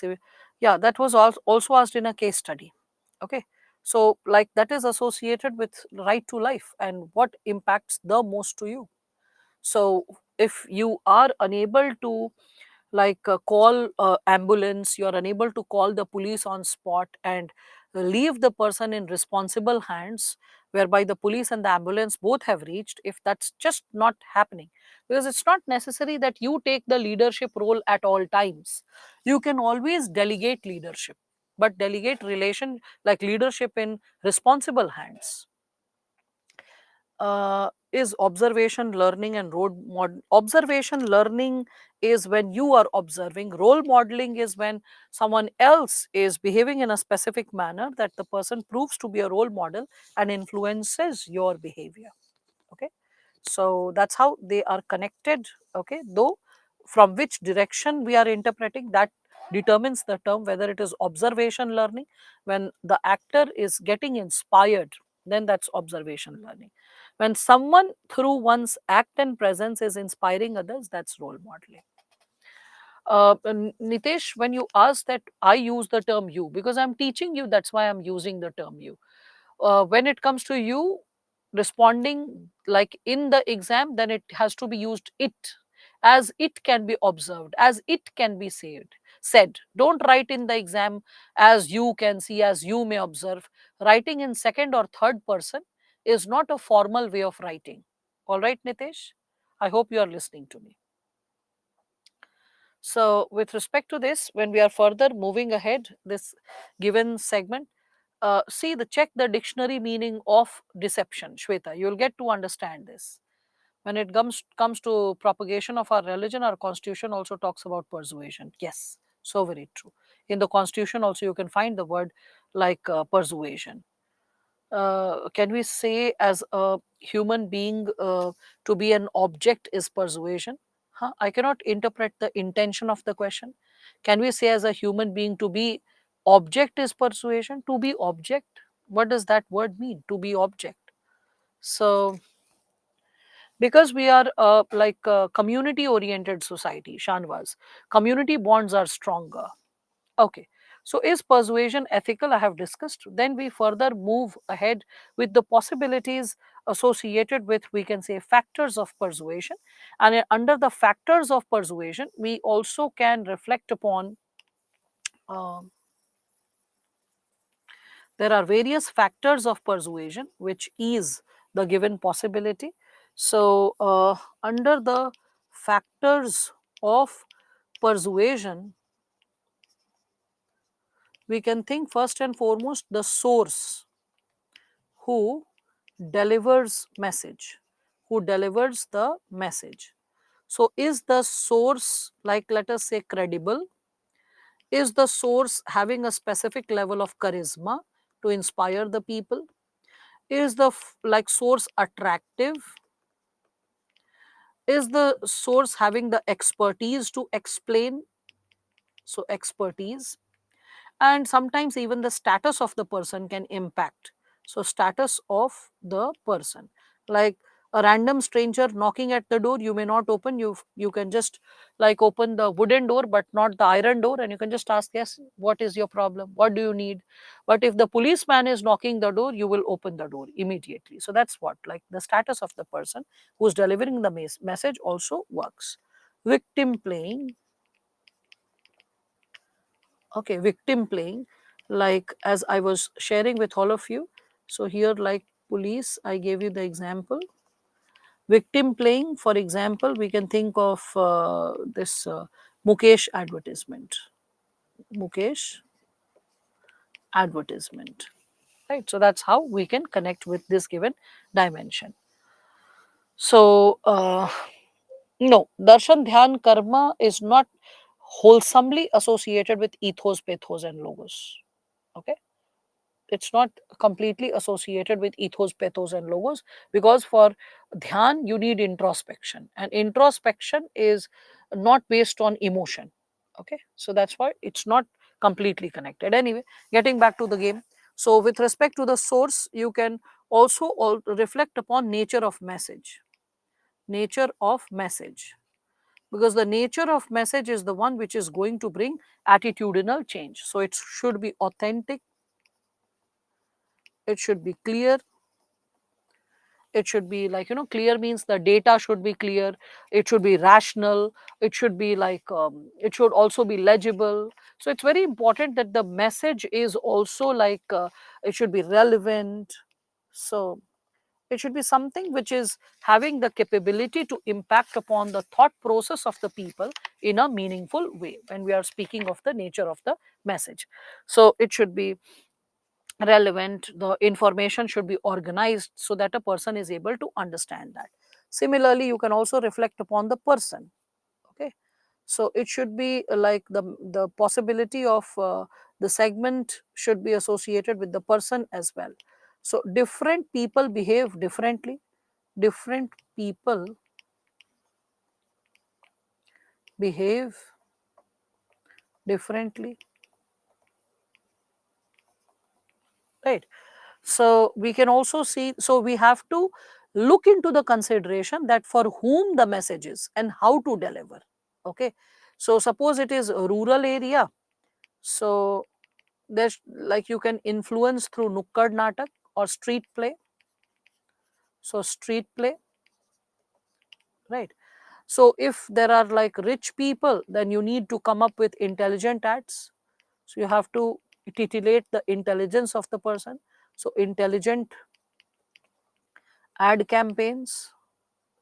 yeah, that was also asked in a case study. Okay, so like that is associated with right to life and what impacts the most to you. So if you are unable to call ambulance, you are unable to call the police on spot and leave the person in responsible hands, whereby the police and the ambulance both have reached, if that's just not happening, because it's not necessary that you take the leadership role at all times. You can always delegate leadership, but delegate relation like leadership in responsible hands. Is observation learning and observation learning is when you are observing. Role modeling is when someone else is behaving in a specific manner that the person proves to be a role model and influences your behavior. Okay, so that's how they are connected. Okay, though from which direction we are interpreting, that determines the term, whether it is observation learning when the actor is getting inspired, then that's observation learning. When someone through one's act and presence is inspiring others, that's role modeling. Nitesh, when you ask that, I use the term you because I'm teaching you, that's why I'm using the term you. When it comes to you responding like in the exam, then it has to be used it, as it can be observed, as it can be said. Don't write in the exam as you can see, as you may observe. Writing in second or third person is not a formal way of writing. All right, Nitesh, I hope you are listening to me. So with respect to this, when we are further moving ahead this given segment, see the check the dictionary meaning of deception, Shweta. You'll get to understand this. When it comes to propagation of our religion, our constitution also talks about persuasion. Yes, so very true. In the constitution also you can find the word persuasion. Can we say as a human being to be an object is persuasion? Huh? I cannot interpret the intention of the question. Can we say as a human being to be object is persuasion? To be object, what does that word mean? To be object. So because we are like a community oriented society, Shanvas, community bonds are stronger. Okay. So is persuasion ethical? I have discussed. Then we further move ahead with the possibilities associated with, we can say, factors of persuasion. And under the factors of persuasion, we also can reflect upon, um, there are various factors of persuasion which is the given possibility. So under the factors of persuasion, we can think first and foremost the source who delivers message, who delivers the message. So is the source, like let us say, credible? Is the source having a specific level of charisma to inspire the people? Is the source attractive? Is the source having the expertise to explain? So expertise. And sometimes even the status of the person can impact. So status of the person, like a random stranger knocking at the door, you may not open. You can just like open the wooden door but not the iron door, and you can just ask, yes, what is your problem, what do you need? But if the policeman is knocking the door, you will open the door immediately. So that's what, like, the status of the person who's delivering the message also works. Victim playing. Okay, victim playing, like as I was sharing with all of you. So here, like police, I gave you the example. Victim playing, for example, we can think of this Mukesh advertisement. Mukesh advertisement, right? So that's how we can connect with this given dimension. So no, darshan dhyan karma is not wholesomely associated with ethos, pathos, and logos. Okay, it's not completely associated with ethos, pathos, and logos, because for dhyan you need introspection, and introspection is not based on emotion. Okay, so that's why it's not completely connected. Anyway, getting back to the game. So with respect to the source, you can also reflect upon nature of message. Nature of message, because the nature of message is the one which is going to bring attitudinal change. So it should be authentic, it should be clear, it should be like, clear means the data should be clear, it should be rational, it should be like it should also be legible. So it's very important that the message is also like it should be relevant. So it should be something which is having the capability to impact upon the thought process of the people in a meaningful way when we are speaking of the nature of the message. So it should be relevant, the information should be organized so that a person is able to understand that. Similarly, you can also reflect upon the person. Okay, so it should be like the possibility of the segment should be associated with the person as well. So different people behave differently, different people behave differently, right? So we can also see, so we have to look into the consideration that for whom the message is and how to deliver. Okay, so suppose it is a rural area, so there's like you can influence through nukkad natak or street play. So street play, right? So if there are like rich people, then you need to come up with intelligent ads. So you have to titillate the intelligence of the person. So intelligent ad campaigns,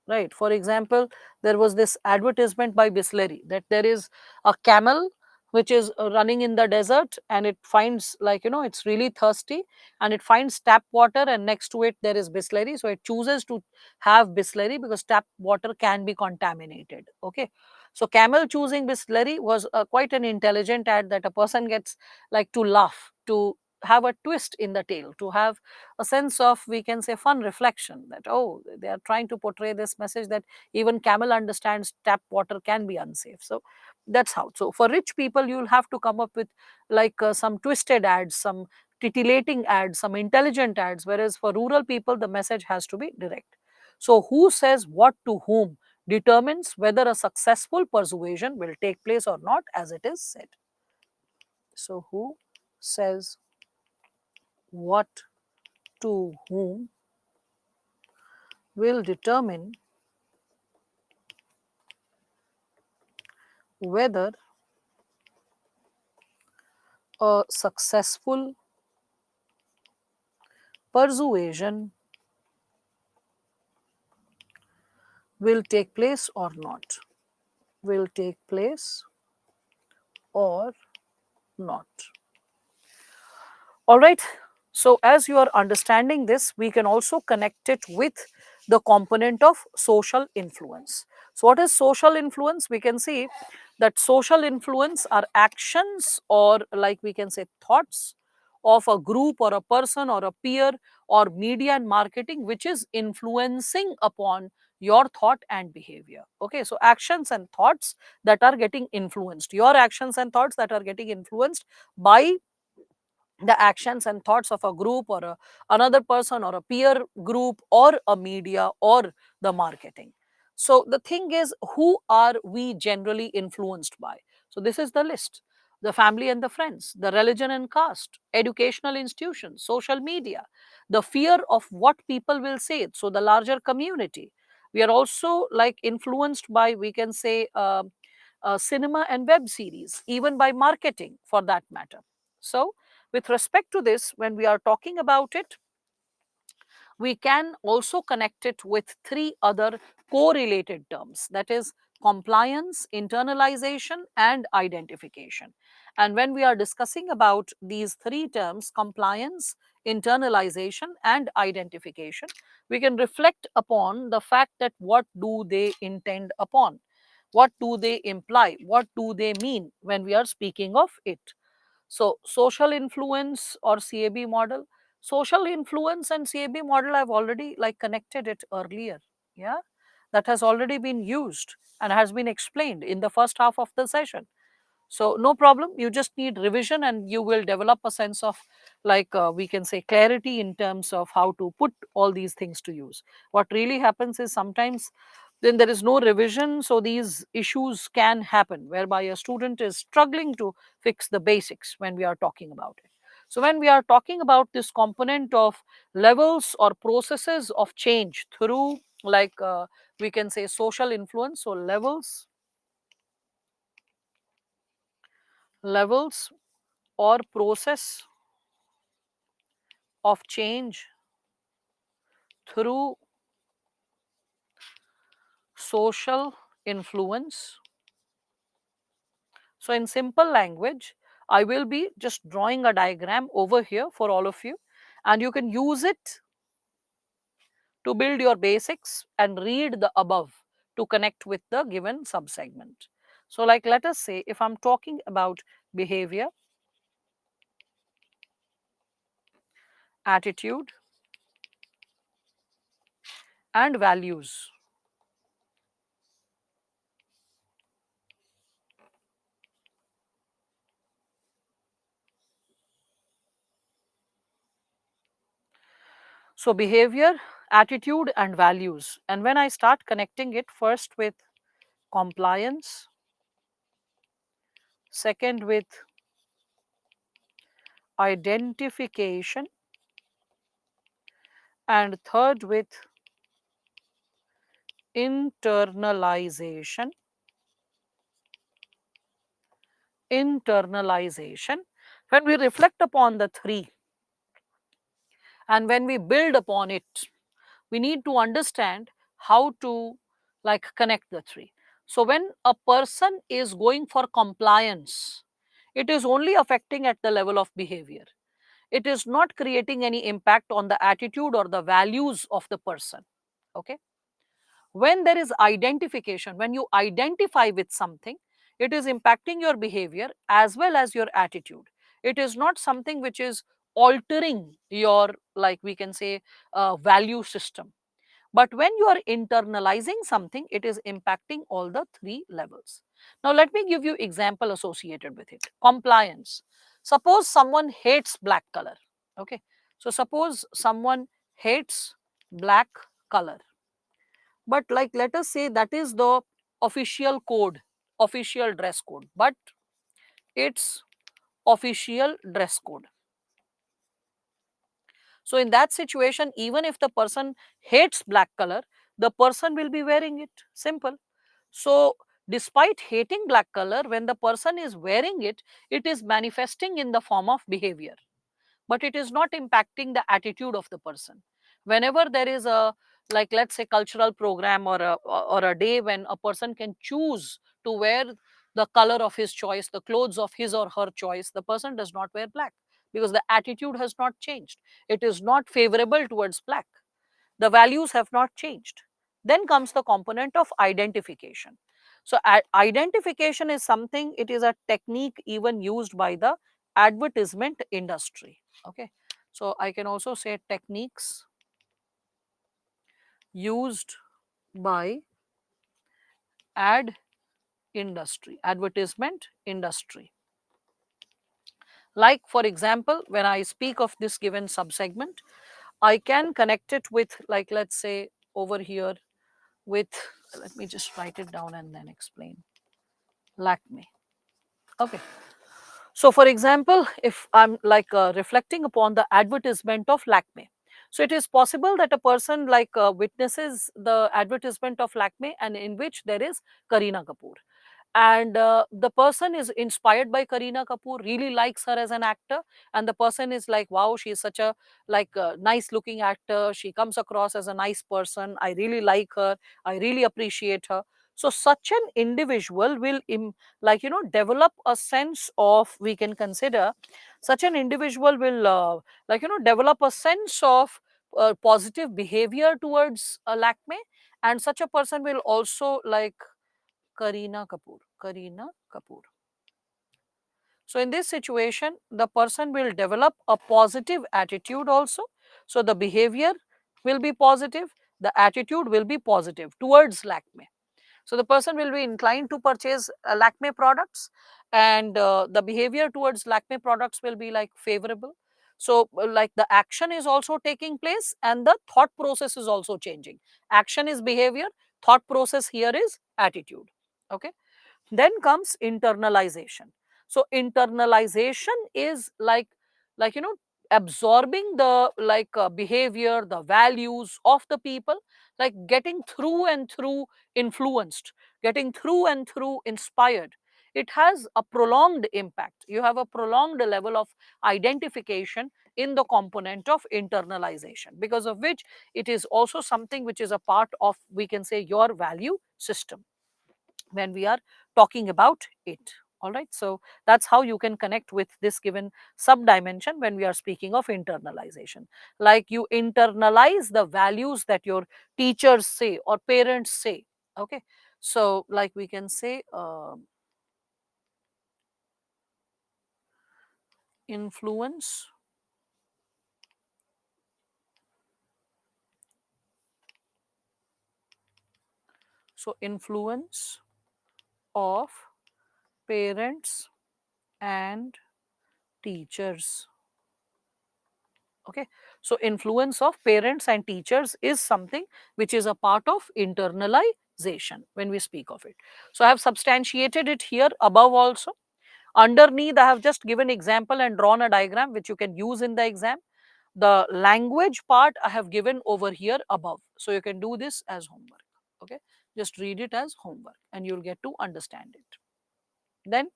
right? For example, there was this advertisement by Bisleri that there is a camel which is running in the desert, and it finds, like, it's really thirsty, and it finds tap water, and next to it there is Bisleri, so it chooses to have Bisleri because tap water can be contaminated. Okay, so camel choosing Bisleri was quite an intelligent ad that a person gets like to laugh, to have a twist in the tale, to have a sense of, we can say, fun reflection, that oh, they are trying to portray this message that even camel understands tap water can be unsafe. So that's how. So for rich people, you'll have to come up with like some twisted ads, some titillating ads, some intelligent ads, whereas for rural people the message has to be direct. So who says what to whom determines whether a successful persuasion will take place or not, as it is said. So who says what to whom will determine whether a successful persuasion will take place or not. Will take place or not. All right. So, as you are understanding this, we can also connect it with the component of social influence. So, what is social influence? We can see that social influence are actions, or like we can say thoughts of a group or a person or a peer or media and marketing, which is influencing upon your thought and behavior. Okay, so actions and thoughts that are getting influenced, your actions and thoughts that are getting influenced by the actions and thoughts of a group or another person or a peer group or a media or the marketing. So the thing is, who are we generally influenced by? So this is the list: the family and the friends, the religion and caste, educational institutions, social media, the fear of what people will say, so the larger community. We are also like influenced by, we can say, cinema and web series, even by marketing for that matter. So, with respect to this, when we are talking about it, we can also connect it with three other correlated terms, that is compliance, internalization, and identification. And when we are discussing about these three terms, compliance, internalization, and identification, we can reflect upon the fact that what do they intend upon, what do they imply, what do they mean when we are speaking of it. So, social influence or CAB model, social influence and CAB model, I've already like connected it earlier. Yeah, that has already been used and has been explained in the first half of the session. So no problem, you just need revision and you will develop a sense of like we can say clarity in terms of how to put all these things to use. What really happens is sometimes then there is no revision, so these issues can happen whereby a student is struggling to fix the basics when we are talking about it. So when we are talking about this component of levels or processes of change through like we can say social influence, so levels or process of change through social influence. So in simple language, I will be just drawing a diagram over here for all of you, and you can use it to build your basics and read the above to connect with the given subsegment. So like let us say if I'm talking about behavior, attitude, and values. So behavior, attitude, and values. And when I start connecting it first with compliance, second with identification, and third with internalization. Internalization. When we reflect upon the three and when we build upon it, we need to understand how to like connect the three. So when a person is going for compliance, it is only affecting at the level of behavior. It is not creating any impact on the attitude or the values of the person. Okay. When there is identification, when you identify with something, it is impacting your behavior as well as your attitude. It is not something which is altering your like we can say value system, but when you are internalizing something, it is impacting all the three levels. Now let me give you example associated with it. Compliance. Suppose someone hates black color. Okay, so suppose someone hates black color, but like let us say that is the official code, official dress code, but it's official dress code. So in that situation, even if the person hates black color, the person will be wearing it. Simple. So despite hating black color, when the person is wearing it, it is manifesting in the form of behavior, but it is not impacting the attitude of the person. Whenever there is a like let's say cultural program or a day when a person can choose to wear the color of his choice, the clothes of his or her choice, the person does not wear black because the attitude has not changed. It is not favorable towards black. The values have not changed. Then comes the component of identification. So identification is something, it is a technique even used by the advertisement industry. Okay, so I can also say techniques used by ad industry, advertisement industry. Like for example, when I speak of this given subsegment, I can connect it with like let's say over here with, let me just write it down and then explain. Lakme. Okay. So for example, if I'm like reflecting upon the advertisement of Lakme, so it is possible that a person like witnesses the advertisement of Lakme and in which there is Kareena Kapoor. and the person is inspired by Kareena Kapoor, really likes her as an actor, and the person is like, wow, she is such a nice looking actor, she comes across as a nice person, I really like her, I really appreciate her. So such an individual will develop a sense of, we can consider, such an individual will develop a sense of positive behavior towards Lakme, and such a person will also like Kareena Kapoor. So in this situation, the person will develop a positive attitude also. So the behavior will be positive, the attitude will be positive towards Lakme. So the person will be inclined to purchase Lakme products, and the behavior towards Lakme products will be like favorable. So like the action is also taking place and the thought process is also changing. Action is behavior, thought process here is attitude. Okay. Then comes internalization. So internalization is absorbing the behavior, the values of the people, like getting through and through influenced, getting through and through inspired. It has a prolonged impact. You have a prolonged level of identification in the component of internalization, because of which it is also something which is a part of, we can say, your value system when we are talking about it. All right, so that's how you can connect with this given sub dimension when we are speaking of internalization. Like you internalize the values that your teachers say or parents say. Okay, so like we can say influence. So influence of parents and teachers. Okay, so influence of parents and teachers is something which is a part of internalization when we speak of it. So I have substantiated it here above also. Underneath I have just given example and drawn a diagram which you can use in the exam. The language part I have given over here above, so you can do this as homework. Okay, just read it as homework and you'll get to understand it. Then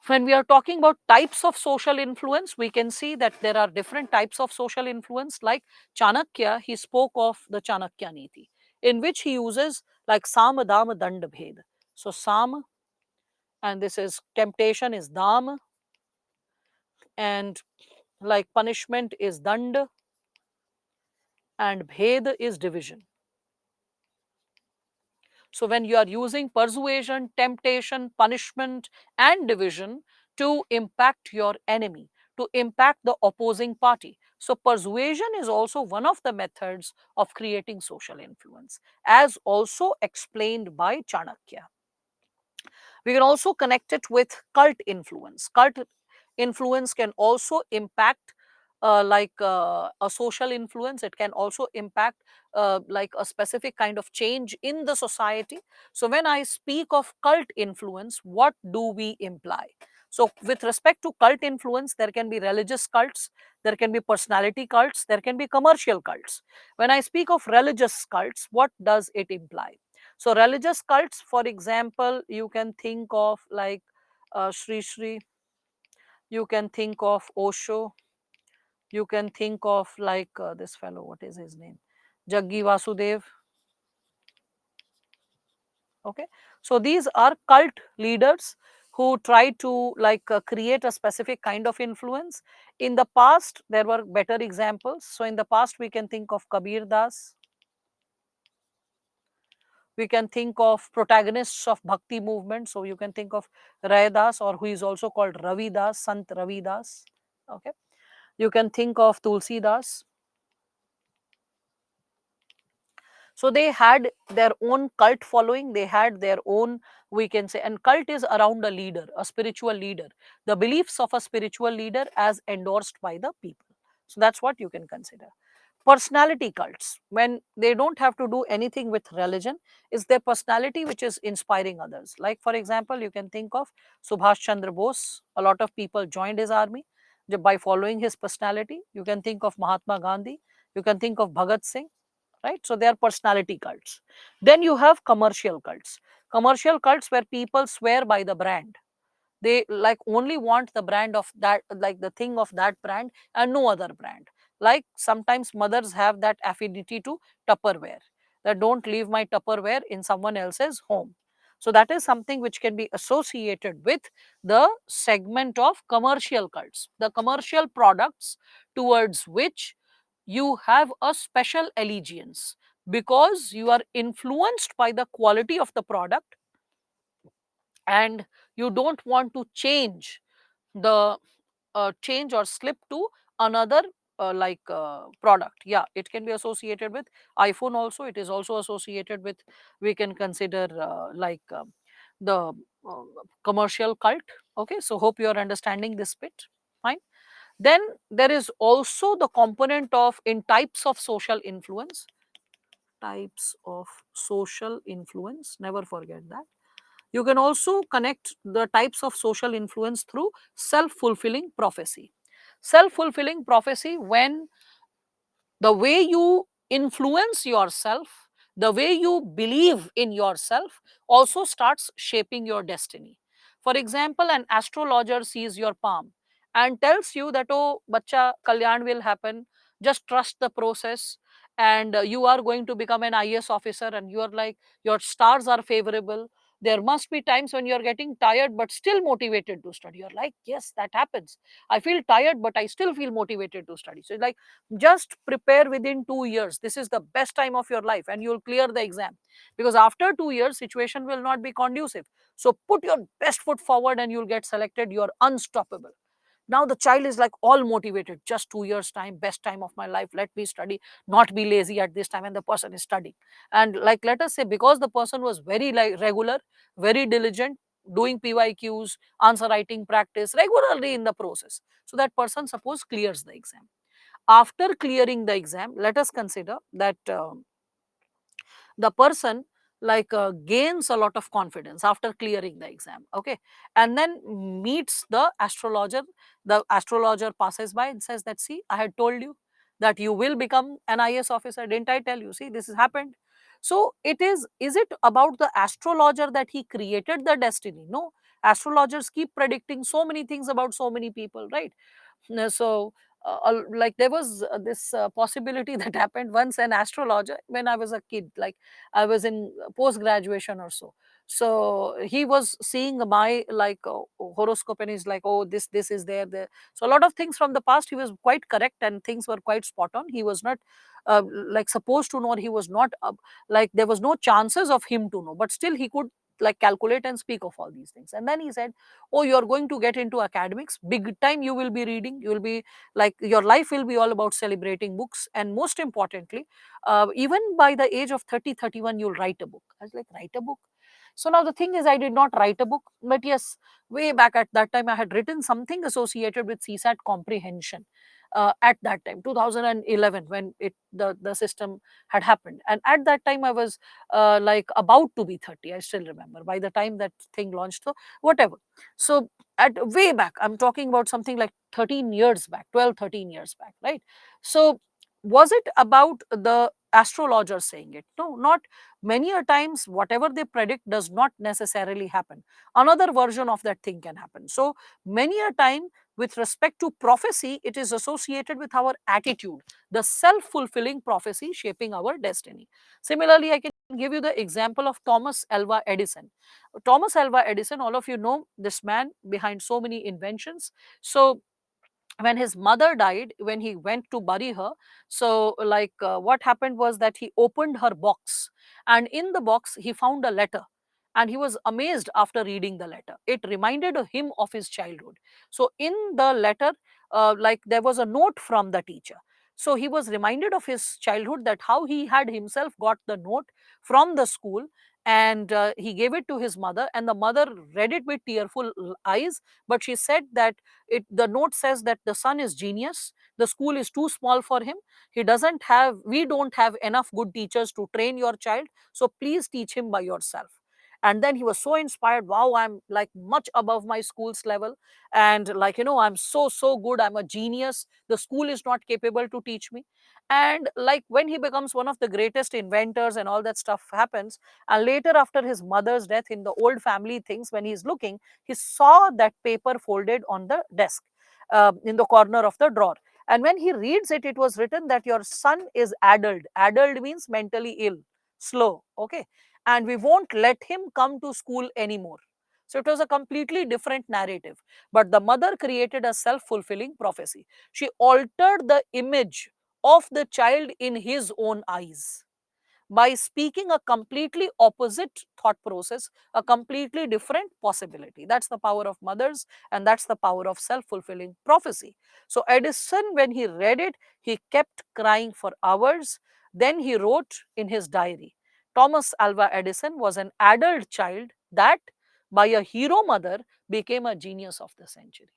when we are talking about types of social influence, we can see that there are different types of social influence. Like Chanakya, he spoke of the Chanakya Niti, in which he uses like Sama, Dama, Danda, Bhed. So Sama, and this is temptation is Dama, and like punishment is Danda, and Bhed is division. So when you are using persuasion, temptation, punishment, and division to impact your enemy, to impact the opposing party. So persuasion is also one of the methods of creating social influence, as also explained by Chanakya. We can also connect it with cult influence. Cult influence can also impact a social influence. It can also impact like a specific kind of change in the society. So when I speak of cult influence, what do we imply? So with respect to cult influence, there can be religious cults, there can be personality cults, there can be commercial cults. When I speak of religious cults, what does it imply? So religious cults, for example, you can think of like Sri Sri, you can think of Osho, you can think of like this fellow, what is his name? Jaggi Vasudev. Okay. So these are cult leaders who try to create a specific kind of influence. In the past, there were better examples. So in the past, we can think of Kabir Das. We can think of protagonists of bhakti movement. So you can think of Rai Das, or who is also called Ravi Das, Sant Ravi Das. Okay. You can think of Tulsi Das. So they had their own cult following, they had their own, we can say, and cult is around a leader, a spiritual leader, the beliefs of a spiritual leader as endorsed by the people. So that's what you can consider. Personality cults, when they don't have to do anything with religion, is their personality which is inspiring others. Like for example, you can think of Subhash Chandra Bose. A lot of people joined his army by following his personality. You can think of Mahatma Gandhi, you can think of Bhagat Singh, right? So they are personality cults. Then you have commercial cults. Commercial cults where people swear by the brand. They like only want the brand of that, like the thing of that brand and no other brand. Like sometimes mothers have that affinity to Tupperware, that don't leave my Tupperware in someone else's home. So that is something which can be associated with the segment of commercial cults, the commercial products towards which you have a special allegiance because you are influenced by the quality of the product, and you don't want to the change or slip to another product. Yeah, it can be associated with iPhone also. It is also associated with, we can consider the uh, commercial cult. Okay, so hope you are understanding this bit. Fine. Then there is also the component of in types of social influence. Types of social influence, never forget that. You can also connect the types of social influence through self-fulfilling prophecy. Self-fulfilling prophecy, when the way you influence yourself, the way you believe in yourself also starts shaping your destiny. For example, an astrologer sees your palm and tells you that, oh, bacha, kalyan will happen, just trust the process, and you are going to become an IS officer, and you are like, your stars are favorable. There must be times when you're getting tired but still motivated to study. You're like, yes, that happens. I feel tired, but I still feel motivated to study. So it's like, just prepare within 2 years. This is the best time of your life, and you'll clear the exam, because after 2 years situation will not be conducive. So put your best foot forward and you'll get selected. You're unstoppable. Now the child is like all motivated, just 2 years time, best time of my life, let me study, not be lazy at this time, and the person is studying. And like, let us say, because the person was very like regular, very diligent, doing PYQs, answer writing practice regularly in the process, so that person suppose clears the exam. After clearing the exam, let us consider that the person gains a lot of confidence after clearing the exam. Okay, and then meets the astrologer. The astrologer passes by and says that, see, I had told you that you will become an IS officer, didn't I tell you? See, this has happened. So is it about the astrologer that he created the destiny? No, astrologers keep predicting so many things about so many people, right? So like there was this possibility that happened once. An astrologer, when I was a kid, like I was in post graduation or so, so he was seeing my horoscope, and he's like, oh, this is there. So a lot of things from the past, he was quite correct, and things were quite spot on. He was not like supposed to know, or he was not like, there was no chances of him to know, but still he could like calculate and speak of all these things. And then he said, oh, you are going to get into academics big time, you will be reading, you will be like, your life will be all about celebrating books, and most importantly, even by the age of 30, 31, you'll write a book. I was like, write a book? So now the thing is, I did not write a book, but yes, way back at that time I had written something associated with CSAT comprehension at that time, 2011, when the system had happened. And at that time I was like about to be 30, I still remember, by the time that thing launched. So whatever. So at way back, I'm talking about something like 13 years back, 12, 13 years back, right? So was it about the astrologer saying it? No, not. Many a times whatever they predict does not necessarily happen. Another version of that thing can happen. So many a time, with respect to prophecy, it is associated with our attitude, the self-fulfilling prophecy shaping our destiny. Similarly, I can give you the example of Thomas Alva Edison. Thomas Alva Edison, all of you know this man behind so many inventions. So when his mother died, when he went to bury her, so what happened was that he opened her box, and in the box he found a letter, and he was amazed after reading the letter. It reminded him of his childhood. So in the letter, there was a note from the teacher. So he was reminded of his childhood, that how he had himself got the note from the school, and he gave it to his mother, and the mother read it with tearful eyes, but she said that the note says that the son is genius, the school is too small for him, we don't have enough good teachers to train your child, so please teach him by yourself. And then he was so inspired. Wow, I'm like much above my school's level, and like, I'm so good, I'm a genius, the school is not capable to teach me. And like when he becomes one of the greatest inventors and all that stuff happens, and later after his mother's death, in the old family things, when he's looking, he saw that paper folded on the desk, in the corner of the drawer. And when he reads it, it was written that your son is addled. Addled means mentally ill, slow. Okay. And we won't let him come to school anymore. So it was a completely different narrative. But the mother created a self fulfilling prophecy. She altered the image of the child in his own eyes by speaking a completely opposite thought process, a completely different possibility. That's the power of mothers, and that's the power of self fulfilling prophecy. So, Edison, when he read it, he kept crying for hours. Then he wrote in his diary, Thomas Alva Edison was an adult child that, by a hero mother, became a genius of the century.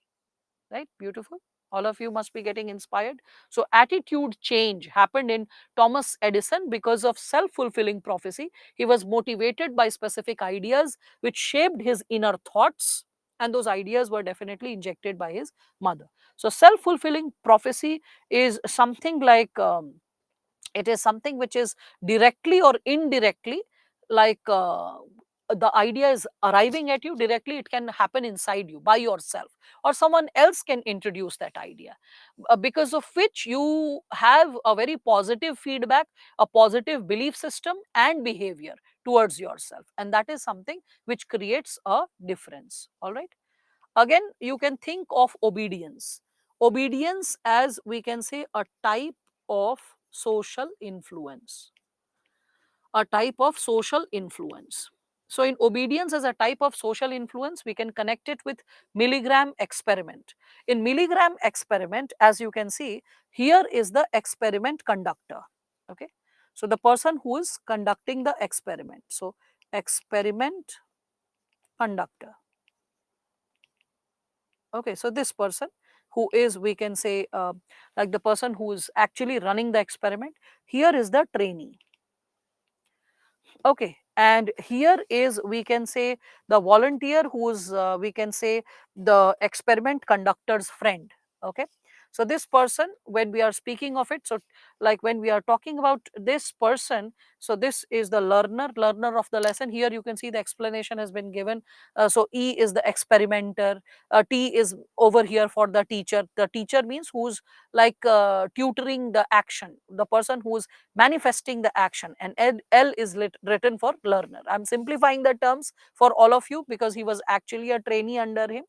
Right? Beautiful. All of you must be getting inspired. So, attitude change happened in Thomas Edison because of self fulfilling prophecy. He was motivated by specific ideas which shaped his inner thoughts, and those ideas were definitely injected by his mother. So, self fulfilling prophecy is something like, it is something which is directly or indirectly, like, the idea is arriving at you directly. It can happen inside you by yourself, or someone else can introduce that idea, because of which you have a very positive feedback, a positive belief system and behavior towards yourself, and that is something which creates a difference. All right. Again, you can think of obedience. Obedience as, we can say, a type of social influence. A type of social influence. So, in obedience as a type of social influence, we can connect it with Milgram experiment. In Milgram experiment, as you can see, here is the experiment conductor. Okay. So, the person who is conducting the experiment. So, experiment conductor. Okay, so this person who is, we can say, like the person who is actually running the experiment, here is the trainee. Okay, and here is, we can say, the volunteer who's, we can say, the experiment conductor's friend. Okay, so this person, when we are speaking of it, so like when we are talking about this person, so this is the learner of the lesson. Here you can see the explanation has been given. So E is the experimenter, T is over here for the teacher. The teacher means who's like, tutoring the action, the person who's manifesting the action, and L is written for learner. I'm simplifying the terms for all of you because he was actually a trainee under him,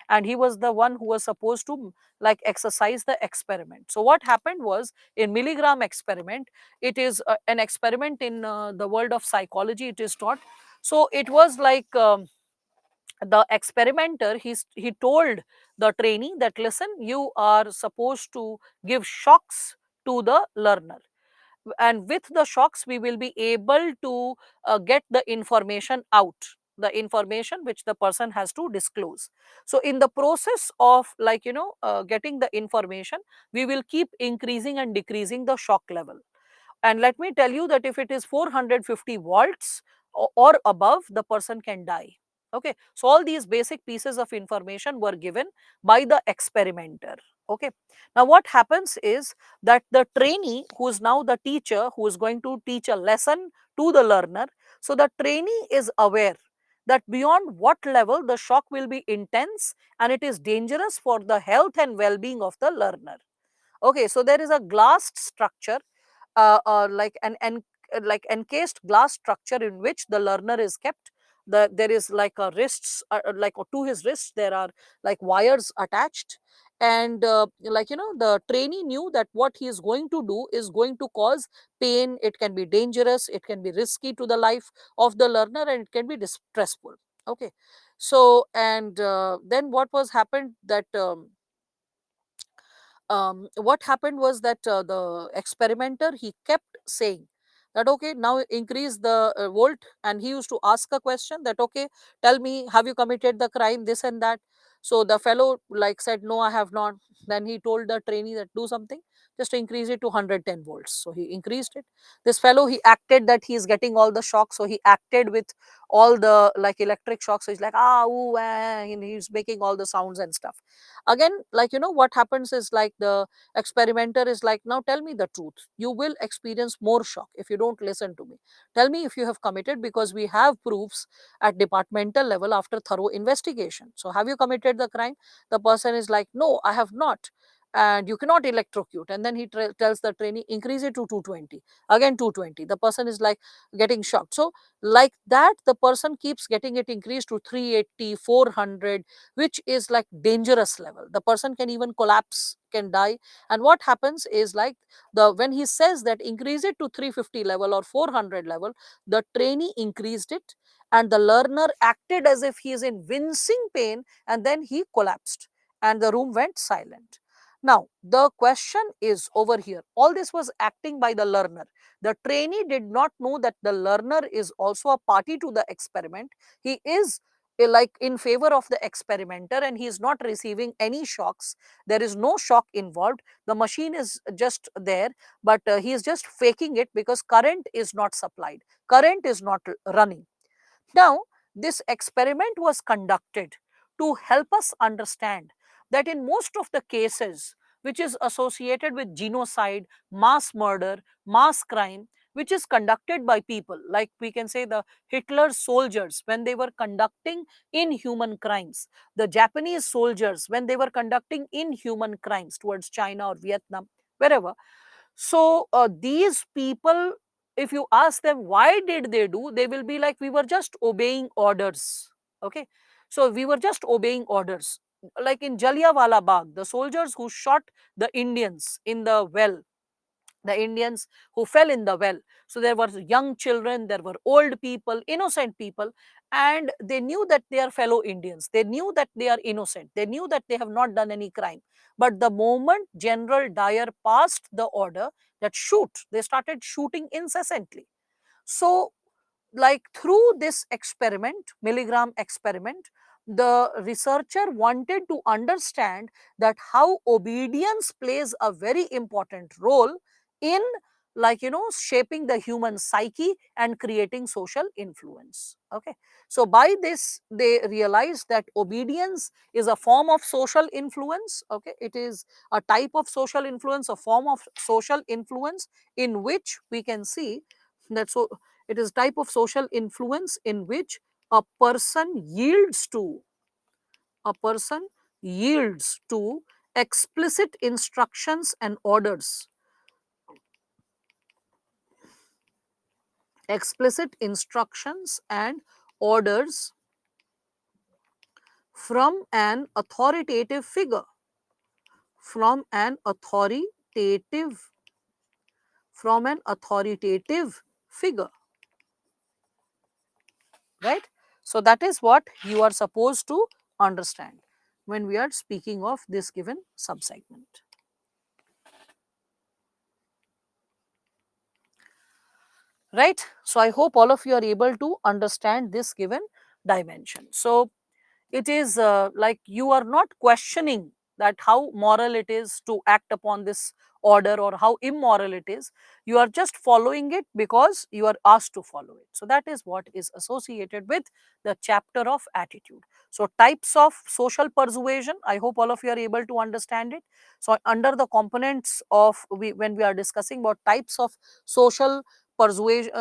and he was the one who was supposed to like exercise the experiment. So what happened was, in Milgram experiment, it is an experiment in the world of psychology, it is taught. So it was like, the experimenter, he told the trainee that, listen, you are supposed to give shocks to the learner, and with the shocks we will be able to get the information out, the information which the person has to disclose. So in the process of, like, getting the information, we will keep increasing and decreasing the shock level. And let me tell you that if it is 450 volts or above, the person can die. Okay, so all these basic pieces of information were given by the experimenter. Okay, now what happens is that the trainee, who is now the teacher, who is going to teach a lesson to the learner, so the trainee is aware that beyond what level the shock will be intense and it is dangerous for the health and well-being of the learner. Okay, so there is a glass structure, like like encased glass structure in which the learner is kept. There is like a wrists, like to his wrists there are like wires attached, and like, the trainee knew that what he is going to do is going to cause pain. It can be dangerous, it can be risky to the life of the learner, and it can be distressful. Okay, so and then what was happened that, what happened was that, the experimenter, he kept saying that, okay, now increase the volt, and he used to ask a question that, okay, tell me, have you committed the crime, this and that. So the fellow like said, no, I have not. Then he told the trainee that do something, just to increase it to 110 volts. So he increased it. This fellow, he acted that he is getting all the shocks, so he acted with all the like electric shocks. So he's like, ah, ooh, and he's making all the sounds and stuff. Again, like, what happens is, like, the experimenter is like, now tell me the truth, you will experience more shock if you don't listen to me. Tell me if you have committed, because we have proofs at departmental level after thorough investigation. So have you committed the crime? The person is like, no, I have not. And you cannot electrocute. And then he tells the trainee, increase it to 220. Again 220. The person is like getting shocked. So like that, the person keeps getting it increased to 380, 400, which is like dangerous level. The person can even collapse, can die. And what happens is, like, the when he says that increase it to 350 level or 400 level, the trainee increased it, and the learner acted as if he is in wincing pain, and then he collapsed and the room went silent. Now the question is over here, all this was acting by the learner. The trainee did not know that the learner is also a party to the experiment. He is like in favor of the experimenter, and he is not receiving any shocks. There is no shock involved. The machine is just there, but he is just faking it because current is not supplied, current is not running. Now, this experiment was conducted to help us understand that in most of the cases which is associated with genocide, mass murder, mass crime, which is conducted by people, like we can say the Hitler soldiers when they were conducting inhuman crimes, the Japanese soldiers when they were conducting inhuman crimes towards China or Vietnam, wherever. So these people, if you ask them why did they do, they will be like, we were just obeying orders. Okay, so we were just obeying orders. Like in Jallianwala Bagh, the soldiers who shot the Indians in the well, the Indians who fell in the well. So there were young children, there were old people, innocent people, and they knew that they are fellow Indians. They knew that they are innocent. They knew that they have not done any crime. But the moment General Dyer passed the order that shoot, they started shooting incessantly. So like through this experiment, milligram experiment, the researcher wanted to understand that how obedience plays a very important role in, like, shaping the human psyche and creating social influence. Okay, so by this they realized that obedience is a form of social influence. Okay, it is a type of social influence, a form of social influence in which we can see that. So it is type of social influence in which a person yields to a person yields to explicit instructions and orders, explicit instructions and orders from an authoritative figure, from an authoritative from an authoritative figure, right? So that is what you are supposed to understand when we are speaking of this given subsegment. Right? So I hope all of you are able to understand this given dimension. So it is like you are not questioning that how moral it is to act upon this order or how immoral it is. You are just following it because you are asked to follow it. So that is what is associated with the chapter of attitude. So types of social persuasion, I hope all of you are able to understand it. So under the components of, when we are discussing about types of social persuasion,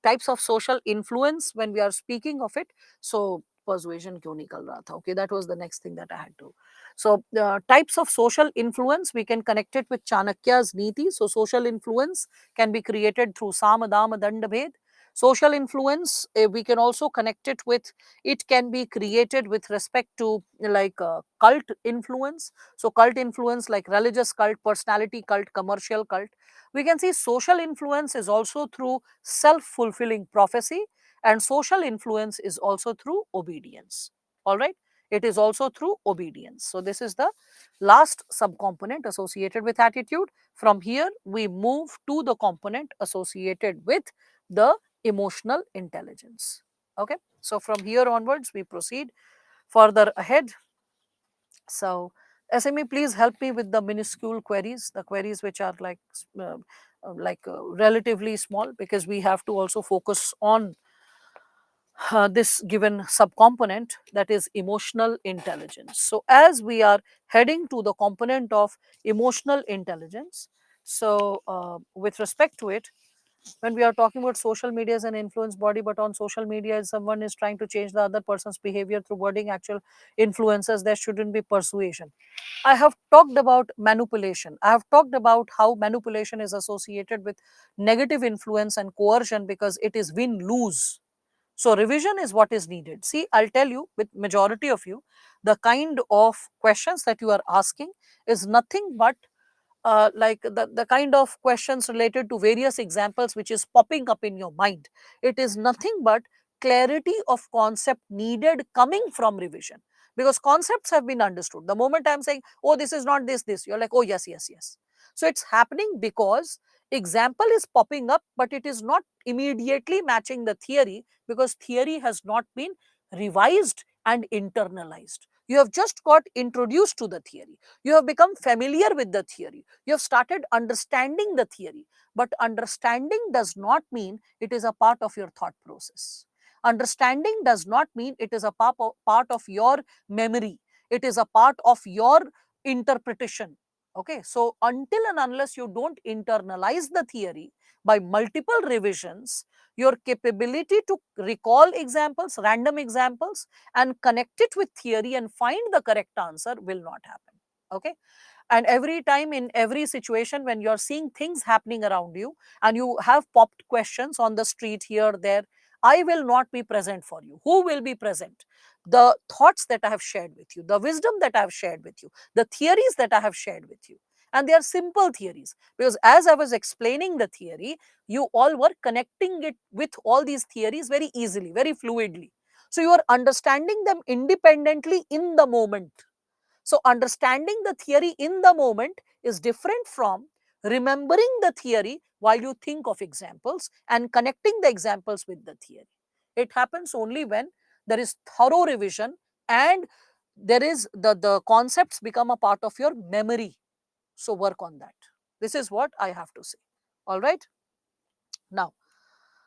types of social influence, when we are speaking of it, so persuasion क्यों निकल रहा था, okay, that was the next thing that I had to. So types of social influence, we can connect it with Chanakya's niti. So social influence can be created through sama dama danda bhed. Social influence, we can also connect it with, it can be created with respect to like cult influence. So cult influence like religious cult, personality cult, commercial cult. We can see social influence is also through self-fulfilling prophecy, and social influence is also through obedience. All right, it is also through obedience. So this is the last subcomponent associated with attitude. From here we move to the component associated with the emotional intelligence. Okay, so from here onwards we proceed further ahead. So SME, please help me with the minuscule queries, the queries which are relatively small, because we have to also focus on this given subcomponent, that is emotional intelligence. So as we are heading to the component of emotional intelligence, so with respect to it, when we are talking about social media as an influence body, but on social media if someone is trying to change the other person's behavior through wording actual influences, there shouldn't be persuasion. I have talked about manipulation. I have talked about how manipulation is associated with negative influence and coercion because it is win lose. So revision is what is needed. See, I'll tell you, with majority of you, the kind of questions that you are asking is nothing but the kind of questions related to various examples which is popping up in your mind. It is nothing but clarity of concept needed coming from revision, because concepts have been understood. The moment I'm saying, oh, this is not this, you're like, oh, yes, yes, yes. So it's happening because example is popping up, but it is not immediately matching the theory, because theory has not been revised and internalized. You have just got introduced to the theory, you have become familiar with the theory, you have started understanding the theory, but understanding does not mean it is a part of your thought process. Understanding does not mean it is a part of your memory, it is a part of your interpretation. Okay, so until and unless you don't internalize the theory by multiple revisions, your capability to recall examples, random examples, and connect it with theory and find the correct answer will not happen. Okay, and every time in every situation when you're seeing things happening around you and you have popped questions on the street here there, I will not be present for you. Who will be present? The thoughts that I have shared with you, the wisdom that I have shared with you, the theories that I have shared with you. And they are simple theories, because as I was explaining the theory, you all were connecting it with all these theories very easily, very fluidly. So you are understanding them independently in the moment. So understanding the theory in the moment is different from remembering the theory while you think of examples and connecting the examples with the theory. It happens only when there is thorough revision and there is the concepts become a part of your memory. So work on that. This is what I have to say. All right. Now,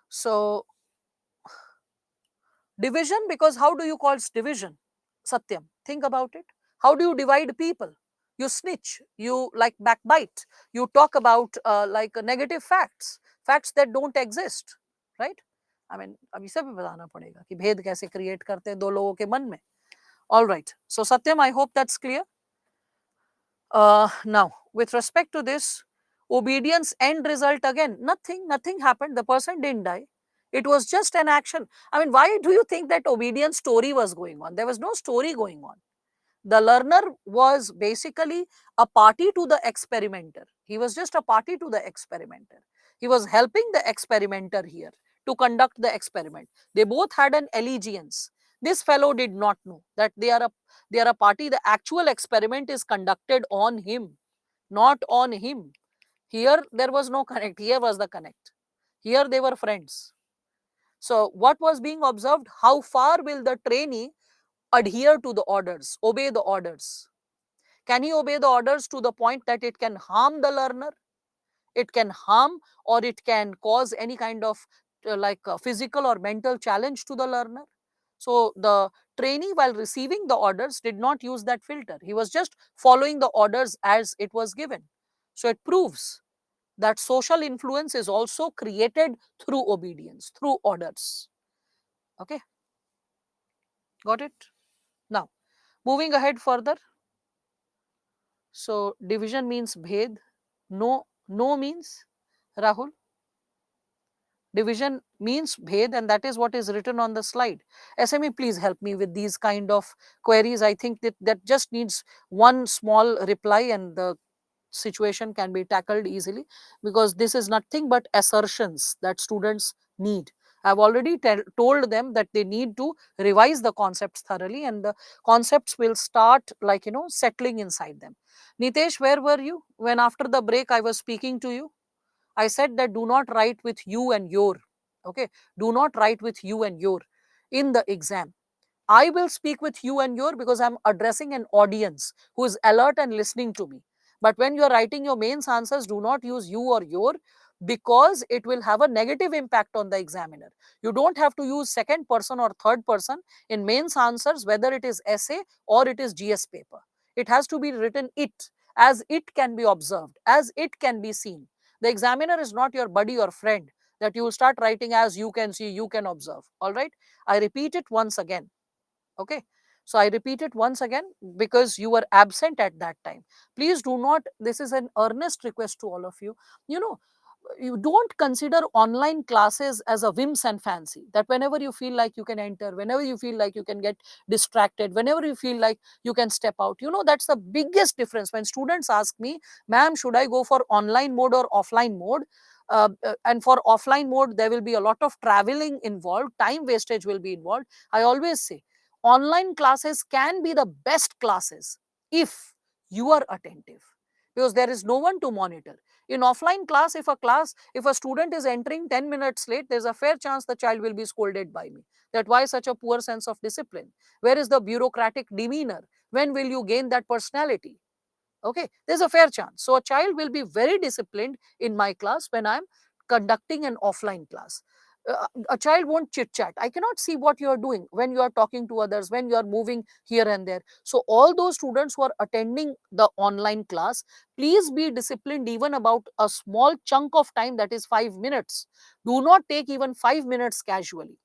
so division, because how do you call division? Satyam, think about it. How do you divide people? You snitch, you like backbite, you talk about negative facts, facts that don't exist, right? I mean, अब इसे भी बताना पड़ेगा कि भेद कैसे create करते हैं दो लोगों के मन में. All right. So Satyam, I hope that's clear. Now, with respect to this, obedience end result, again, nothing happened. The person didn't die. It was just an action. I mean, why do you think that obedience story was going on? There was no story going on. The learner was basically a party to the experimenter. He was just a party to the experimenter. He was helping the experimenter here to conduct the experiment. They both had an allegiance. This fellow did not know that they are a party. The actual experiment is conducted on him, not on him. Here there was no connect. Here was the connect. Here they were friends. So what was being observed? How far will the trainee adhere to the orders, obey the orders? Can he obey the orders to the point that it can harm the learner? It can harm, or it can cause any kind of physical or mental challenge to the learner. So the trainee, while receiving the orders, did not use that filter. He was just following the orders as it was given. So it proves that social influence is also created through obedience, through orders. Okay, got it? Now, moving ahead further. So division means bhed. No means, Rahul. Division means bhed, and that is what is written on the slide. SME, please help me with these kind of queries. I think that just needs one small reply and the situation can be tackled easily, because this is nothing but assertions that students need. I've already told them that they need to revise the concepts thoroughly, and the concepts will start settling inside them. Nitesh, where were you when after the break I was speaking to you? I said that do not write with you and your. Okay, do not write with you and your in the exam. I will speak with you and your because I'm addressing an audience who is alert and listening to me. But when you are writing your mains answers, do not use you or your, because it will have a negative impact on the examiner. You don't have to use second person or third person in mains answers, whether it is essay or it is GS paper. It has to be written it, as it can be observed, as it can be seen. The examiner is not your buddy or friend that you will start writing as you can see, you can observe. All right. I repeat it once again. Okay. So I repeat it once again because you were absent at that time. Please do not, this is an earnest request to all of you. You know, you don't consider online classes as a whims and fancy that whenever you feel like you can enter, whenever you feel like you can get distracted, whenever you feel like you can step out. You know, that's the biggest difference. When students ask me, ma'am, should I go for online mode or offline mode? And for offline mode, there will be a lot of traveling involved, time wastage will be involved. I always say online classes can be the best classes if you are attentive, because there is no one to monitor. In offline class, if a student is entering 10 minutes late, there's a fair chance the child will be scolded by me. That why such a poor sense of discipline? Where is the bureaucratic demeanor? When will you gain that personality? Okay, there's a fair chance. So a child will be very disciplined in my class when I'm conducting an offline class. A child won't chit chat. I cannot see what you are doing when you are talking to others, when you are moving here and there. So all those students who are attending the online class, please be disciplined even about a small chunk of time, that is 5 minutes. Do not take even 5 minutes casually,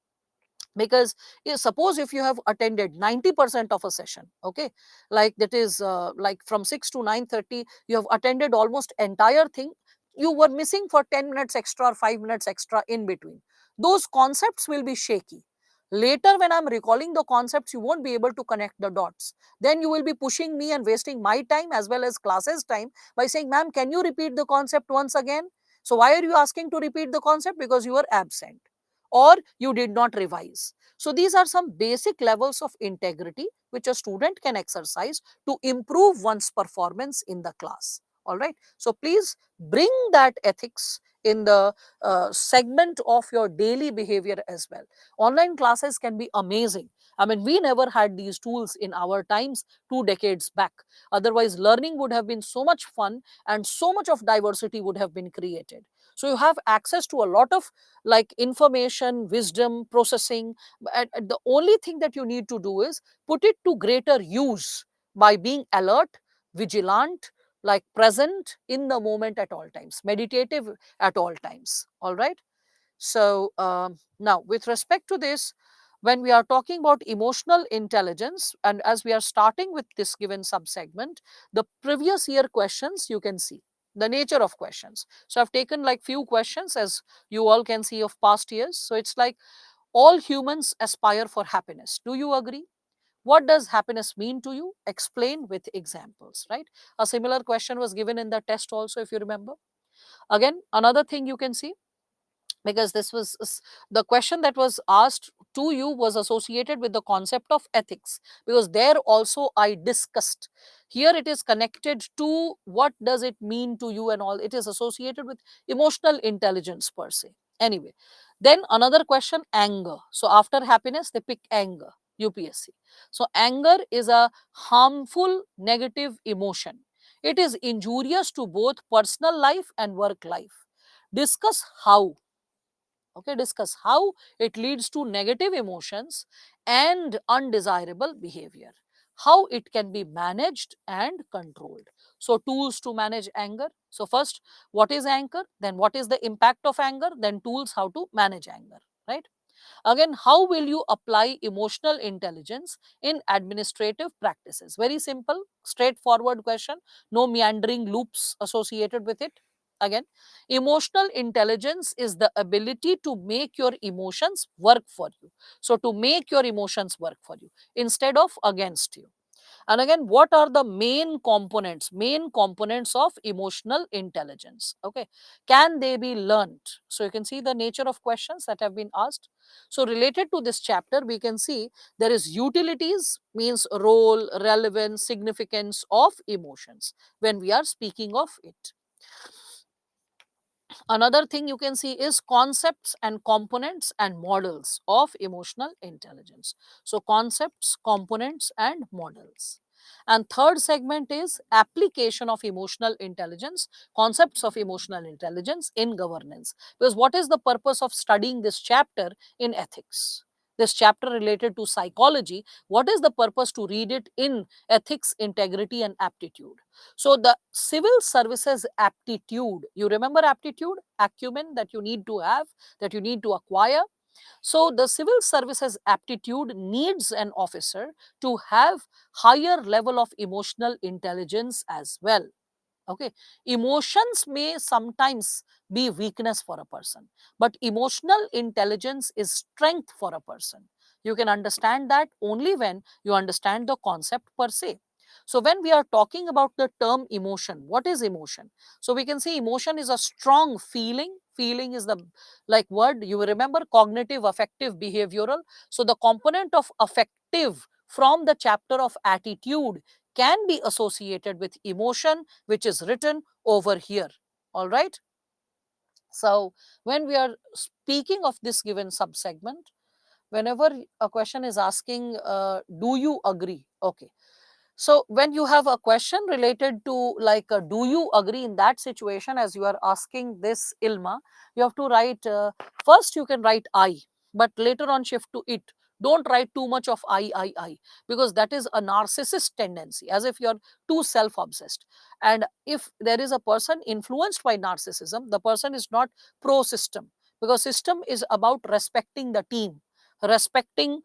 because suppose if you have attended 90% of a session, okay, like that is like from 6 to 9:30, you have attended almost entire thing, you were missing for 10 minutes extra or 5 minutes extra in between. Those concepts will be shaky. Later when I'm recalling the concepts, you won't be able to connect the dots. Then you will be pushing me and wasting my time as well as classes time by saying, ma'am, can you repeat the concept once again? So why are you asking to repeat the concept? Because you were absent or you did not revise. So these are some basic levels of integrity which a student can exercise to improve one's performance in the class. All right. So please bring that ethics in the segment of your daily behavior as well. Online classes can be amazing. I mean, we never had these tools in our times 2 decades back. Otherwise, learning would have been so much fun and so much of diversity would have been created. So you have access to a lot of like information, wisdom, processing. And the only thing that you need to do is put it to greater use by being alert, vigilant, like present in the moment at all times, meditative at all times. All right. So now, with respect to this, when we are talking about emotional intelligence, and as we are starting with this given subsegment, the previous year questions you can see the nature of questions. So I've taken like few questions, as you all can see, of past years. So it's like all humans aspire for happiness. Do you agree? What does happiness mean to you? Explain with examples, right? A similar question was given in the test also, if you remember. Again, another thing you can see, because this was the question that was asked to you was associated with the concept of ethics, because there also I discussed. Here it is connected to what does it mean to you and all. It is associated with emotional intelligence per se. Anyway, then another question, anger. So after happiness they pick anger, UPSC. So anger is a harmful negative emotion. It is injurious to both personal life and work life. Discuss how. Okay, discuss how it leads to negative emotions and undesirable behavior, how it can be managed and controlled. So tools to manage anger. So first, what is anger, then what is the impact of anger, then tools how to manage anger, right? Again, how will you apply emotional intelligence in administrative practices? Very simple, straightforward question, no meandering loops associated with it. Again, emotional intelligence is the ability to make your emotions work for you. So, to make your emotions work for you instead of against you. And again, what are the main components of emotional intelligence? Okay, can they be learned? So you can see the nature of questions that have been asked. So related to this chapter, we can see there is utilities, means role, relevance, significance of emotions when we are speaking of it. Another thing you can see is concepts and components and models of emotional intelligence. So concepts, components and models. And third segment is application of emotional intelligence, concepts of emotional intelligence in governance. Because what is the purpose of studying this chapter in ethics? This chapter related to psychology, what is the purpose to read it in ethics, integrity and aptitude? So the civil services aptitude, you remember aptitude, acumen that you need to have, that you need to acquire. So the civil services aptitude needs an officer to have higher level of emotional intelligence as well. Okay, emotions may sometimes be weakness for a person, but emotional intelligence is strength for a person. You can understand that only when you understand the concept per se. So when we are talking about the term emotion, what is emotion? So we can say emotion is a strong feeling. Feeling is the like word you will remember, cognitive, affective, behavioral. So the component of affective from the chapter of attitude can be associated with emotion, which is written over here. All right. So when we are speaking of this given subsegment, whenever a question is asking, do you agree? Okay, so when you have a question related to like, do you agree, in that situation, as you are asking this, Ilma, you have to write, first you can write I, but later on shift to it. Don't write too much of I, because that is a narcissist tendency, as if you're too self-obsessed. And if there is a person influenced by narcissism, the person is not pro-system, because system is about respecting the team, respecting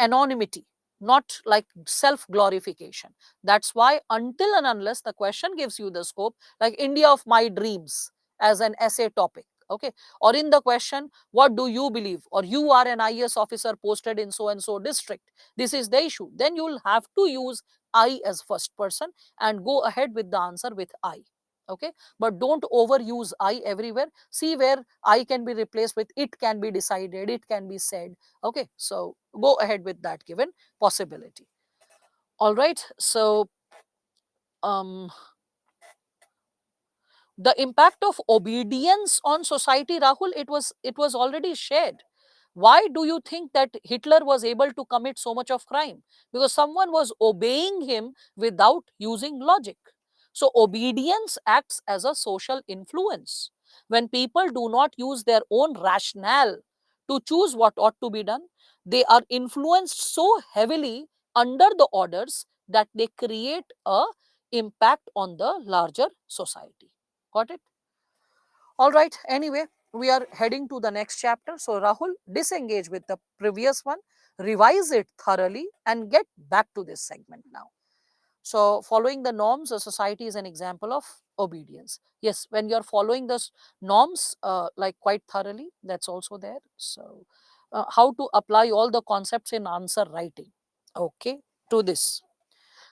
anonymity, not like self glorification. That's why, until and unless the question gives you the scope, like India of my dreams as an essay topic, okay, or in the question, what do you believe, or you are an IAS officer posted in so and so district, this is the issue, then you will have to use I as first person and go ahead with the answer with I. Okay, but don't overuse I everywhere. See where I can be replaced with it can be decided, it can be said. Okay, so go ahead with that given possibility. All right. So um, the impact of obedience on society, Rahul, it was already shared. Why do you think that Hitler was able to commit so much of crime? Because someone was obeying him without using logic. So obedience acts as a social influence. When people do not use their own rationale to choose what ought to be done, they are influenced so heavily under the orders that they create a impact on the larger society. Got it? All right. Anyway, we are heading to the next chapter. So, Rahul, disengage with the previous one, revise it thoroughly, and get back to this segment now. So, following the norms, a society is an example of obedience. Yes, when you're following the norms like quite thoroughly, that's also there. So, how to apply all the concepts in answer writing. Okay, to this.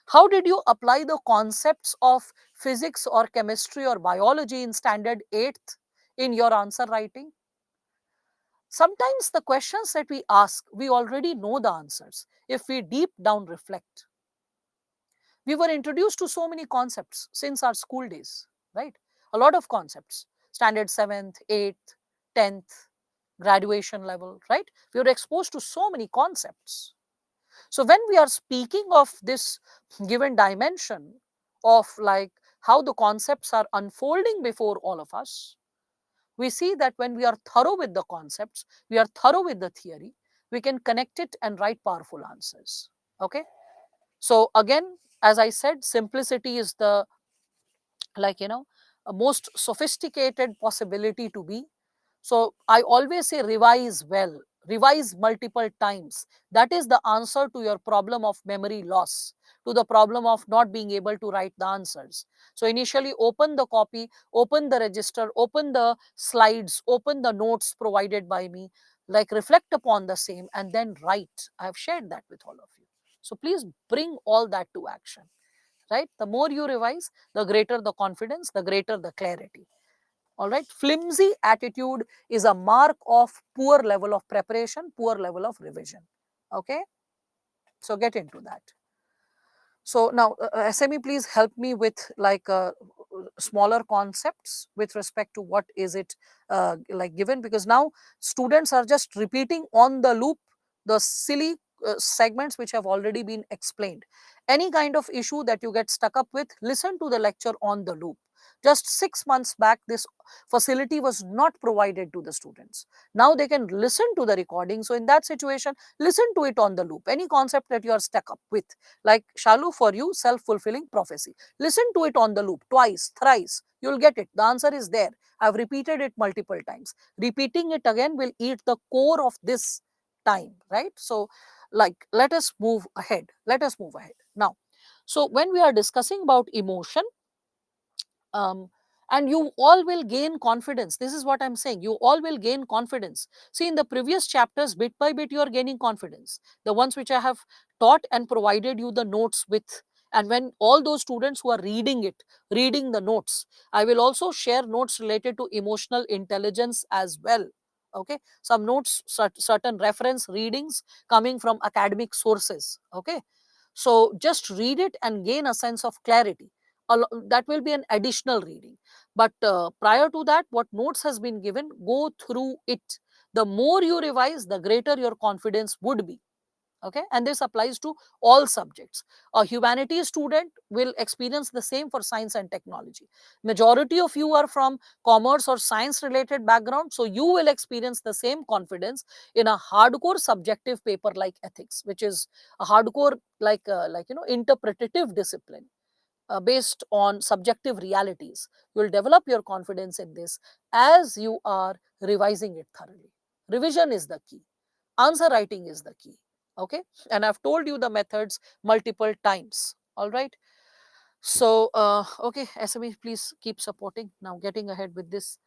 How did you apply the concepts of physics or chemistry or biology in standard 8th in your answer writing? Sometimes the questions that we ask, we already know the answers if we deep down reflect. We were introduced to so many concepts since our school days, right? A lot of concepts, standard 7th, 8th, 10th, graduation level, right? We were exposed to so many concepts. So when we are speaking of this given dimension of like how the concepts are unfolding before all of us, we see that when we are thorough with the concepts, we are thorough with the theory, we can connect it and write powerful answers. Okay. So again, as I said, simplicity is the like a most sophisticated possibility to be. So I always say revise well, revise multiple times. That is the answer to your problem of memory loss, to the problem of not being able to write the answers. So initially open the copy, open the register, open the slides, open the notes provided by me, like reflect upon the same and then write. I have shared that with all of you. So please bring all that to action, right? The more you revise, the greater the confidence, the greater the clarity. All right. Flimsy attitude is a mark of poor level of preparation, poor level of revision. Okay. So get into that. So now, SME, please help me with like smaller concepts with respect to what is it like given, because now students are just repeating on the loop the silly segments which have already been explained. Any kind of issue that you get stuck up with, listen to the lecture on the loop. Just 6 months back, this facility was not provided to the students. Now they can listen to the recording. So in that situation, listen to it on the loop. Any concept that you are stuck up with, like Shalu, for you, self-fulfilling prophecy, listen to it on the loop twice, thrice. You'll get it. The answer is there. I've repeated it multiple times. Repeating it again will eat the core of this time, right? So, like, let us move ahead. Let us move ahead. Now, so when we are discussing about emotion, um, and you all will gain confidence. This is what I'm saying. You all will gain confidence. See, in the previous chapters, bit by bit, you are gaining confidence. The ones which I have taught and provided you the notes with. And when all those students who are reading it, reading the notes, I will also share notes related to emotional intelligence as well. Okay. Some notes, certain reference readings coming from academic sources. Okay. So just read it and gain a sense of clarity. That will be an additional reading. But prior to that, what notes has been given, go through it. The more you revise, the greater your confidence would be. Okay, and this applies to all subjects. A humanities student will experience the same for science and technology. Majority of you are from commerce or science related background, so you will experience the same confidence in a hardcore subjective paper like ethics, which is a hardcore, like interpretative discipline based on subjective realities. You will develop your confidence in this as you are revising it thoroughly. Revision is the key. Answer writing is the key. Okay. And I've told you the methods multiple times. All right. So, okay, SME, please keep supporting. Now, getting ahead with this,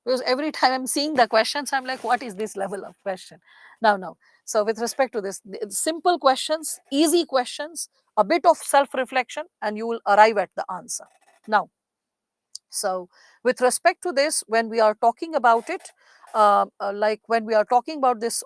because every time I'm seeing the questions, I'm like, what is this level of question? Now. So, with respect to this, simple questions, easy questions, a bit of self reflection, and you will arrive at the answer. Now, so, with respect to this, when we are talking about it, like when we are talking about this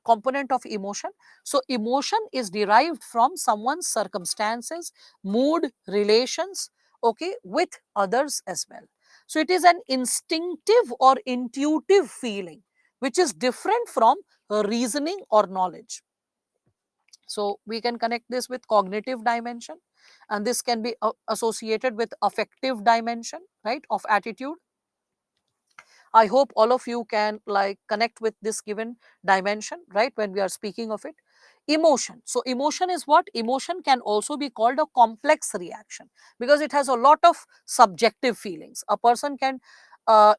component of emotion, so emotion is derived from someone's circumstances, mood, relations, okay, with others as well. So, it is an instinctive or intuitive feeling which is different from reasoning or knowledge. So we can connect this with cognitive dimension, and this can be associated with affective dimension, right, of attitude. I hope all of you can like connect with this given dimension, right, when we are speaking of it. Emotion. So emotion is what? Emotion can also be called a complex reaction because it has a lot of subjective feelings. A person can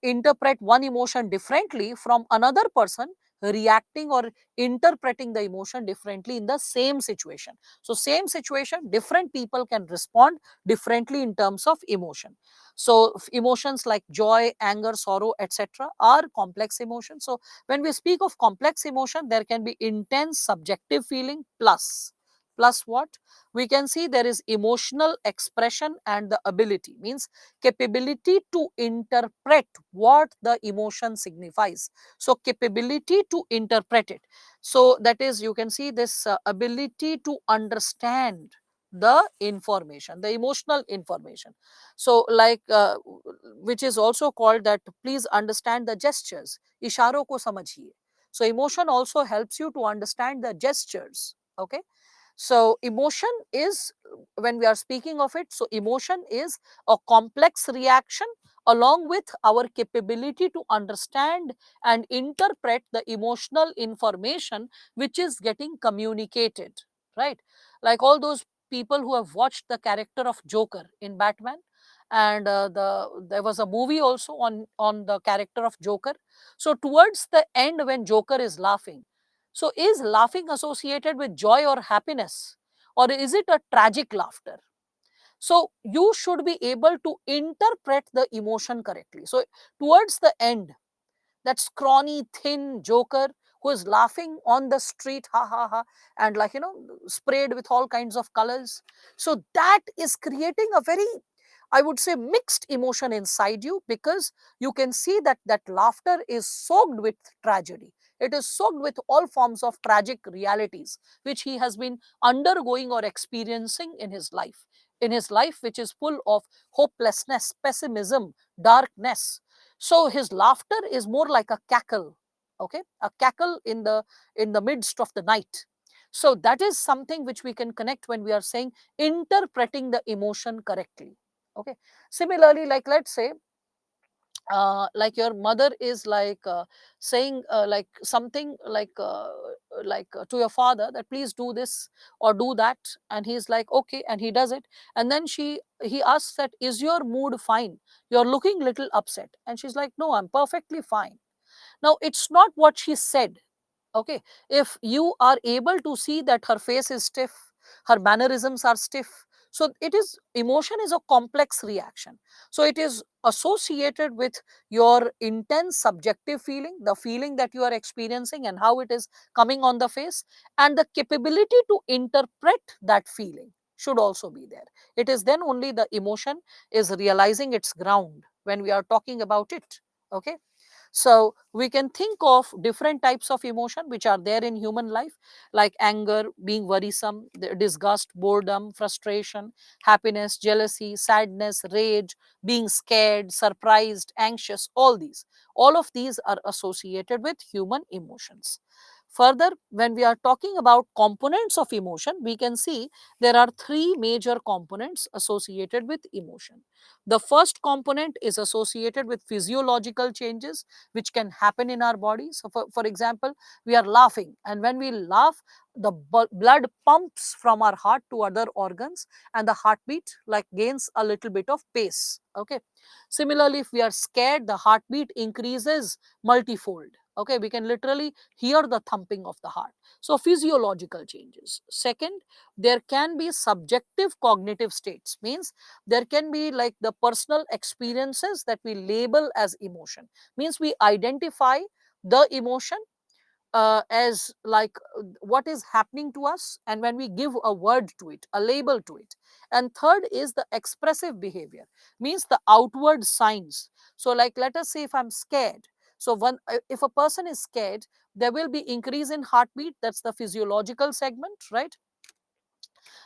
interpret one emotion differently from another person reacting or interpreting the emotion differently in the same situation. So same situation, different people can respond differently in terms of emotion. So emotions like joy, anger, sorrow, etc. are complex emotions. So when we speak of complex emotion, there can be intense subjective feeling plus what? We can see there is emotional expression and the ability, means capability to interpret what the emotion signifies. So capability to interpret it. So that is, you can see this ability to understand the information, the emotional information. So like which is also called that, please understand the gestures, isharo ko samajhiye. So emotion also helps you to understand the gestures. Okay. So emotion is, when we are speaking of it, so emotion is a complex reaction along with our capability to understand and interpret the emotional information which is getting communicated, right? Like all those people who have watched the character of Joker in Batman, and there was a movie also on the character of Joker. So towards the end, when Joker is laughing, so is laughing associated with joy or happiness, or is it a tragic laughter? So you should be able to interpret the emotion correctly. So towards the end, that scrawny, thin Joker who is laughing on the street, ha ha ha, and like, sprayed with all kinds of colors. So that is creating a very, I would say, mixed emotion inside you, because you can see that that laughter is soaked with tragedy. It is soaked with all forms of tragic realities which he has been undergoing or experiencing in his life. in his life which is full of hopelessness, pessimism, darkness. So his laughter is more like a cackle, okay, a cackle in the midst of the night. So that is something which we can connect when we are saying interpreting the emotion correctly. Okay. Similarly, like let's say like your mother is like saying like something like to your father that please do this or do that, and he's like okay, and he does it, and then he asks that is your mood fine, you're looking little upset, and she's like no, I'm perfectly fine. Now it's not what she said. Okay. If you are able to see that her face is stiff, her mannerisms are stiff, so it is, emotion is a complex reaction, so it is associated with your intense subjective feeling, the feeling that you are experiencing and how it is coming on the face, and the capability to interpret that feeling should also be there. It is then only the emotion is realizing its ground when we are talking about it. Okay. So we can think of different types of emotion which are there in human life, like anger, being worrisome, disgust, boredom, frustration, happiness, jealousy, sadness, rage, being scared, surprised, anxious, all of these are associated with human emotions. Further, when we are talking about components of emotion, we can see there are three major components associated with emotion. The first component is associated with physiological changes which can happen in our body. So, for example, we are laughing, and when we laugh, the blood pumps from our heart to other organs, and the heartbeat like gains a little bit of pace. Okay. Similarly, if we are scared, the heartbeat increases multifold. Okay, we can literally hear the thumping of the heart. So, physiological changes. Second, there can be subjective cognitive states, means there can be like the personal experiences that we label as emotion, means we identify the emotion as like what is happening to us, and when we give a word to it, a label to it. And third is the expressive behavior, means the outward signs. So like let us say if I'm scared, so when if a person is scared, there will be increase in heartbeat, that's the physiological segment, right?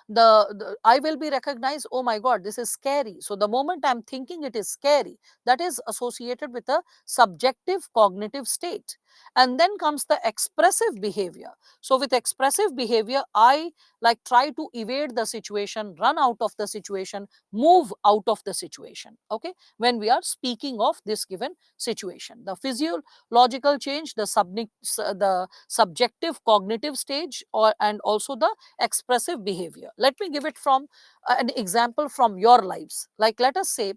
The I will be recognized, oh my god, this is scary. So the moment I'm thinking it is scary, that is associated with a subjective cognitive state. And then comes the expressive behavior. So with expressive behavior, I like try to evade the situation, run out of the situation, move out of the situation. Okay. When we are speaking of this given situation, the physiological change, the subjective cognitive stage, or and also the expressive behavior. Let me give it from an example from your lives. Like let us say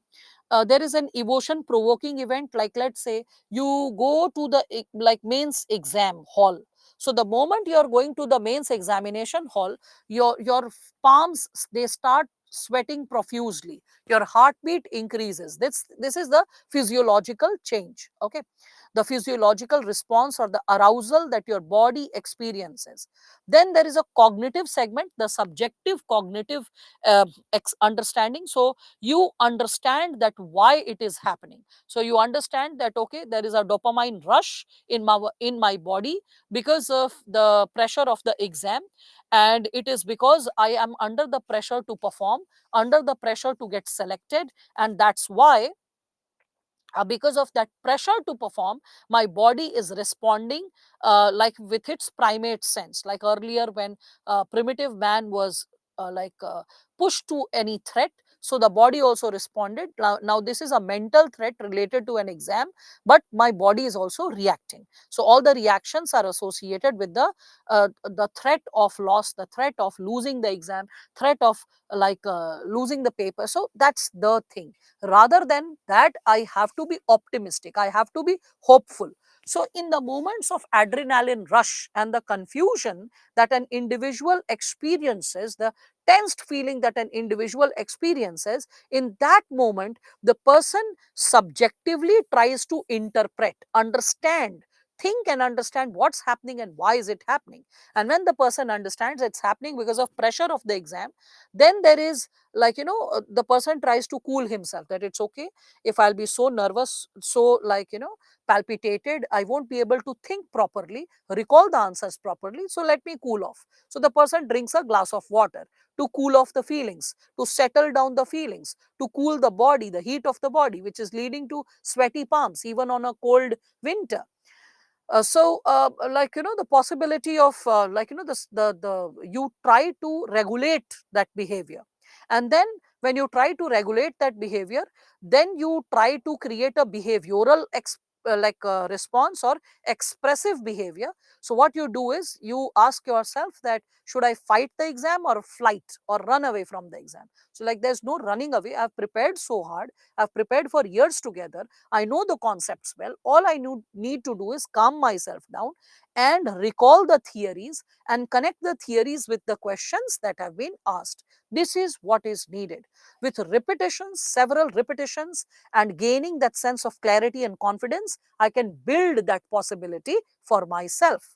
there is an emotion provoking event, like let's say you go to the like mains exam hall. So the moment you are going to the mains examination hall, your palms, they start sweating profusely, your heartbeat increases. This is the physiological change. Okay. The physiological response or the arousal that your body experiences. Then there is a cognitive segment, the subjective cognitive understanding. So you understand that why it is happening. So you understand that okay, there is a dopamine rush in my body because of the pressure of the exam, and it is because I am under the pressure to perform, under the pressure to get selected, and that's why because of that pressure to perform, my body is responding like with its primate sense. Like earlier, when primitive man was pushed to any threat, so the body also responded. Now this is a mental threat related to an exam, but my body is also reacting. So all the reactions are associated with the threat of loss, the threat of losing the exam, threat of losing the paper. So that's the thing. Rather than that, I have to be optimistic, I have to be hopeful. So in the moments of adrenaline rush and the confusion that an individual experiences, the tensed feeling that an individual experiences, in that moment the person subjectively tries to interpret, understand, think and understand what's happening and why is it happening. And when the person understands it's happening because of pressure of the exam, then there is, the person tries to cool himself, that it's okay if I'll be so nervous, so, palpitated, I won't be able to think properly, recall the answers properly, so let me cool off. So the person drinks a glass of water to cool off the feelings, to settle down the feelings, to cool the body, the heat of the body, which is leading to sweaty palms even on a cold winter. The possibility of, the you try to regulate that behavior, and then when you try to regulate that behavior, then you try to create a behavioral response or expressive behavior. So what you do is you ask yourself that should I fight the exam or flight or run away from the exam. So like there's no running away. I've prepared so hard, I've prepared for years together, I know the concepts well. All I need to do is calm myself down and recall the theories and connect the theories with the questions that have been asked. This is what is needed. With repetitions, several repetitions, and gaining that sense of clarity and confidence, I can build that possibility for myself.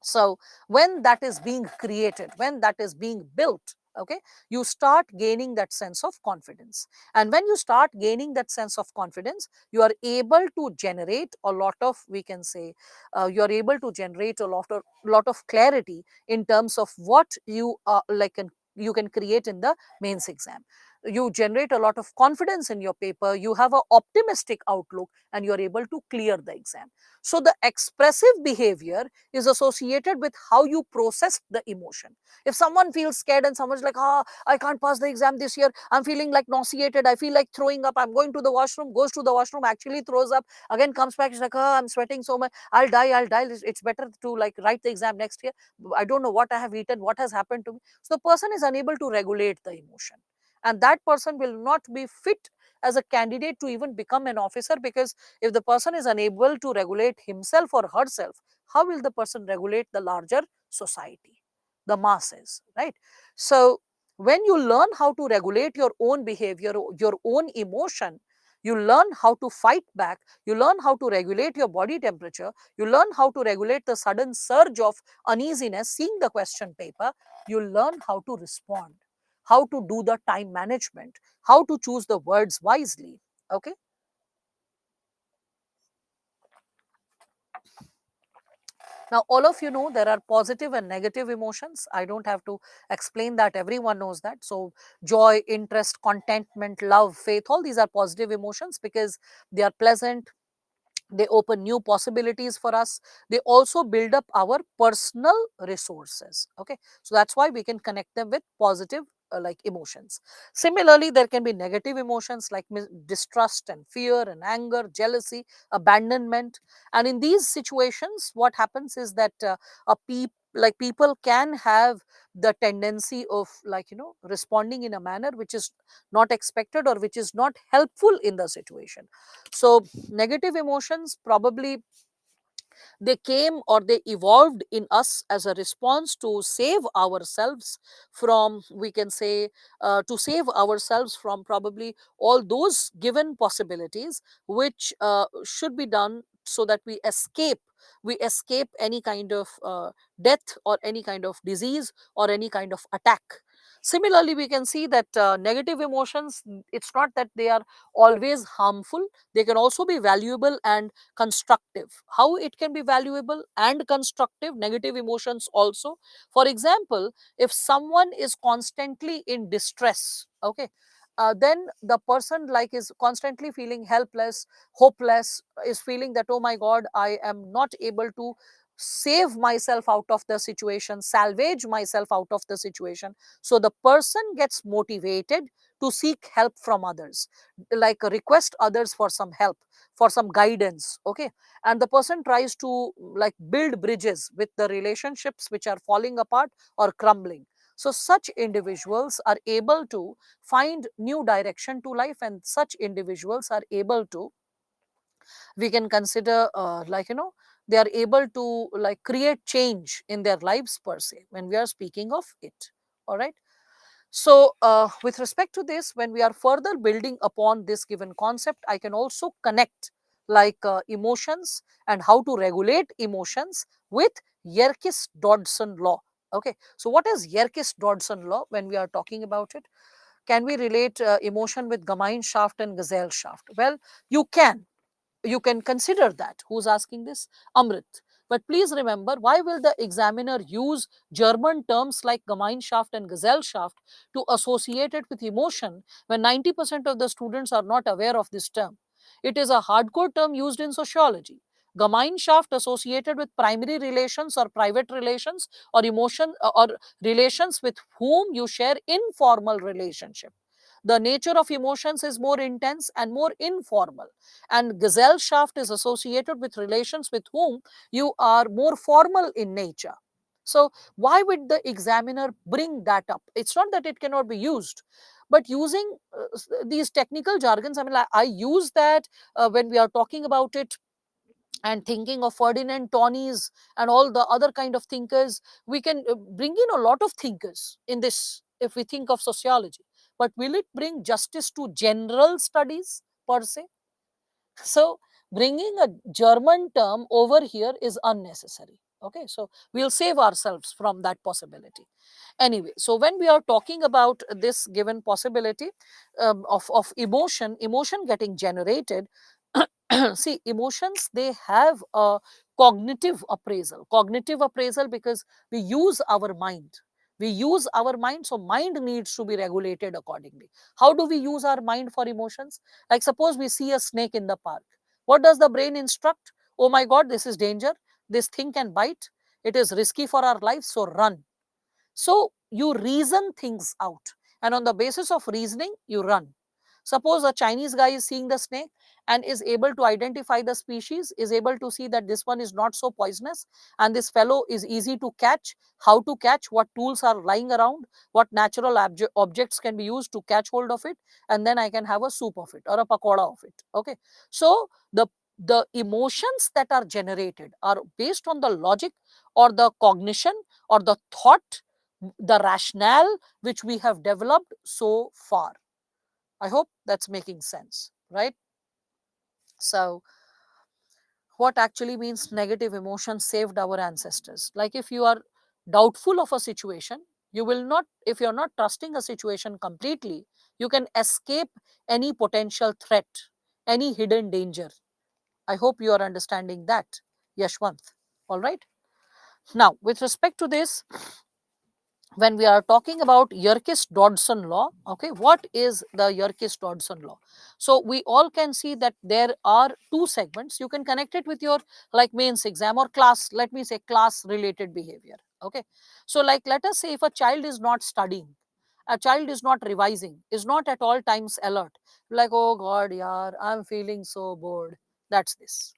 So when that is being created, when that is being built, okay, you start gaining that sense of confidence. And when you start gaining that sense of confidence, you are able to generate a lot of, we can say, you are able to generate a lot of clarity in terms of what you are you can create in the mains exam. You generate a lot of confidence in your paper, you have an optimistic outlook, and you are able to clear the exam. So the expressive behavior is associated with how you process the emotion. If someone feels scared and someone's like, I can't pass the exam this year, I'm feeling like nauseated, I feel like throwing up, I'm going to the washroom, goes to the washroom, actually throws up, again comes back, it's like, I'm sweating so much, I'll die, it's better to like write the exam next year, I don't know what I have eaten, what has happened to me. So the person is unable to regulate the emotion, and that person will not be fit as a candidate to even become an officer, because if the person is unable to regulate himself or herself, how will the person regulate the larger society, the masses, right? So when you learn how to regulate your own behavior, your own emotion, you learn how to fight back, you learn how to regulate your body temperature, you learn how to regulate the sudden surge of uneasiness seeing the question paper, you learn how to respond, how to do the time management, how to choose the words wisely. Okay. Now, all of you know there are positive and negative emotions. I don't have to explain that. Everyone knows that. So, joy, interest, contentment, love, faith, all these are positive emotions because they are pleasant, they open new possibilities for us, they also build up our personal resources. Okay, so that's why we can connect them with positive emotions. Similarly, there can be negative emotions like distrust and fear and anger, jealousy, abandonment. And in these situations what happens is that people can have the tendency of responding in a manner which is not expected or which is not helpful in the situation. So negative emotions probably they came or they evolved in us as a response to save ourselves from, we can say, to save ourselves from probably all those given possibilities which should be done so that we escape any kind of death or any kind of disease or any kind of attack. Similarly, we can see that negative emotions, it's not that they are always harmful, they can also be valuable and constructive. How it can be valuable and constructive, negative emotions also? For example, if someone is constantly in distress, okay, then the person is constantly feeling helpless, hopeless, is feeling that, oh my god, I am not able to save myself out of the situation, salvage myself out of the situation. So the person gets motivated to seek help from others, like request others for some help, for some guidance. Okay, and the person tries to build bridges with the relationships which are falling apart or crumbling. So such individuals are able to find new direction to life, and such individuals are able to, we can consider, they are able to create change in their lives per se when we are speaking of it. All right. So, with respect to this, when we are further building upon this given concept, I can also connect like emotions and how to regulate emotions with Yerkes-Dodson law. Okay, so what is Yerkes-Dodson law when we are talking about it? Can we relate emotion with Gemeinschaft and Gesellschaft? Well, you can. You can consider that. Who's asking this? Amrit. But please remember, why will the examiner use German terms like Gemeinschaft and Gesellschaft to associate it with emotion when 90% of the students are not aware of this term? It is a hardcore term used in sociology. Gemeinschaft associated with primary relations or private relations or emotion or relations with whom you share informal relationship. The nature of emotions is more intense and more informal, and Gesellschaft is associated with relations with whom you are more formal in nature. So why would the examiner bring that up? It's not that it cannot be used, but using these technical jargons, I mean, I use that when we are talking about it and thinking of Ferdinand Taunis and all the other kind of thinkers. We can bring in a lot of thinkers in this if we think of sociology, but will it bring justice to general studies per se? So bringing a German term over here is unnecessary. Okay, so we'll save ourselves from that possibility. Anyway, so when we are talking about this given possibility of emotion getting generated, see, emotions, they have a cognitive appraisal because we use our mind. We use our mind, so mind needs to be regulated accordingly. How do we use our mind for emotions? Like suppose we see a snake in the park. What does the brain instruct? Oh my God, this is danger. This thing can bite. It is risky for our lives, so run. So you reason things out, and on the basis of reasoning, you run. Suppose a Chinese guy is seeing the snake and is able to identify the species, is able to see that this one is not so poisonous and this fellow is easy to catch, how to catch, what tools are lying around, what natural objects can be used to catch hold of it, and then I can have a soup of it or a pakoda of it. Okay. So the emotions that are generated are based on the logic or the cognition or the thought, the rationale which we have developed so far. I hope that's making sense, right? So, what actually means negative emotion saved our ancestors? Like if you are doubtful of a situation, you will not, if you're not trusting a situation completely, you can escape any potential threat, any hidden danger. I hope you are understanding that, Yashwant. All right. Now, with respect to this, when we are talking about Yerkes-Dodson law, okay, what is the Yerkes-Dodson law? So we all can see that there are two segments. You can connect it with your like mains exam or class, let me say class related behavior. Okay, so like let us say if a child is not studying, a child is not revising, is not at all times alert, like oh God, yaar, I'm feeling so bored. That's this.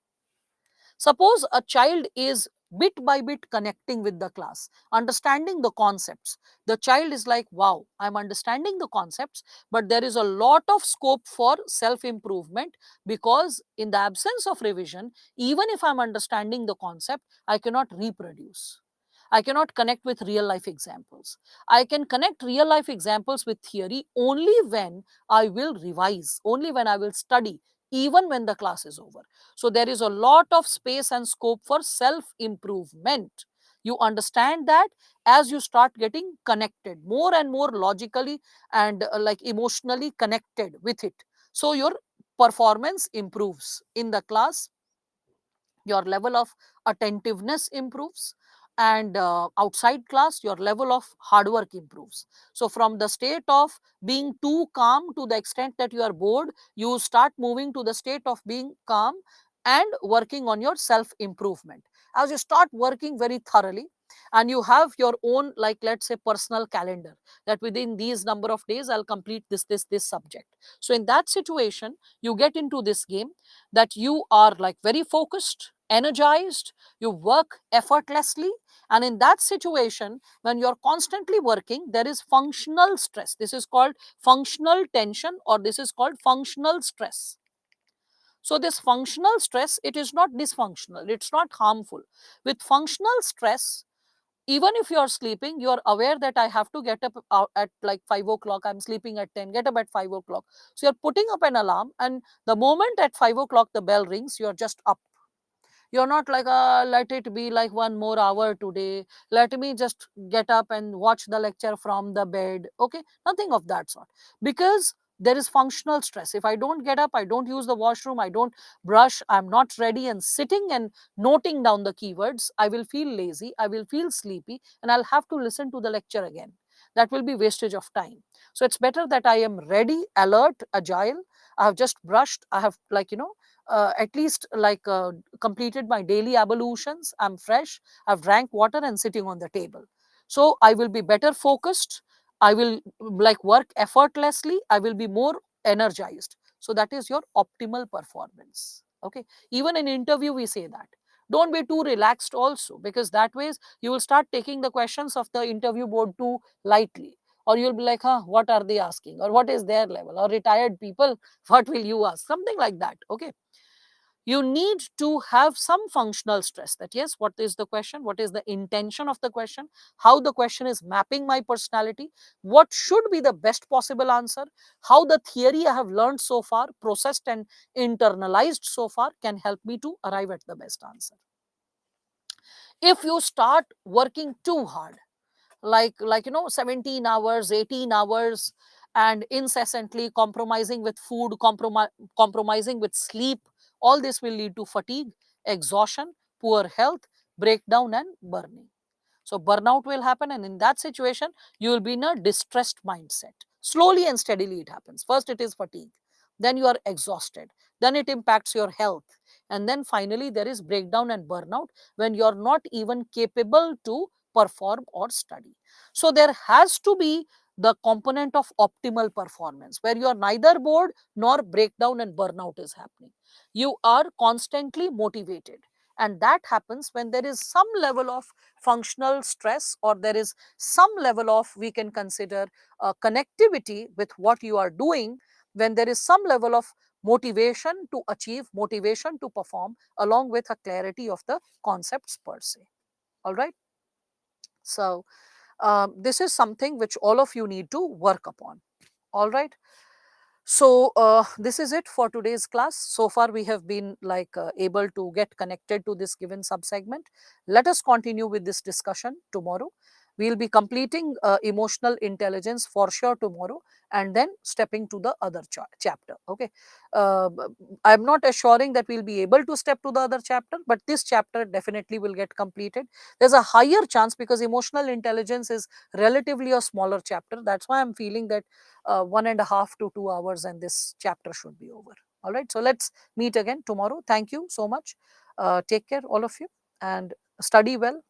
Suppose a child is bit by bit connecting with the class, understanding the concepts. The child is like, wow, I'm understanding the concepts, but there is a lot of scope for self improvement because, in the absence of revision, even if I'm understanding the concept, I cannot reproduce. I cannot connect with real life examples. I can connect real life examples with theory only when I will revise, only when I will study, even when the class is over. So there is a lot of space and scope for self improvement. You understand that as you start getting connected more and more logically and like emotionally connected with it. So your performance improves in the class, your level of attentiveness improves, and outside class your level of hard work improves. So from the state of being too calm to the extent that you are bored, you start moving to the state of being calm and working on your self improvement. As you start working very thoroughly, and you have your own, like let's say, personal calendar, that within these number of days I'll complete this subject. So in that situation, you get into this game that you are like very focused, energized, you work effortlessly. And in that situation, when you're constantly working, there is functional stress. This is called functional tension, or this is called functional stress. So this functional stress, it is not dysfunctional, it's not harmful. With functional stress, Even if you are sleeping, you are aware that I have to get up at like 5 o'clock, I'm sleeping at 10, get up at 5 o'clock. So you're putting up an alarm, and the moment at 5 o'clock the bell rings, you're just up. You're not like, let it be like 1 more hour today, let me just get up and watch the lecture from the bed. Okay, nothing of that sort. Because there is functional stress. If I don't get up, I don't use the washroom, I don't brush, I'm not ready and sitting and noting down the keywords, I will feel lazy, I will feel sleepy, and I'll have to listen to the lecture again. That will be wastage of time. So it's better that I am ready, alert, agile. I have just brushed, I have, like, at least like completed my daily ablutions, I'm fresh, I've drank water and sitting on the table. So I will be better focused, I will like work effortlessly, I will be more energized. So that is your optimal performance. Okay, even in interview we say that. Don't be too relaxed also, because that ways you will start taking the questions of the interview board too lightly, or you'll be like, huh, what are they asking, or what is their level, or retired people, what will you ask, something like that. Okay, you need to have some functional stress, that yes, what is the question, what is the intention of the question, how the question is mapping my personality, what should be the best possible answer, how the theory I have learned so far, processed and internalized so far, can help me to arrive at the best answer. If you start working too hard, like 17 hours, 18 hours, and incessantly compromising with food, compromising with sleep, all this will lead to fatigue, exhaustion, poor health, breakdown and burning. So burnout will happen, and in that situation, you will be in a distressed mindset. Slowly and steadily it happens. First, it is fatigue, then you are exhausted, then it impacts your health, and then finally, there is breakdown and burnout when you are not even capable to perform or study. So there has to be the component of optimal performance where you are neither bored nor breakdown and burnout is happening. You are constantly motivated. And that happens when there is some level of functional stress, or there is some level of, we can consider, connectivity with what you are doing, when there is some level of motivation to achieve, motivation to perform, along with a clarity of the concepts per se. All right. So this is something which all of you need to work upon. All right. So this is it for today's class. So far we have been like able to get connected to this given subsegment. Let us continue with this discussion tomorrow. We'll be completing emotional intelligence for sure tomorrow, and then stepping to the other chapter. Okay, I'm not assuring that we'll be able to step to the other chapter, but this chapter definitely will get completed. There's a higher chance because emotional intelligence is relatively a smaller chapter. That's why I'm feeling that 1.5 to 2 hours and this chapter should be over. All right, so let's meet again tomorrow. Thank you so much. Take care, all of you, and study well.